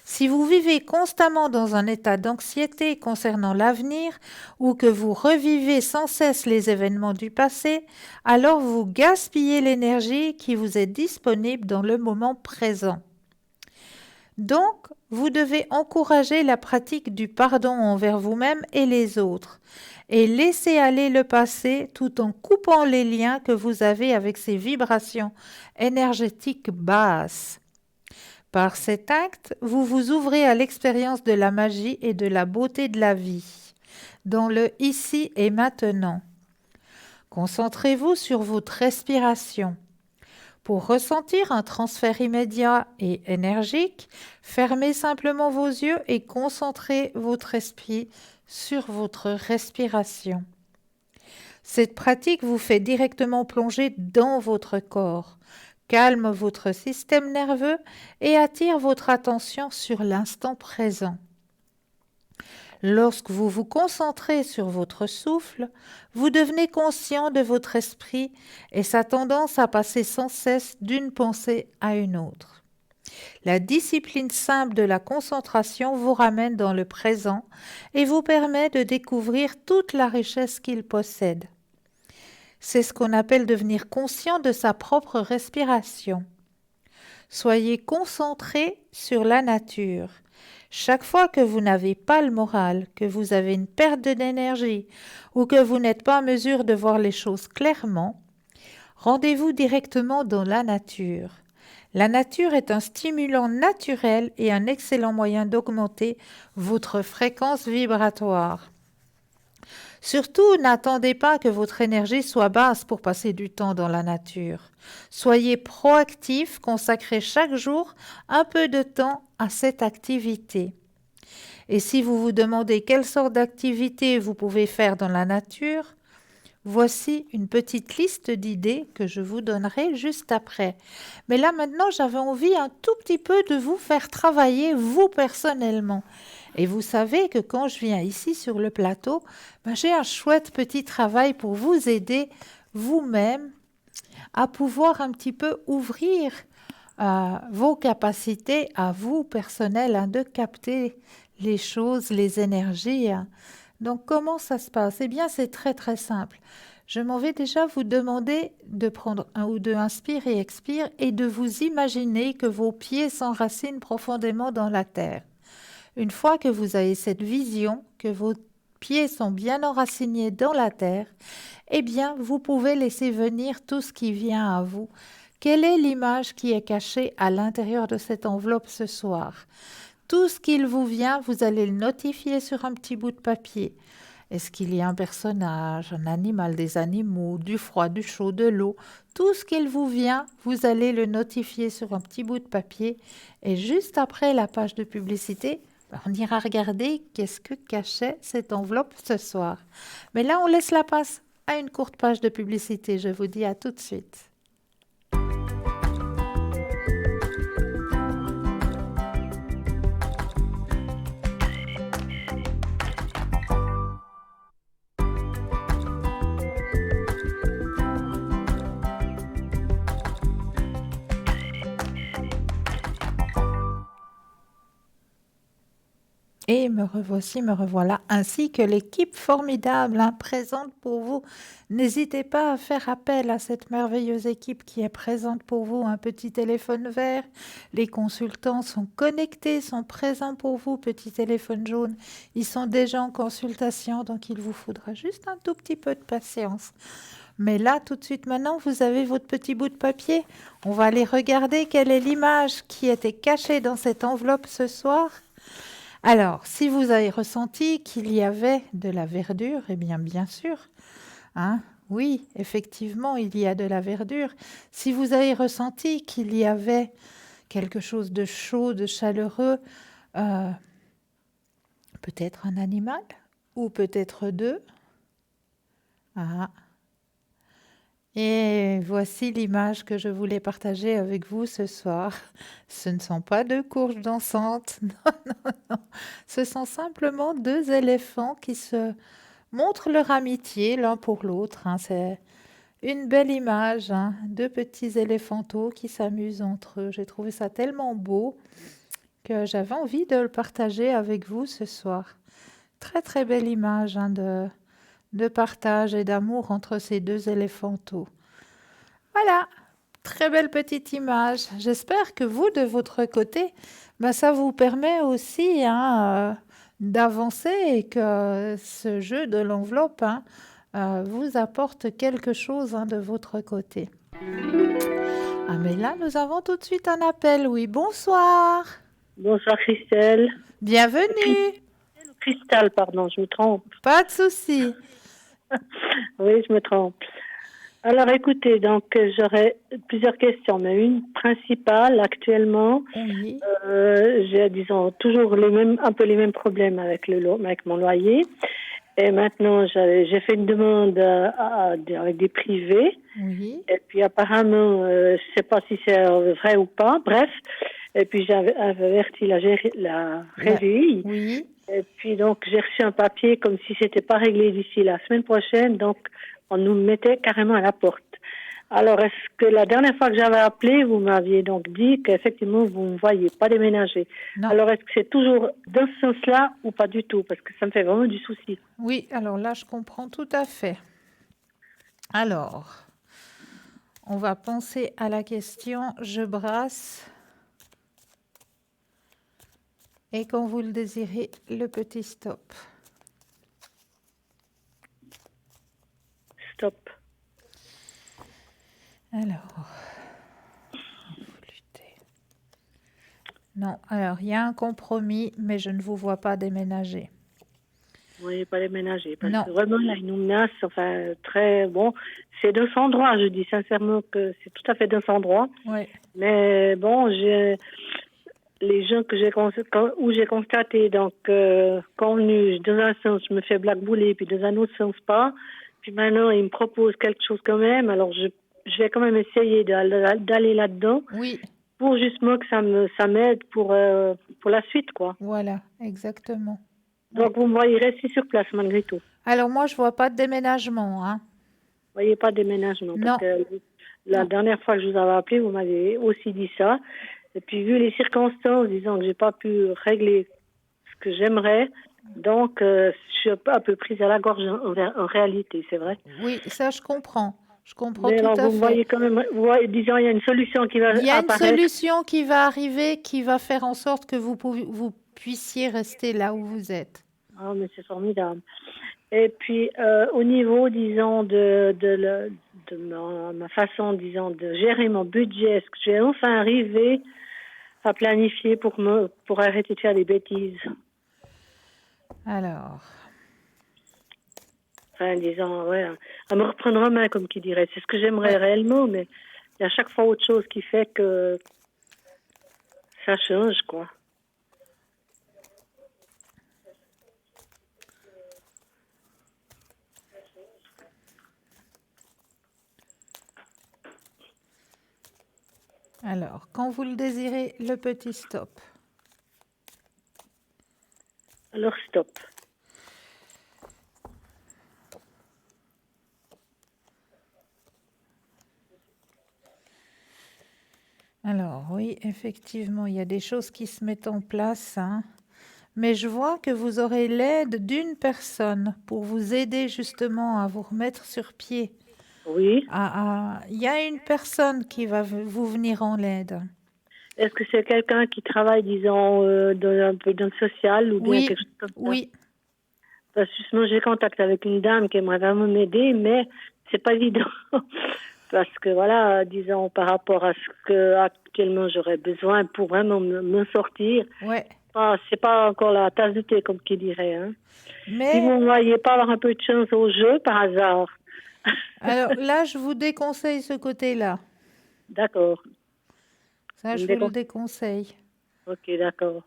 Si vous vivez constamment dans un état d'anxiété concernant l'avenir ou que vous revivez sans cesse les événements du passé, alors vous gaspillez l'énergie qui vous est disponible dans le moment présent. Donc, vous devez encourager la pratique du pardon envers vous-même et les autres et laisser aller le passé tout en coupant les liens que vous avez avec ces vibrations énergétiques basses. Par cet acte, vous vous ouvrez à l'expérience de la magie et de la beauté de la vie, dans le ici et maintenant. Concentrez-vous sur votre respiration. Pour ressentir un transfert immédiat et énergique, fermez simplement vos yeux et concentrez votre esprit sur votre respiration. Cette pratique vous fait directement plonger dans votre corps, calme votre système nerveux et attire votre attention sur l'instant présent. Lorsque vous vous concentrez sur votre souffle, vous devenez conscient de votre esprit et sa tendance à passer sans cesse d'une pensée à une autre. La discipline simple de la concentration vous ramène dans le présent et vous permet de découvrir toute la richesse qu'il possède. C'est ce qu'on appelle devenir conscient de sa propre respiration. Soyez concentré sur la nature. Chaque fois que vous n'avez pas le moral, que vous avez une perte d'énergie ou que vous n'êtes pas en mesure de voir les choses clairement, rendez-vous directement dans la nature. La nature est un stimulant naturel et un excellent moyen d'augmenter votre fréquence vibratoire. Surtout, n'attendez pas que votre énergie soit basse pour passer du temps dans la nature. Soyez proactif, consacrez chaque jour un peu de temps à cette activité. Et si vous vous demandez quelle sorte d'activité vous pouvez faire dans la nature, voici une petite liste d'idées que je vous donnerai juste après. Mais là maintenant, j'avais envie un tout petit peu de vous faire travailler vous personnellement. Et vous savez que quand je viens ici sur le plateau, j'ai un chouette petit travail pour vous aider vous-même à pouvoir un petit peu ouvrir vos capacités à vous personnelles de capter les choses, les énergies. Donc comment ça se passe? Eh bien c'est très très simple. Je m'en vais déjà vous demander de prendre un ou deux inspire et expire et de vous imaginer que vos pieds s'enracinent profondément dans la terre. Une fois que vous avez cette vision, que vos pieds sont bien enracinés dans la terre, eh bien, vous pouvez laisser venir tout ce qui vient à vous. Quelle est l'image qui est cachée à l'intérieur de cette enveloppe ce soir? Tout ce qu'il vous vient, vous allez le notifier sur un petit bout de papier. Est-ce qu'il y a un personnage, un animal, des animaux, du froid, du chaud, de l'eau? Tout ce qu'il vous vient, vous allez le notifier sur un petit bout de papier. Et juste après la page de publicité, on ira regarder qu'est-ce que cachait cette enveloppe ce soir. Mais là, on laisse la place à une courte page de publicité. Je vous dis à tout de suite. Et me revoici, me revoilà, ainsi que l'équipe formidable présente pour vous. N'hésitez pas à faire appel à cette merveilleuse équipe qui est présente pour vous. Un petit téléphone vert, les consultants sont connectés, sont présents pour vous. Petit téléphone jaune, ils sont déjà en consultation, donc il vous faudra juste un tout petit peu de patience. Mais là, tout de suite maintenant, vous avez votre petit bout de papier. On va aller regarder quelle est l'image qui était cachée dans cette enveloppe ce soir. Alors, si vous avez ressenti qu'il y avait de la verdure, eh bien sûr, oui, effectivement, il y a de la verdure. Si vous avez ressenti qu'il y avait quelque chose de chaud, de chaleureux, peut-être un animal ou peut-être deux. Et voici l'image que je voulais partager avec vous ce soir. Ce ne sont pas deux courges dansantes, non, non, non. Ce sont simplement deux éléphants qui se montrent leur amitié l'un pour l'autre, hein. C'est une belle image, hein. Deux petits éléphantaux qui s'amusent entre eux. J'ai trouvé ça tellement beau que j'avais envie de le partager avec vous ce soir. Très très belle image, hein, de partage et d'amour entre ces deux éléphantaux. Voilà, très belle petite image. J'espère que vous, de votre côté, ben, ça vous permet aussi, hein, d'avancer et que ce jeu de l'enveloppe, hein, vous apporte quelque chose, hein, de votre côté. Ah, mais là, nous avons tout de suite un appel. Oui, bonsoir. Bonsoir Christelle. Bienvenue. Cristal, pardon, je me trompe. Pas de souci. Oui, je me trompe. Alors écoutez, donc j'aurais plusieurs questions, mais une principale actuellement, Oui, j'ai disons toujours un peu les mêmes problèmes avec avec mon loyer. Et maintenant j'ai fait une demande avec des privés. oui, Et puis apparemment, je sais pas si c'est vrai ou pas. Bref, et puis j'avais averti la régie. oui. Et puis donc j'ai reçu un papier comme si c'était pas réglé d'ici la semaine prochaine, donc on nous mettait carrément à la porte. Alors est-ce que la dernière fois que j'avais appelé, vous m'aviez donc dit qu'effectivement vous ne voyez pas déménager. Non. Alors est-ce que c'est toujours dans ce sens-là ou pas du tout? Parce que ça me fait vraiment du souci. Oui, alors là, je comprends tout à fait. Alors, on va penser à la question, je brasse. Et quand vous le désirez, le petit stop. Stop. Alors, vous luttez. Non, alors il y a un compromis, mais je ne vous vois pas déménager. Vous ne voyez pas déménager. Parce Non. que vraiment là, ils nous menacent, enfin très bon. C'est de son droit, je dis sincèrement que c'est tout à fait de son droit. Oui, Mais bon, les gens où j'ai constaté, donc, convenu, dans un sens, je me fais blackbouler, puis dans un autre sens, pas. Puis maintenant, ils me proposent quelque chose quand même. Alors, je vais quand même essayer d'aller là-dedans oui, pour justement que ça m'aide pour la suite, quoi. voilà, exactement. Donc, vous me voyez rester sur place malgré tout. Alors moi, je vois pas de déménagement, hein. Vous voyez pas de déménagement. Non. Parce que la Non. dernière fois que je vous avais appelé, vous m'avez aussi dit ça. Et puis, vu les circonstances, disons que j'ai pas pu régler ce que j'aimerais, donc je suis un peu prise à la gorge en réalité, c'est vrai. Oui, ça, je comprends. Je comprends Mais tout alors, à vous fait. voyez quand même, disons, il y a une solution qui va Il y a une apparaître. solution qui va arriver, qui va faire en sorte que vous puissiez rester là où vous êtes. Ah, mais c'est formidable. Et puis, au niveau, disons, de ma façon, disons, de gérer mon budget, est-ce que je vais enfin arriver à planifier pour arrêter de faire des bêtises? Alors, Enfin, disons, ouais, à me reprendre en main, comme qui dirait. C'est ce que j'aimerais réellement, mais il y a chaque fois autre chose qui fait que ça change, quoi. alors, quand vous le désirez, le petit stop. Alors, stop. Alors, oui, effectivement, il y a des choses qui se mettent en place, hein. Mais je vois que vous aurez l'aide d'une personne pour vous aider justement à vous remettre sur pied. Oui. Il y a une personne qui va vous venir en aide. Est-ce que c'est quelqu'un qui travaille, disons, un peu dans le social ou bien Oui, quelque chose comme ça? oui, Parce que justement, j'ai contact avec une dame qui aimerait vraiment m'aider, mais c'est pas évident. Parce que voilà, disons, par rapport à ce que actuellement j'aurais besoin pour vraiment me sortir, ouais. c'est pas encore la tasse de thé, comme qui dirait. Hein. Si Mais vous ne voyez pas avoir un peu de chance au jeu, par hasard. alors là, je vous déconseille ce côté-là. D'accord. Ça, je vous le déconseille. Ok, d'accord.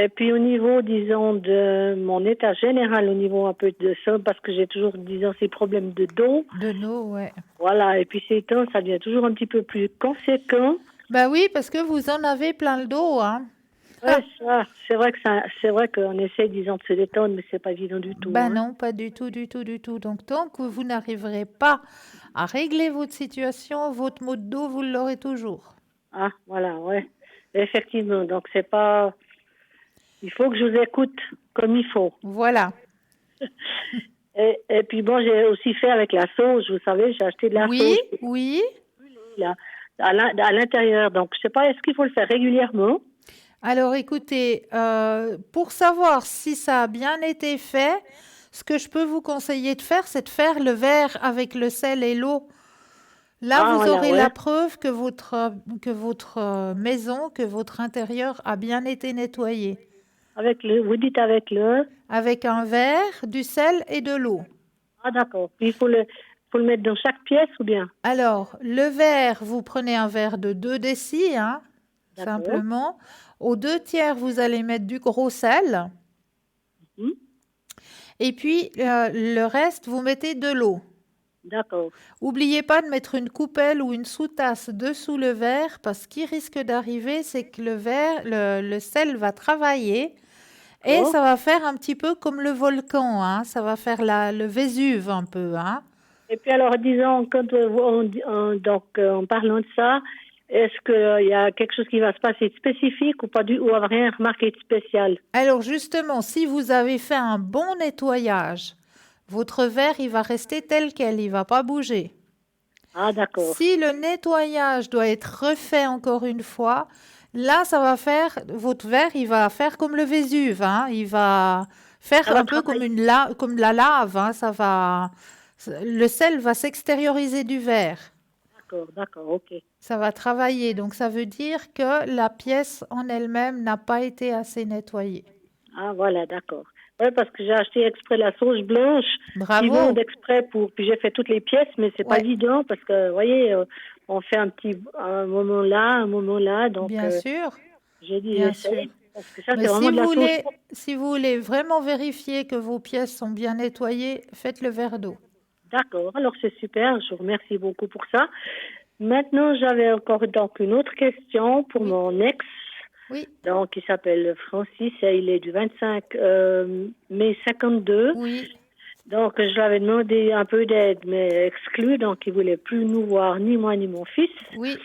Et puis au niveau, disons, de mon état général, au niveau un peu de ça, parce que j'ai toujours, disons, ces problèmes de dos. De dos, ouais. Voilà, et puis ces temps, ça devient toujours un petit peu plus conséquent. Bah oui, parce que vous en avez plein le dos, hein. Ouais, ça, c'est vrai qu'on essaie, disons, de se détendre, mais c'est pas évident du tout, Ben hein. non, pas du tout, du tout, du tout. Donc, tant que vous n'arriverez pas à régler votre situation, votre maux de dos, vous l'aurez toujours. Ah, voilà, ouais. Effectivement, donc c'est pas... Il faut que je vous écoute comme il faut. Voilà. Et puis bon, j'ai aussi fait avec la sauge, vous savez, j'ai acheté de la Oui, sauge oui. là, à l'intérieur. Donc, je sais pas, est-ce qu'il faut le faire régulièrement? Alors, écoutez, pour savoir si ça a bien été fait, ce que je peux vous conseiller de faire, c'est de faire le verre avec le sel et l'eau. Là, Ah, vous voilà, aurez ouais. la preuve que votre maison, que votre intérieur a bien été nettoyé. Vous dites avec le... Avec un verre, du sel et de l'eau. Ah, d'accord. Puis faut le mettre dans chaque pièce ou bien? Alors, le verre, vous prenez un verre de 2 décis, hein, D'accord. simplement. Aux 2 tiers, vous allez mettre du gros sel. Mhm. Et puis, le reste, vous mettez de l'eau. D'accord. N'oubliez pas de mettre une coupelle ou une sous-tasse dessous le verre, parce qu'il risque d'arriver, c'est que le sel va travailler et D'accord. ça va faire un petit peu comme le volcan, hein. Ça va faire le Vésuve un peu, hein. Et puis alors, disons, quand en parlant de ça, est-ce qu'il y a quelque chose qui va se passer de spécifique ou pas ou rien remarqué de spécial? Alors justement, si vous avez fait un bon nettoyage, votre verre, il va rester tel quel, il va pas bouger. Ah, d'accord. Si le nettoyage doit être refait encore une fois, là, ça va faire, votre verre, il va faire comme le Vésuve, hein. Il va faire Ça va un peu comme travailler. comme de la lave, hein. Le sel va s'extérioriser du verre. D'accord, ok. Ça va travailler. Donc, ça veut dire que la pièce en elle-même n'a pas été assez nettoyée. Ah, voilà, d'accord. Ouais, parce que j'ai acheté exprès la sauce blanche, qui vend Bravo. exprès puis j'ai fait toutes les pièces, mais c'est pas Ouais, évident parce que, vous voyez, on fait un moment là, donc bien sûr, j'ai dit bien sûr. j'essaie parce que ça Mais c'est vraiment de la sauce. si vous voulez vraiment vérifier que vos pièces sont bien nettoyées, faites le verre d'eau. D'accord, alors c'est super, je vous remercie beaucoup pour ça. Maintenant, j'avais encore donc une autre question pour Oui, mon ex. oui, Donc, il s'appelle Francis et il est du 25 mai 52. oui, Donc, je lui avais demandé un peu d'aide, mais exclu. Donc, il voulait plus nous voir, ni moi, ni mon fils. oui.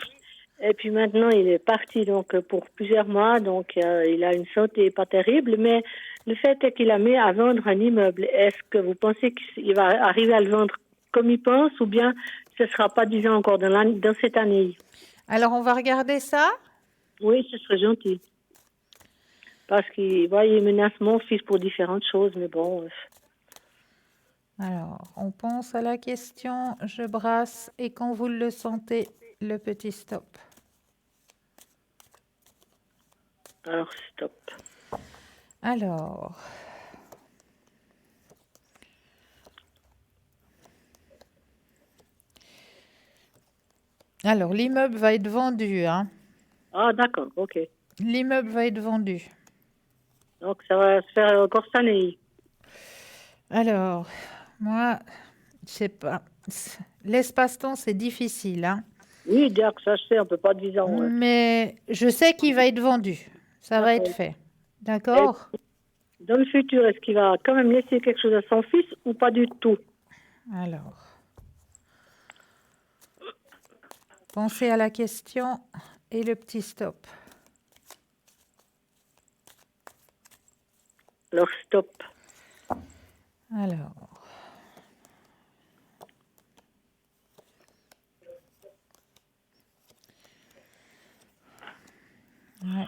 Et puis maintenant, il est parti donc pour plusieurs mois. Donc, il a une santé pas terrible. Mais le fait est qu'il a mis à vendre un immeuble. Est-ce que vous pensez qu'il va arriver à le vendre comme il pense ou bien ce sera pas, disons, encore dans cette année? Alors, on va regarder ça. Oui, ce serait gentil. Parce qu'il il menace mon fils pour différentes choses. Mais bon, Alors, on pense à la question, je brasse et quand vous le sentez, le petit stop. alors stop. Alors, l'immeuble va être vendu, hein. Ah, d'accord, ok. L'immeuble va être vendu. Donc, ça va se faire encore cette année. Alors, moi, je sais pas. L'espace-temps, c'est difficile, hein. Oui, dire que ça, je sais, on peut pas dire. Mais je sais qu'il va être vendu. Ça va être D'accord. fait. D'accord? Dans le futur, est-ce qu'il va quand même laisser quelque chose à son fils ou pas du tout? Alors, pensez à la question et le petit stop. Alors, stop. Alors, ouais.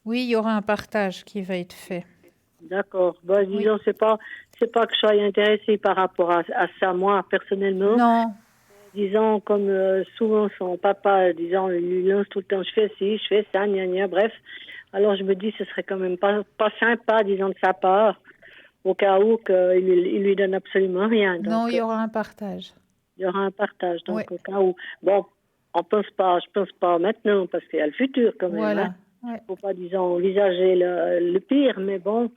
Oui, il y aura un partage qui va être fait. D'accord. Bah, Oui. disons, c'est pas que je sois intéressée par rapport à ça, moi, personnellement. Non, Disons, comme souvent son papa, disons, il lui lance tout le temps, je fais ci, je fais ça, gna gna, bref. Alors, je me dis, ce serait quand même pas sympa, disons, de sa part, au cas où il lui donne absolument rien. non, Donc, il y aura un partage. il y aura un partage. Donc, Ouais. au cas où, bon, je pense pas maintenant, parce qu'il y a le futur quand même. Voilà. Hein. Ouais. Faut pas, disons, envisager le pire, mais bon,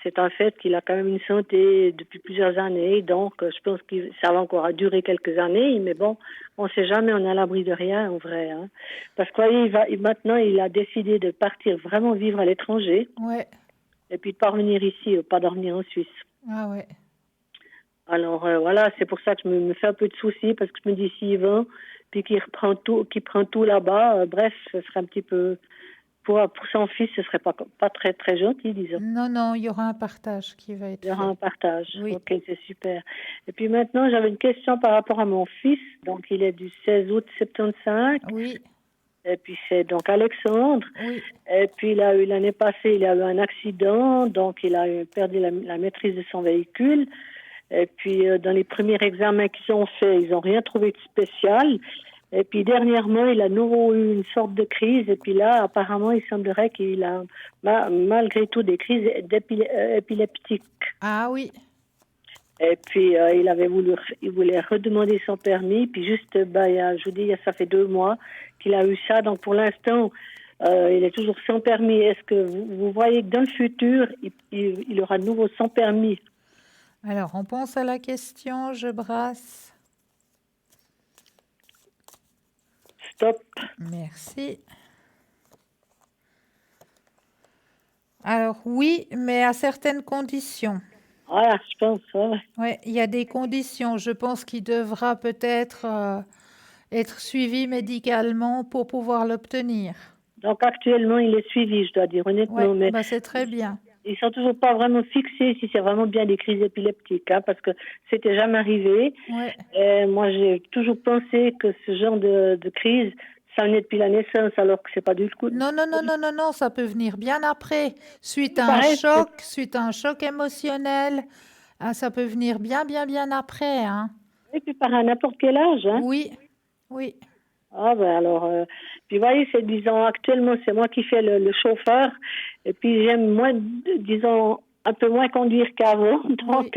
c'est un fait qu'il a quand même une santé depuis plusieurs années, donc je pense que ça va encore durer quelques années, mais bon, on ne sait jamais, on est à l'abri de rien en vrai. Hein. Parce que voyez, maintenant, il a décidé de partir vraiment vivre à l'étranger, Ouais. et puis de pas revenir ici, pas de revenir en Suisse. Ah ouais. Alors voilà, c'est pour ça que je me fais un peu de soucis, parce que je me dis s'il va, puis qu'il prend tout là-bas, bref, ce serait un petit peu... Pour son fils, ce serait pas très, très gentil, disons. Non, non, il y aura un partage qui va être Il y aura fait. un partage. Oui. Ok, c'est super. Et puis maintenant, j'avais une question par rapport à mon fils. Donc, il est du 16 août 75. Oui, Et puis, c'est donc Alexandre. oui. Et puis, l'année passée, il a eu un accident. Donc, il a perdu la maîtrise de son véhicule. Et puis, dans les premiers examens qu'ils ont faits, ils n'ont rien trouvé de spécial. Et puis, dernièrement, il a à nouveau eu une sorte de crise. Et puis là, apparemment, il semblerait qu'il a malgré tout des crises épileptiques. Ah oui. Et puis, il voulait redemander son permis. Puis juste, je vous dis, ça fait 2 mois qu'il a eu ça. Donc, pour l'instant, il est toujours sans permis. Est-ce que vous voyez que dans le futur, il aura de nouveau son permis? Alors, on pense à la question, je brasse. Stop. Merci. Alors, oui, mais à certaines conditions. Voilà, je pense. Ouais. Oui, il y a des conditions. Je pense qu'il devra peut-être être suivi médicalement pour pouvoir l'obtenir. Donc, actuellement, il est suivi, je dois dire, honnêtement. Oui, Mais c'est très bien. ils sont toujours pas vraiment fixés si c'est vraiment bien des crises épileptiques, hein, parce que c'était jamais arrivé. Ouais. Et moi, j'ai toujours pensé que ce genre de crise, ça venait depuis la naissance, alors que c'est pas du tout. Non, non, non, non, non, non, ça peut venir bien après, suite à un Pareil, suite à un choc émotionnel. Ah, ça peut venir bien, bien, bien après, hein. et puis par à n'importe quel âge, hein. Oui, oui, Ah ben alors, puis vous voyez, c'est disons actuellement c'est moi qui fais le chauffeur, et puis j'aime moins, disons un peu moins conduire qu'avant, donc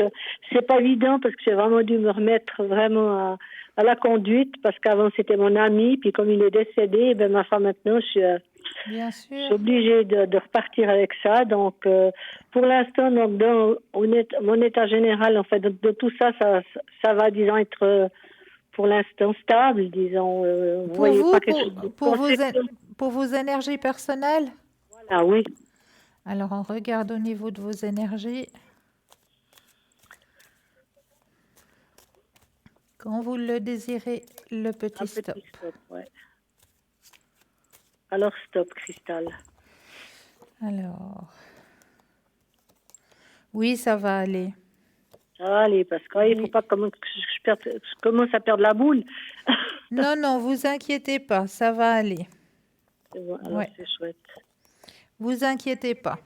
c'est pas évident parce que j'ai vraiment dû me remettre vraiment à la conduite parce qu'avant c'était mon ami, puis comme il est décédé, ben ma femme maintenant bien je suis sûr. obligée de repartir avec ça, donc pour l'instant donc dans mon état général en fait de tout ça ça va disons être pour l'instant stable, disons. Vous Pour voyez vous, pas quelque chose de conséquent. pour vos énergies personnelles? Voilà, oui. Alors, on regarde au niveau de vos énergies. Quand vous le désirez, le petit Un stop. petit stop, ouais. Alors, stop, Cristal. Alors, oui, ça va aller. Ça va aller, parce qu'il ne faut pas que je commence à perdre la boule. Non, non, vous inquiétez pas, ça va aller. C'est bon, alors c'est chouette. Vous inquiétez pas.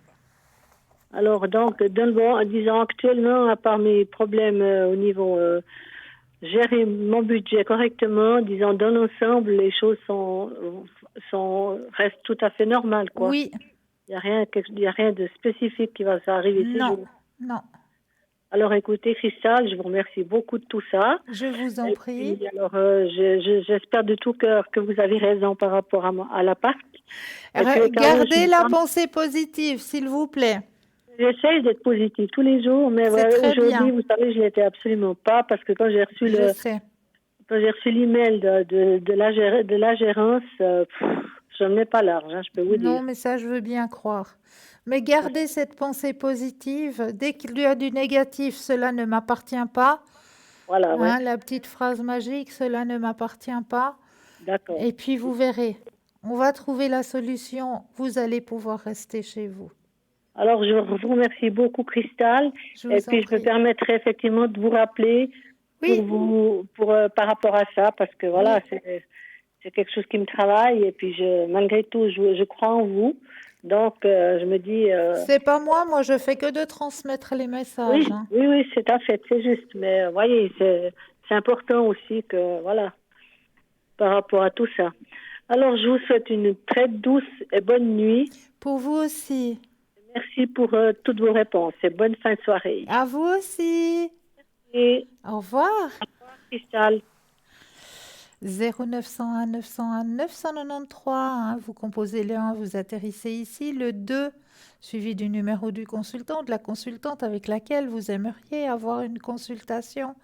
Alors, donc, disons actuellement, à part mes problèmes au niveau gérer mon budget correctement, disons, dans l'ensemble, les choses restent tout à fait normales, quoi. Oui. Il n'y a rien de spécifique qui va s'arriver ces jours. Non. Alors, écoutez, Cristal, je vous remercie beaucoup de tout ça. Je vous en prie. Puis, alors, j'espère de tout cœur que vous avez raison par rapport à l'appart. Gardez la pensée positive, s'il vous plaît. J'essaye d'être positive tous les jours, mais aujourd'hui, vous savez, je l'étais absolument pas parce que quand j'ai reçu l'email de la gérance, je n'en ai pas large, hein, je peux vous dire. Non, mais ça, je veux bien croire. Mais gardez cette pensée positive. Dès qu'il y a du négatif, cela ne m'appartient pas. Voilà, ouais. La petite phrase magique, cela ne m'appartient pas. D'accord. Et puis, vous verrez, on va trouver la solution. Vous allez pouvoir rester chez vous. Alors, je vous remercie beaucoup, Cristal. Et puis, je me permettrai effectivement de vous rappeler par rapport à ça, parce que voilà, c'est quelque chose qui me travaille. Et puis, malgré tout, je crois en vous. Donc, je me dis... C'est pas moi je fais que de transmettre les messages. Oui, hein. oui, c'est à fait, c'est juste. Mais, voyez, c'est important aussi que, voilà, par rapport à tout ça. Alors, je vous souhaite une très douce et bonne nuit. Pour vous aussi. Merci pour toutes vos réponses et bonne fin de soirée. À vous aussi. Et au revoir. Au revoir, Cristal. 0901 901 993, hein, vous composez le 1, vous atterrissez ici, le 2, suivi du numéro du consultant, de la consultante avec laquelle vous aimeriez avoir une consultation.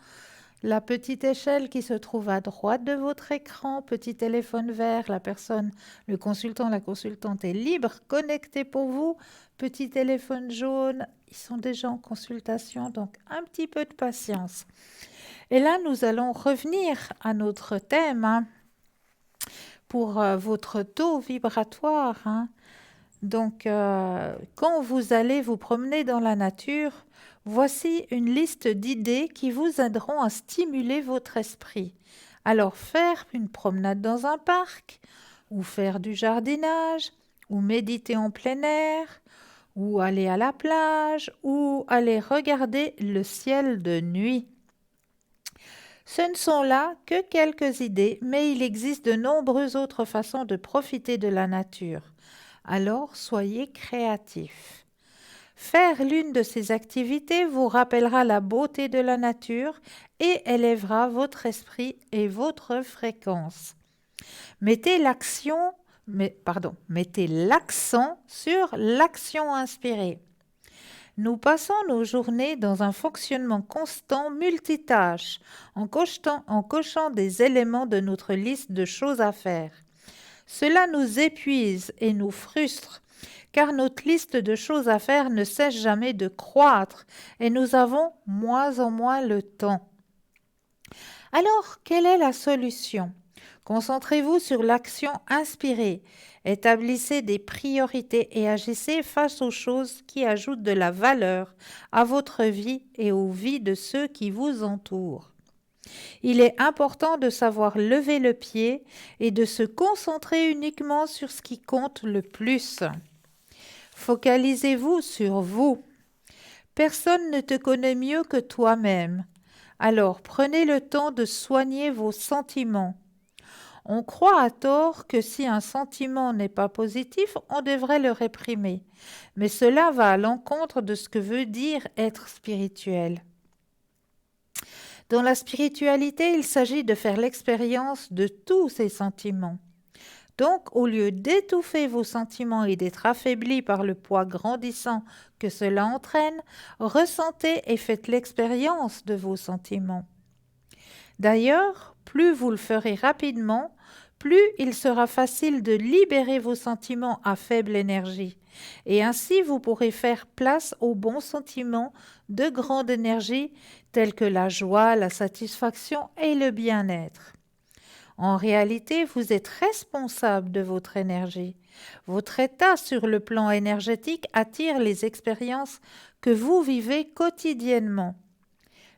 La petite échelle qui se trouve à droite de votre écran, petit téléphone vert, la personne, le consultant, la consultante est libre, connecté pour vous. Petit téléphone jaune, ils sont déjà en consultation, donc un petit peu de patience. Et là, nous allons revenir à notre thème, hein, pour votre taux vibratoire, hein. Donc, quand vous allez vous promener dans la nature, voici une liste d'idées qui vous aideront à stimuler votre esprit. Alors, faire une promenade dans un parc, ou faire du jardinage, ou méditer en plein air, ou aller à la plage, ou aller regarder le ciel de nuit. Ce ne sont là que quelques idées, mais il existe de nombreuses autres façons de profiter de la nature. Alors, soyez créatifs. Faire l'une de ces activités vous rappellera la beauté de la nature et élèvera votre esprit et votre fréquence. Mettez l'accent sur l'action inspirée. Nous passons nos journées dans un fonctionnement constant multitâche, en cochant des éléments de notre liste de choses à faire. Cela nous épuise et nous frustre, car notre liste de choses à faire ne cesse jamais de croître et nous avons moins en moins le temps. Alors, quelle est la solution ? Concentrez-vous sur l'action inspirée, établissez des priorités et agissez face aux choses qui ajoutent de la valeur à votre vie et aux vies de ceux qui vous entourent. Il est important de savoir lever le pied et de se concentrer uniquement sur ce qui compte le plus. Focalisez-vous sur vous. Personne ne te connaît mieux que toi-même. Alors prenez le temps de soigner vos sentiments. On croit à tort que si un sentiment n'est pas positif, on devrait le réprimer. Mais cela va à l'encontre de ce que veut dire être spirituel. Dans la spiritualité, il s'agit de faire l'expérience de tous ces sentiments. Donc, au lieu d'étouffer vos sentiments et d'être affaiblis par le poids grandissant que cela entraîne, ressentez et faites l'expérience de vos sentiments. D'ailleurs, plus vous le ferez rapidement, plus il sera facile de libérer vos sentiments à faible énergie. Et ainsi, vous pourrez faire place aux bons sentiments de grande énergie tels que la joie, la satisfaction et le bien-être. En réalité, vous êtes responsable de votre énergie. Votre état sur le plan énergétique attire les expériences que vous vivez quotidiennement.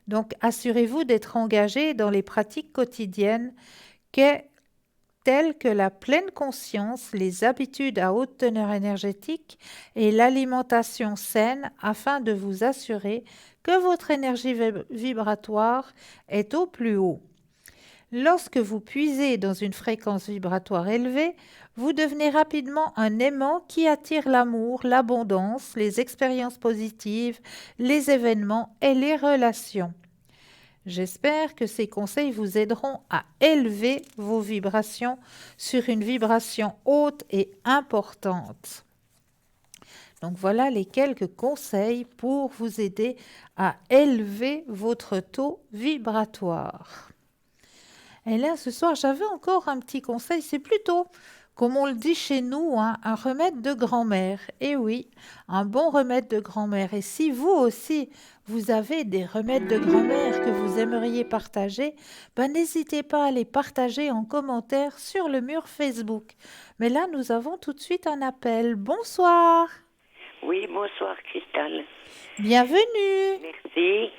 Donc, assurez-vous d'être engagé dans les pratiques quotidiennes telles que la pleine conscience, les habitudes à haute teneur énergétique et l'alimentation saine afin de vous assurer que votre énergie vibratoire est au plus haut. Lorsque vous puisez dans une fréquence vibratoire élevée, vous devenez rapidement un aimant qui attire l'amour, l'abondance, les expériences positives, les événements et les relations. J'espère que ces conseils vous aideront à élever vos vibrations sur une vibration haute et importante. Donc voilà les quelques conseils pour vous aider à élever votre taux vibratoire. Et là, ce soir, j'avais encore un petit conseil. C'est plutôt, comme on le dit chez nous, hein, un remède de grand-mère. Et oui, un bon remède de grand-mère. Et si vous aussi, vous avez des remèdes de grand-mère que vous aimeriez partager, n'hésitez pas à les partager en commentaire sur le mur Facebook. Mais là, nous avons tout de suite un appel. Bonsoir. Oui, bonsoir Christelle. Bienvenue. Merci.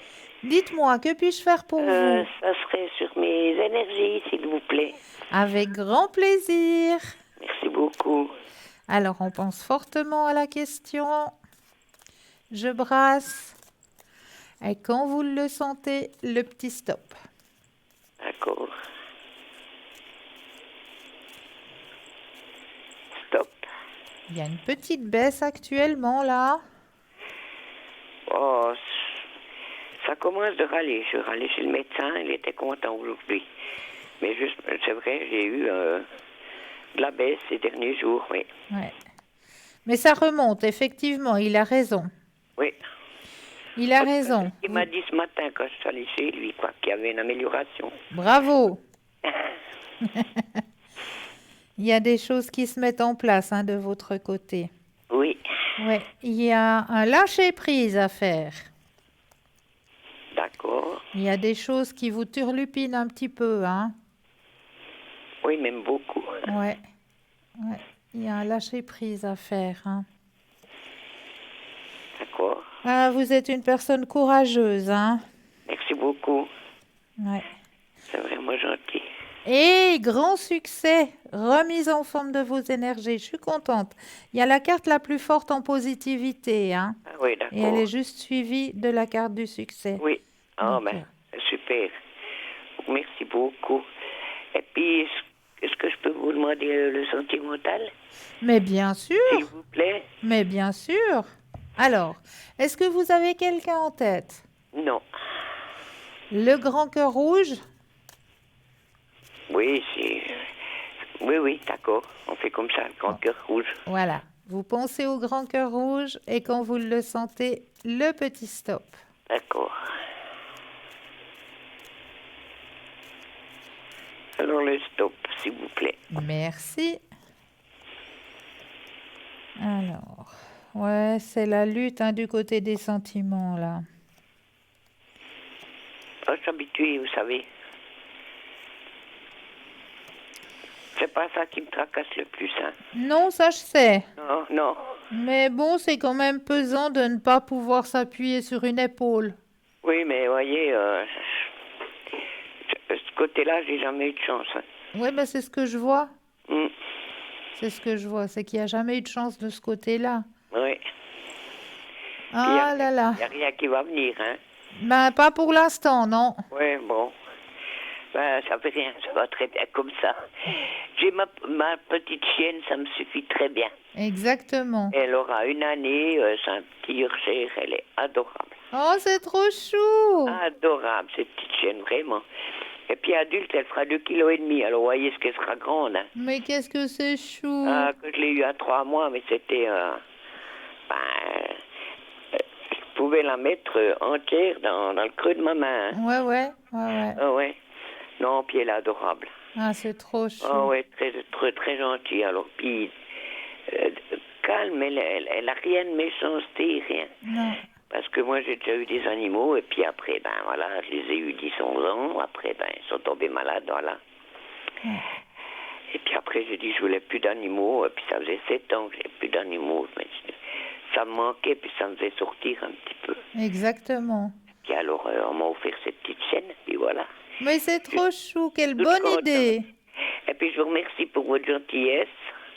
Dites-moi, que puis-je faire pour vous? Ça serait sur mes énergies, s'il vous plaît. Avec grand plaisir. Merci beaucoup. Alors, on pense fortement à la question. Je brasse. Et quand vous le sentez, le petit stop. D'accord. Stop. Il y a une petite baisse actuellement, là. Oh, ça commence de râler. Je râlais chez le médecin, il était content aujourd'hui. Mais juste, c'est vrai, j'ai eu de la baisse ces derniers jours, oui. Ouais. Mais ça remonte, effectivement, il a raison. Oui. Il a En tout cas, raison. c'est ce qu'il m'a dit ce matin quand je suis allée chez lui, quoi, qu'il y avait une amélioration. Bravo. Il y a des choses qui se mettent en place hein, de votre côté. Oui, Ouais, il y a un lâcher-prise à faire. d'accord. Il y a des choses qui vous turlupinent un petit peu, hein. Oui, même beaucoup. Ouais, ouais. Il y a un lâcher-prise à faire, hein. D'accord. Ah, vous êtes une personne courageuse, hein. Merci beaucoup. Ouais. C'est vraiment gentil. Et grand succès, remise en forme de vos énergies. Je suis contente. Il y a la carte la plus forte en positivité, hein. Ah oui, Et elle d'accord. est juste suivie de la carte du succès. Oui. Ah, Donc, ben, super. Merci beaucoup. Et puis, est-ce que je peux vous demander le sentimental, mais bien sûr, s'il vous plaît? mais bien sûr. Alors, est-ce que vous avez quelqu'un en tête? Non. Le grand cœur rouge? Oui, c'est... Oui, oui, d'accord. On fait comme ça, le grand cœur rouge. Voilà. Vous pensez au grand cœur rouge et quand vous le sentez, le petit stop. D'accord. Alors, le stop, s'il vous plaît. Merci. Alors, ouais, c'est la lutte hein, du côté des sentiments, là. Ah, je suis habitué, vous savez. C'est pas ça qui me tracasse le plus, hein. Non, ça je sais. Non, non. Mais bon, c'est quand même pesant de ne pas pouvoir s'appuyer sur une épaule. Oui, mais voyez, ce côté-là, j'ai jamais eu de chance, hein. Oui, ben c'est ce que je vois. Hmm. C'est ce que je vois, c'est qu'il n'y a jamais eu de chance de ce côté-là. Oui. Ah là là. Il n'y a rien qui va venir, hein. Ben, pas pour l'instant, non. Oui, bon. Ben, ça fait rien, ça va très bien comme ça. J'ai ma petite chienne, ça me suffit très bien. Exactement. Elle aura 1 année, c'est un petit Yorkshire, elle est adorable. Oh, c'est trop chou. Adorable, cette petite chienne, vraiment. Et puis adulte, elle fera 2,5 kg. Alors, vous voyez ce qu'elle sera grande, hein. Mais qu'est-ce que c'est chou. Ah, que je l'ai eu à 3 mois, mais c'était... je pouvais la mettre entière dans le creux de ma main, hein. Ouais, ouais, ouais, ouais. Ah ouais. Non, puis elle est adorable. Ah, c'est trop chou. Ah ouais, très, très, très gentille. Alors, puis, calme, elle a rien de méchanceté, rien. Non. Parce que moi, j'ai déjà eu des animaux, et puis après, ben voilà, je les ai eu 10-11 ans. Après, ben, ils sont tombés malades, voilà. Ouais. Et puis après, j'ai dit, je voulais plus d'animaux. Et puis ça faisait 7 ans que j'ai plus d'animaux. Mais ça me manquait, puis ça me faisait sortir un petit peu. Exactement. Puis alors, on m'a offert cette petite chaîne, puis voilà. Mais c'est trop chou, quelle Toute bonne contente. idée. Et puis je vous remercie pour votre gentillesse.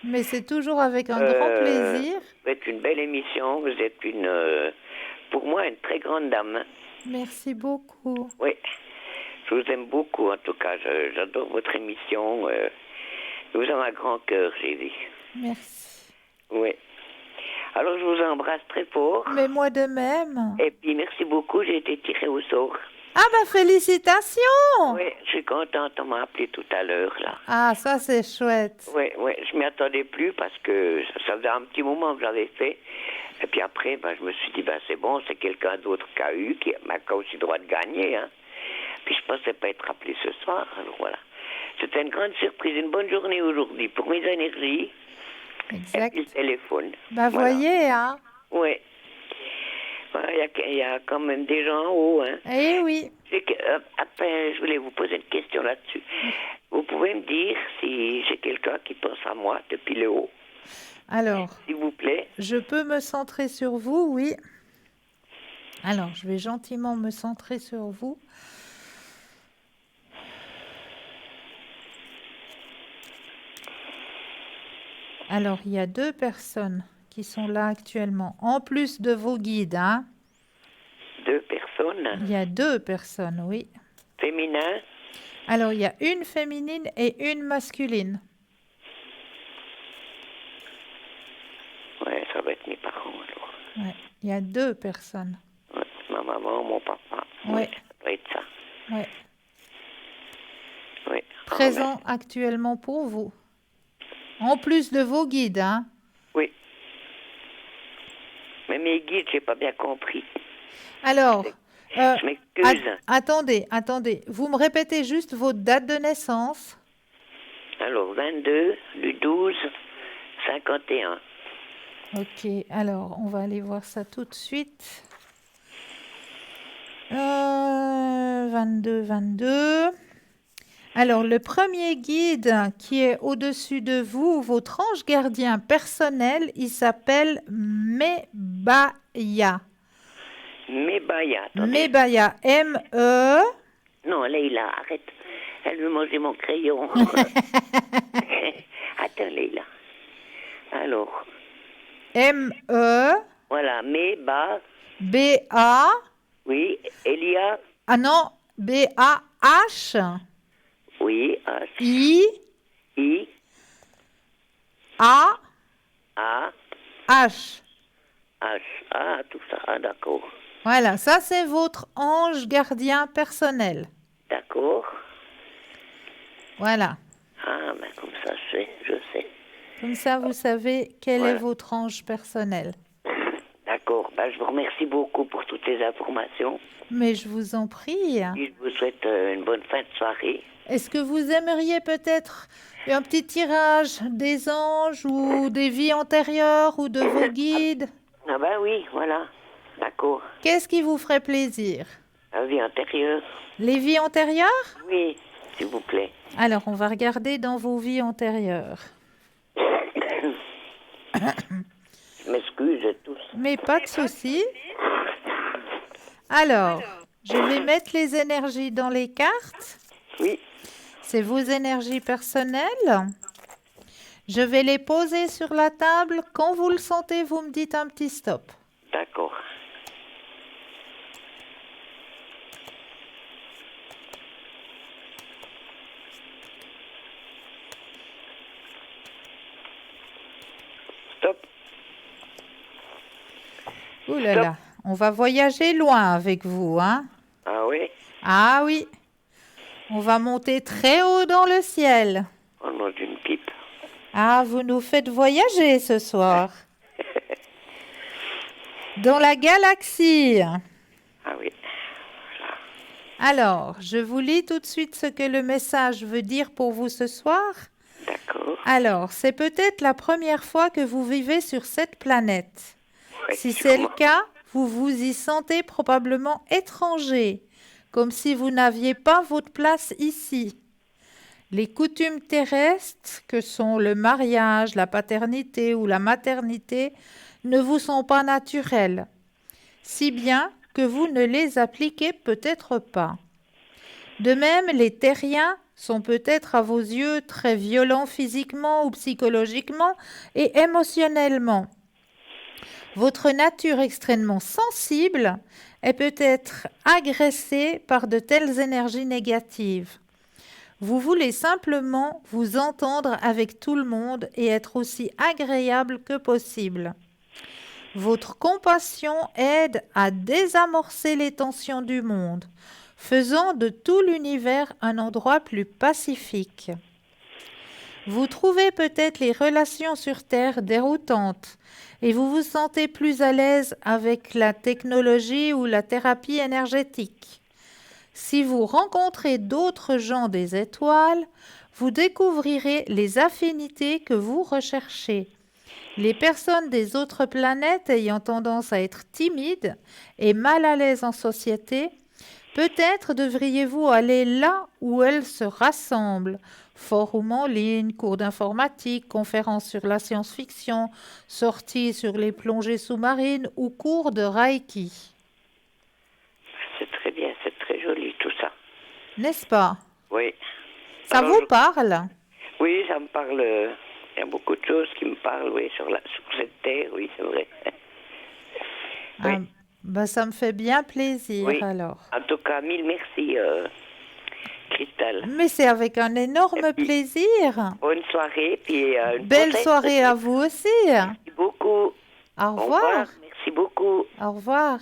Mais c'est toujours avec un grand plaisir. Vous êtes une belle émission. Vous êtes pour moi, une très grande dame, hein. Merci beaucoup. Oui. Je vous aime beaucoup, en tout cas. J'adore votre émission. Vous avez un grand cœur, j'ai dit. Merci. Oui. Alors, je vous embrasse très fort. Mais moi de même. Et puis, merci beaucoup. J'ai été tirée au sort. Ah bah félicitations. Oui, je suis contente. On m'a appelé tout à l'heure, là. Ah, ça c'est chouette. Oui, oui. Je m'y attendais plus parce que ça faisait un petit moment que j'avais fait. Et puis après, ben, je me suis dit, ben, c'est bon, c'est quelqu'un d'autre qui a eu, qui a aussi le droit de gagner, hein. Puis je pensais pas être appelé ce soir. Alors voilà. C'était une grande surprise, une bonne journée aujourd'hui pour mes énergies. Exact. Et puis le téléphone. Bah Voilà. voyez, hein. Oui. Il y a quand même des gens en haut, hein. Eh oui. Après, je voulais vous poser une question là-dessus. Vous pouvez me dire si j'ai quelqu'un qui pense à moi depuis le haut, Alors, s'il vous plaît. je peux me centrer sur vous, oui. Alors, je vais gentiment me centrer sur vous. Alors, il y a 2 personnes qui sont là actuellement, en plus de vos guides, hein. 2 personnes. Il y a 2 personnes, oui. Féminin. Alors, il y a une féminine et une masculine. Ouais, ça va être mes parents alors. Ouais, il y a 2 personnes. Ouais, ma maman, mon papa. Ouais. Ça doit être ça. Ouais. Oui. Ah présents actuellement pour vous. En plus de vos guides, hein? Oui. Mais mes guides, j'ai pas bien compris. Alors, Je m'excuse. attendez. Vous me répétez juste votre date de naissance? Alors, 22 du 12 51. Ok, alors on va aller voir ça tout de suite. 22. Alors, le premier guide qui est au-dessus de vous, votre ange gardien personnel, il s'appelle Mebaya. Mebaya, attendez. Mebaya, M-E... Non, Leïla, arrête. Elle veut manger mon crayon. Attends, Leïla. Alors, M-E... voilà, Meba, B-A... oui, Elia, Ah non, B-A-H... oui, H, I... I, A... A, H. H, ah, tout ça, ah, d'accord. Voilà, ça c'est votre ange gardien personnel. D'accord. Voilà. Ah, ben comme ça, je sais. Comme ça, vous savez quel Voilà. est votre ange personnel. D'accord, ben, je vous remercie beaucoup pour toutes les informations. Mais je vous en prie. Et je vous souhaite une bonne fin de soirée. Est-ce que vous aimeriez peut-être un petit tirage des anges ou des vies antérieures ou de vos guides? Ah ben oui, voilà. D'accord. Qu'est-ce qui vous ferait plaisir? La vie antérieure. Les vies antérieures? Oui, s'il vous plaît. Alors, on va regarder dans vos vies antérieures. Je m'excuse tous. Mais pas de souci. Alors, je vais mettre les énergies dans les cartes. Oui, C'est vos énergies personnelles. Je vais les poser sur la table. Quand vous le sentez, vous me dites un petit stop. d'accord. Stop. Ouh là là, on va voyager loin avec vous, hein? Ah oui? Ah oui, on va monter très haut dans le ciel. Au nom d'une pipe. Ah, vous nous faites voyager ce soir. Dans la galaxie. Ah oui. Alors, je vous lis tout de suite ce que le message veut dire pour vous ce soir. D'accord. Alors, c'est peut-être la première fois que vous vivez sur cette planète. Ouais, Si c'est le sûrement. cas, vous vous y sentez probablement étranger, comme si vous n'aviez pas votre place ici. Les coutumes terrestres, que sont le mariage, la paternité ou la maternité, ne vous sont pas naturelles, si bien que vous ne les appliquez peut-être pas. De même, les terriens sont peut-être à vos yeux très violents physiquement ou psychologiquement et émotionnellement. Votre nature extrêmement sensible est peut-être agressée par de telles énergies négatives. Vous voulez simplement vous entendre avec tout le monde et être aussi agréable que possible. Votre compassion aide à désamorcer les tensions du monde, faisant de tout l'univers un endroit plus pacifique. Vous trouvez peut-être les relations sur Terre déroutantes et vous vous sentez plus à l'aise avec la technologie ou la thérapie énergétique. Si vous rencontrez d'autres gens des étoiles, vous découvrirez les affinités que vous recherchez. Les personnes des autres planètes ayant tendance à être timides et mal à l'aise en société, peut-être devriez-vous aller là où elles se rassemblent. Forum en ligne, cours d'informatique, conférences sur la science-fiction, sorties sur les plongées sous-marines ou cours de Reiki. C'est très bien, c'est très joli tout ça. N'est-ce pas? Oui. Ça Alors, vous parle? Oui, ça me parle. Il y a beaucoup de choses qui me parlent, oui, sur cette terre, oui, c'est vrai. Oui. Ah, bah, ça me fait bien plaisir Oui. alors. En tout cas, mille merci, Cristal. Mais c'est avec un énorme Et puis- plaisir. Bonne soirée, puis une Belle prochaine soirée à petite- vous aussi. Merci beaucoup. Au revoir. Merci beaucoup. Au revoir.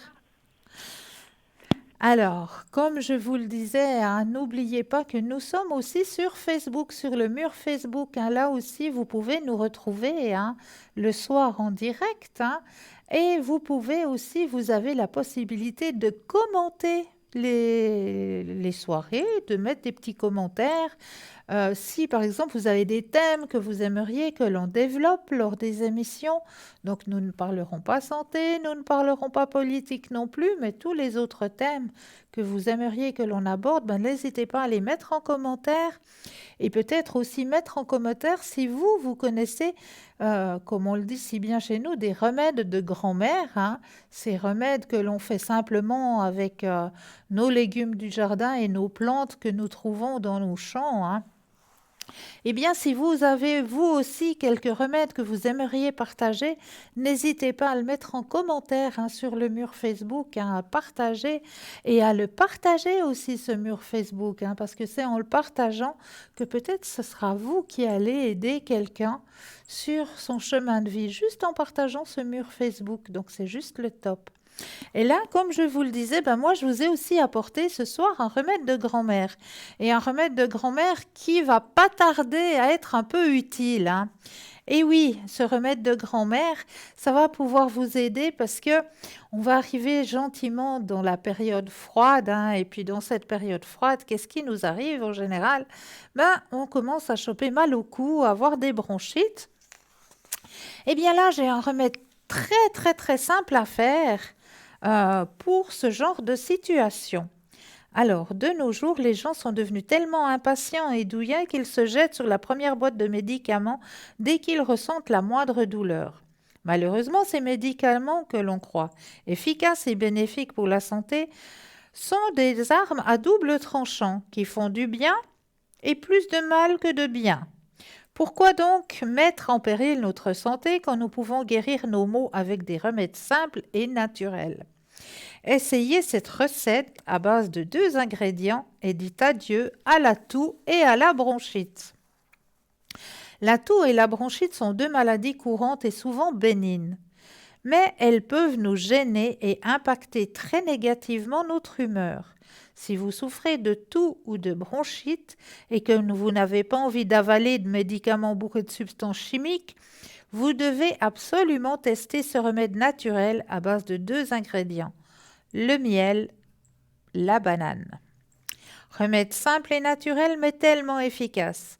Alors, comme je vous le disais, hein, n'oubliez pas que nous sommes aussi sur Facebook, sur le mur Facebook, hein. Là aussi, vous pouvez nous retrouver, hein, le soir en direct, hein. Et vous pouvez aussi, vous avez la possibilité de commenter les soirées, de mettre des petits commentaires. Si par exemple vous avez des thèmes que vous aimeriez que l'on développe lors des émissions, donc nous ne parlerons pas santé, nous ne parlerons pas politique non plus, mais tous les autres thèmes que vous aimeriez que l'on aborde, ben, n'hésitez pas à les mettre en commentaire et peut-être aussi mettre en commentaire si vous connaissez, comme on le dit si bien chez nous, des remèdes de grand-mère, hein, ces remèdes que l'on fait simplement avec nos légumes du jardin et nos plantes que nous trouvons dans nos champs, hein. Eh bien, si vous avez vous aussi quelques remèdes que vous aimeriez partager, n'hésitez pas à le mettre en commentaire, hein, sur le mur Facebook, hein, à partager et à le partager aussi ce mur Facebook, hein, parce que c'est en le partageant que peut-être ce sera vous qui allez aider quelqu'un sur son chemin de vie, juste en partageant ce mur Facebook. Donc c'est juste le top. Et là, comme je vous le disais, ben moi, je vous ai aussi apporté ce soir un remède de grand-mère. Et un remède de grand-mère qui va pas tarder à être un peu utile, hein. Et oui, ce remède de grand-mère, ça va pouvoir vous aider parce que on va arriver gentiment dans la période froide, hein. Et puis dans cette période froide, qu'est-ce qui nous arrive en général? Ben, on commence à choper mal au cou, à avoir des bronchites. Eh bien là, j'ai un remède très très très simple à faire pour ce genre de situation. Alors, de nos jours, les gens sont devenus tellement impatients et douillets qu'ils se jettent sur la première boîte de médicaments dès qu'ils ressentent la moindre douleur. Malheureusement, ces médicaments que l'on croit efficaces et bénéfiques pour la santé sont des armes à double tranchant qui font du bien et plus de mal que de bien. Pourquoi donc mettre en péril notre santé quand nous pouvons guérir nos maux avec des remèdes simples et naturels? Essayez cette recette à base de 2 ingrédients et dites adieu à la toux et à la bronchite. La toux et la bronchite sont 2 maladies courantes et souvent bénignes, mais elles peuvent nous gêner et impacter très négativement notre humeur. Si vous souffrez de toux ou de bronchite et que vous n'avez pas envie d'avaler de médicaments bourrés de substances chimiques, vous devez absolument tester ce remède naturel à base de 2 ingrédients, le miel, la banane. Remède simple et naturel mais tellement efficace.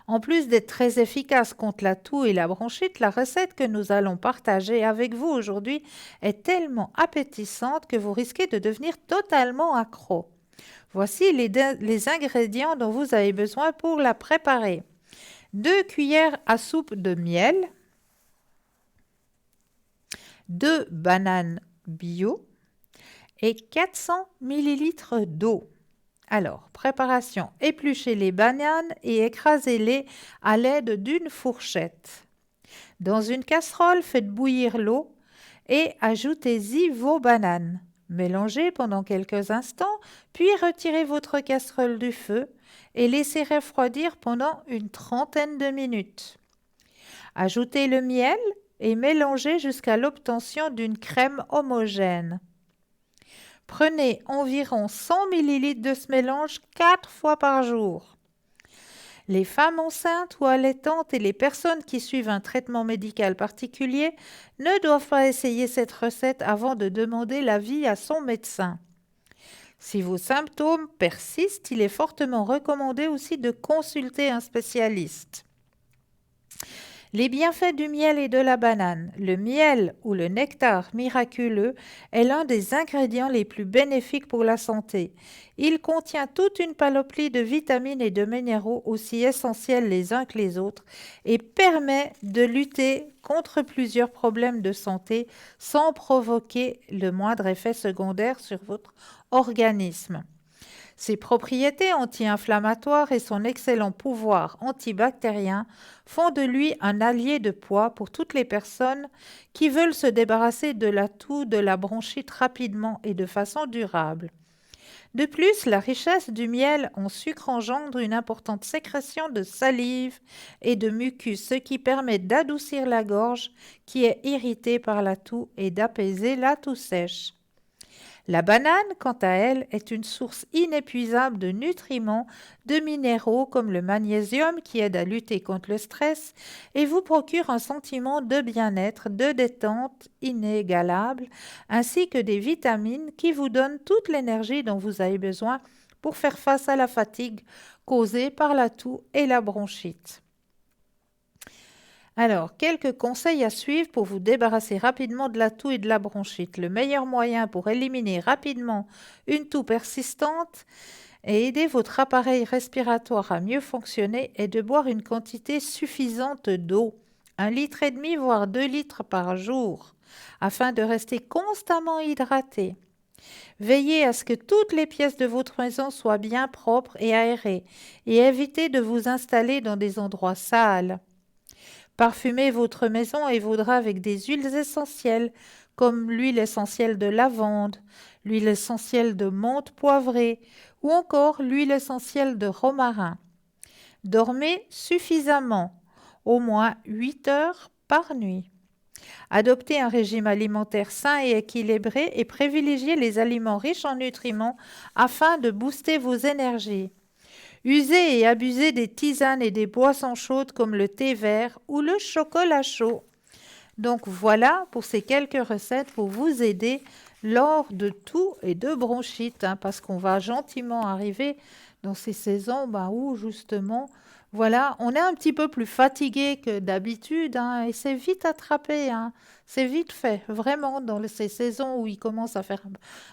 En plus d'être très efficace contre la toux et la bronchite, la recette que nous allons partager avec vous aujourd'hui est tellement appétissante que vous risquez de devenir totalement accro. Voici les ingrédients dont vous avez besoin pour la préparer. 2 cuillères à soupe de miel, 2 bananes bio et 400 ml d'eau. Alors, préparation, épluchez les bananes et écrasez-les à l'aide d'une fourchette. Dans une casserole, faites bouillir l'eau et ajoutez-y vos bananes. Mélangez pendant quelques instants, puis retirez votre casserole du feu et laissez refroidir pendant une trentaine de minutes. Ajoutez le miel et mélangez jusqu'à l'obtention d'une crème homogène. Prenez environ 100 ml de ce mélange 4 fois par jour. Les femmes enceintes ou allaitantes et les personnes qui suivent un traitement médical particulier ne doivent pas essayer cette recette avant de demander l'avis à son médecin. Si vos symptômes persistent, il est fortement recommandé aussi de consulter un spécialiste. Les bienfaits du miel et de la banane. Le miel ou le nectar miraculeux est l'un des ingrédients les plus bénéfiques pour la santé. Il contient toute une panoplie de vitamines et de minéraux aussi essentiels les uns que les autres et permet de lutter contre plusieurs problèmes de santé sans provoquer le moindre effet secondaire sur votre organisme. Ses propriétés anti-inflammatoires et son excellent pouvoir antibactérien font de lui un allié de poids pour toutes les personnes qui veulent se débarrasser de la toux, de la bronchite rapidement et de façon durable. De plus, la richesse du miel en sucre engendre une importante sécrétion de salive et de mucus, ce qui permet d'adoucir la gorge qui est irritée par la toux et d'apaiser la toux sèche. La banane, quant à elle, est une source inépuisable de nutriments, de minéraux comme le magnésium qui aide à lutter contre le stress et vous procure un sentiment de bien-être, de détente inégalable, ainsi que des vitamines qui vous donnent toute l'énergie dont vous avez besoin pour faire face à la fatigue causée par la toux et la bronchite. Alors, quelques conseils à suivre pour vous débarrasser rapidement de la toux et de la bronchite. Le meilleur moyen pour éliminer rapidement une toux persistante et aider votre appareil respiratoire à mieux fonctionner est de boire une quantité suffisante d'eau, 1,5 litre voire 2 litres par jour, afin de rester constamment hydraté. Veillez à ce que toutes les pièces de votre maison soient bien propres et aérées et évitez de vous installer dans des endroits sales. Parfumez votre maison et vos draps avec des huiles essentielles comme l'huile essentielle de lavande, l'huile essentielle de menthe poivrée ou encore l'huile essentielle de romarin. Dormez suffisamment, au moins 8 heures par nuit. Adoptez un régime alimentaire sain et équilibré et privilégiez les aliments riches en nutriments afin de booster vos énergies. Usez et abusez des tisanes et des boissons chaudes comme le thé vert ou le chocolat chaud. Donc voilà pour ces quelques recettes pour vous aider lors de toux et de bronchite, parce qu'on va gentiment arriver dans ces saisons où justement, voilà, on est un petit peu plus fatigué que d'habitude et c'est vite attrapé, c'est vite fait, vraiment dans ces saisons où il commence à faire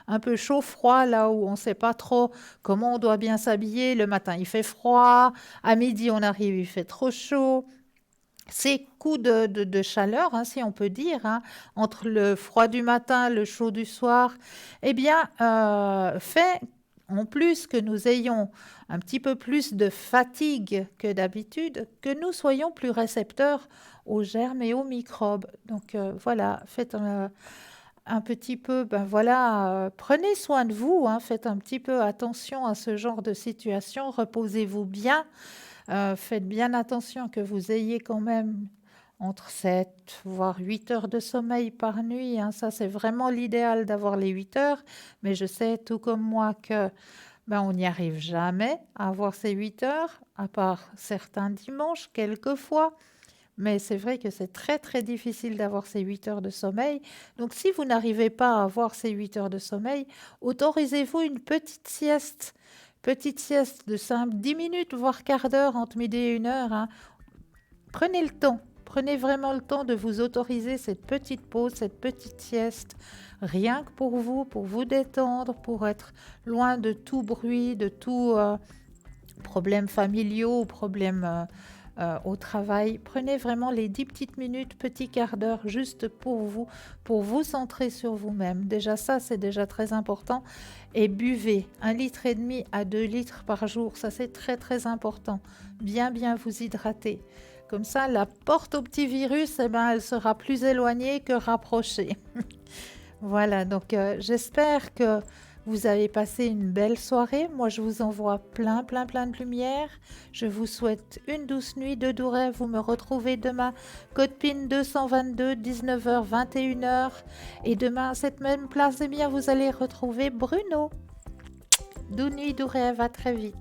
un peu chaud-froid, là où on ne sait pas trop comment on doit bien s'habiller. Le matin, il fait froid, à midi, on arrive, il fait trop chaud. Ces coups de chaleur, si on peut dire, entre le froid du matin, le chaud du soir, fait en plus que nous ayons un petit peu plus de fatigue que d'habitude, que nous soyons plus récepteurs aux germes et aux microbes. Donc voilà, faites un petit peu, prenez soin de vous, faites un petit peu attention à ce genre de situation, reposez-vous bien. Faites bien attention que vous ayez quand même entre 7 voire 8 heures de sommeil par nuit. Ça, c'est vraiment l'idéal d'avoir les 8 heures. Mais je sais, tout comme moi, que on n'y arrive jamais à avoir ces 8 heures, à part certains dimanches, quelquefois. Mais c'est vrai que c'est très, très difficile d'avoir ces 8 heures de sommeil. Donc, si vous n'arrivez pas à avoir ces 8 heures de sommeil, autorisez-vous une petite sieste. Petite sieste de 10 minutes, voire quart d'heure entre midi et 1 heure. Prenez le temps. Prenez vraiment le temps de vous autoriser cette petite pause, cette petite sieste. Rien que pour vous détendre, pour être loin de tout bruit, de tout problèmes familiaux, problèmes au travail. Prenez vraiment les 10 petites minutes, petit quart d'heure, juste pour vous centrer sur vous-même. Déjà ça, c'est déjà très important. Et buvez 1,5 litre à 2 litres par jour. Ça, c'est très, très important. Bien vous hydrater. Comme ça, la porte au petit virus, elle sera plus éloignée que rapprochée. Voilà, donc j'espère que vous avez passé une belle soirée. Moi, je vous envoie plein de lumière. Je vous souhaite une douce nuit, de doux rêves. Vous me retrouvez demain, code PIN 222, 19h, 21h. Et demain, à cette même place, vous allez retrouver Bruno. Doux nuit, doux rêves, à très vite.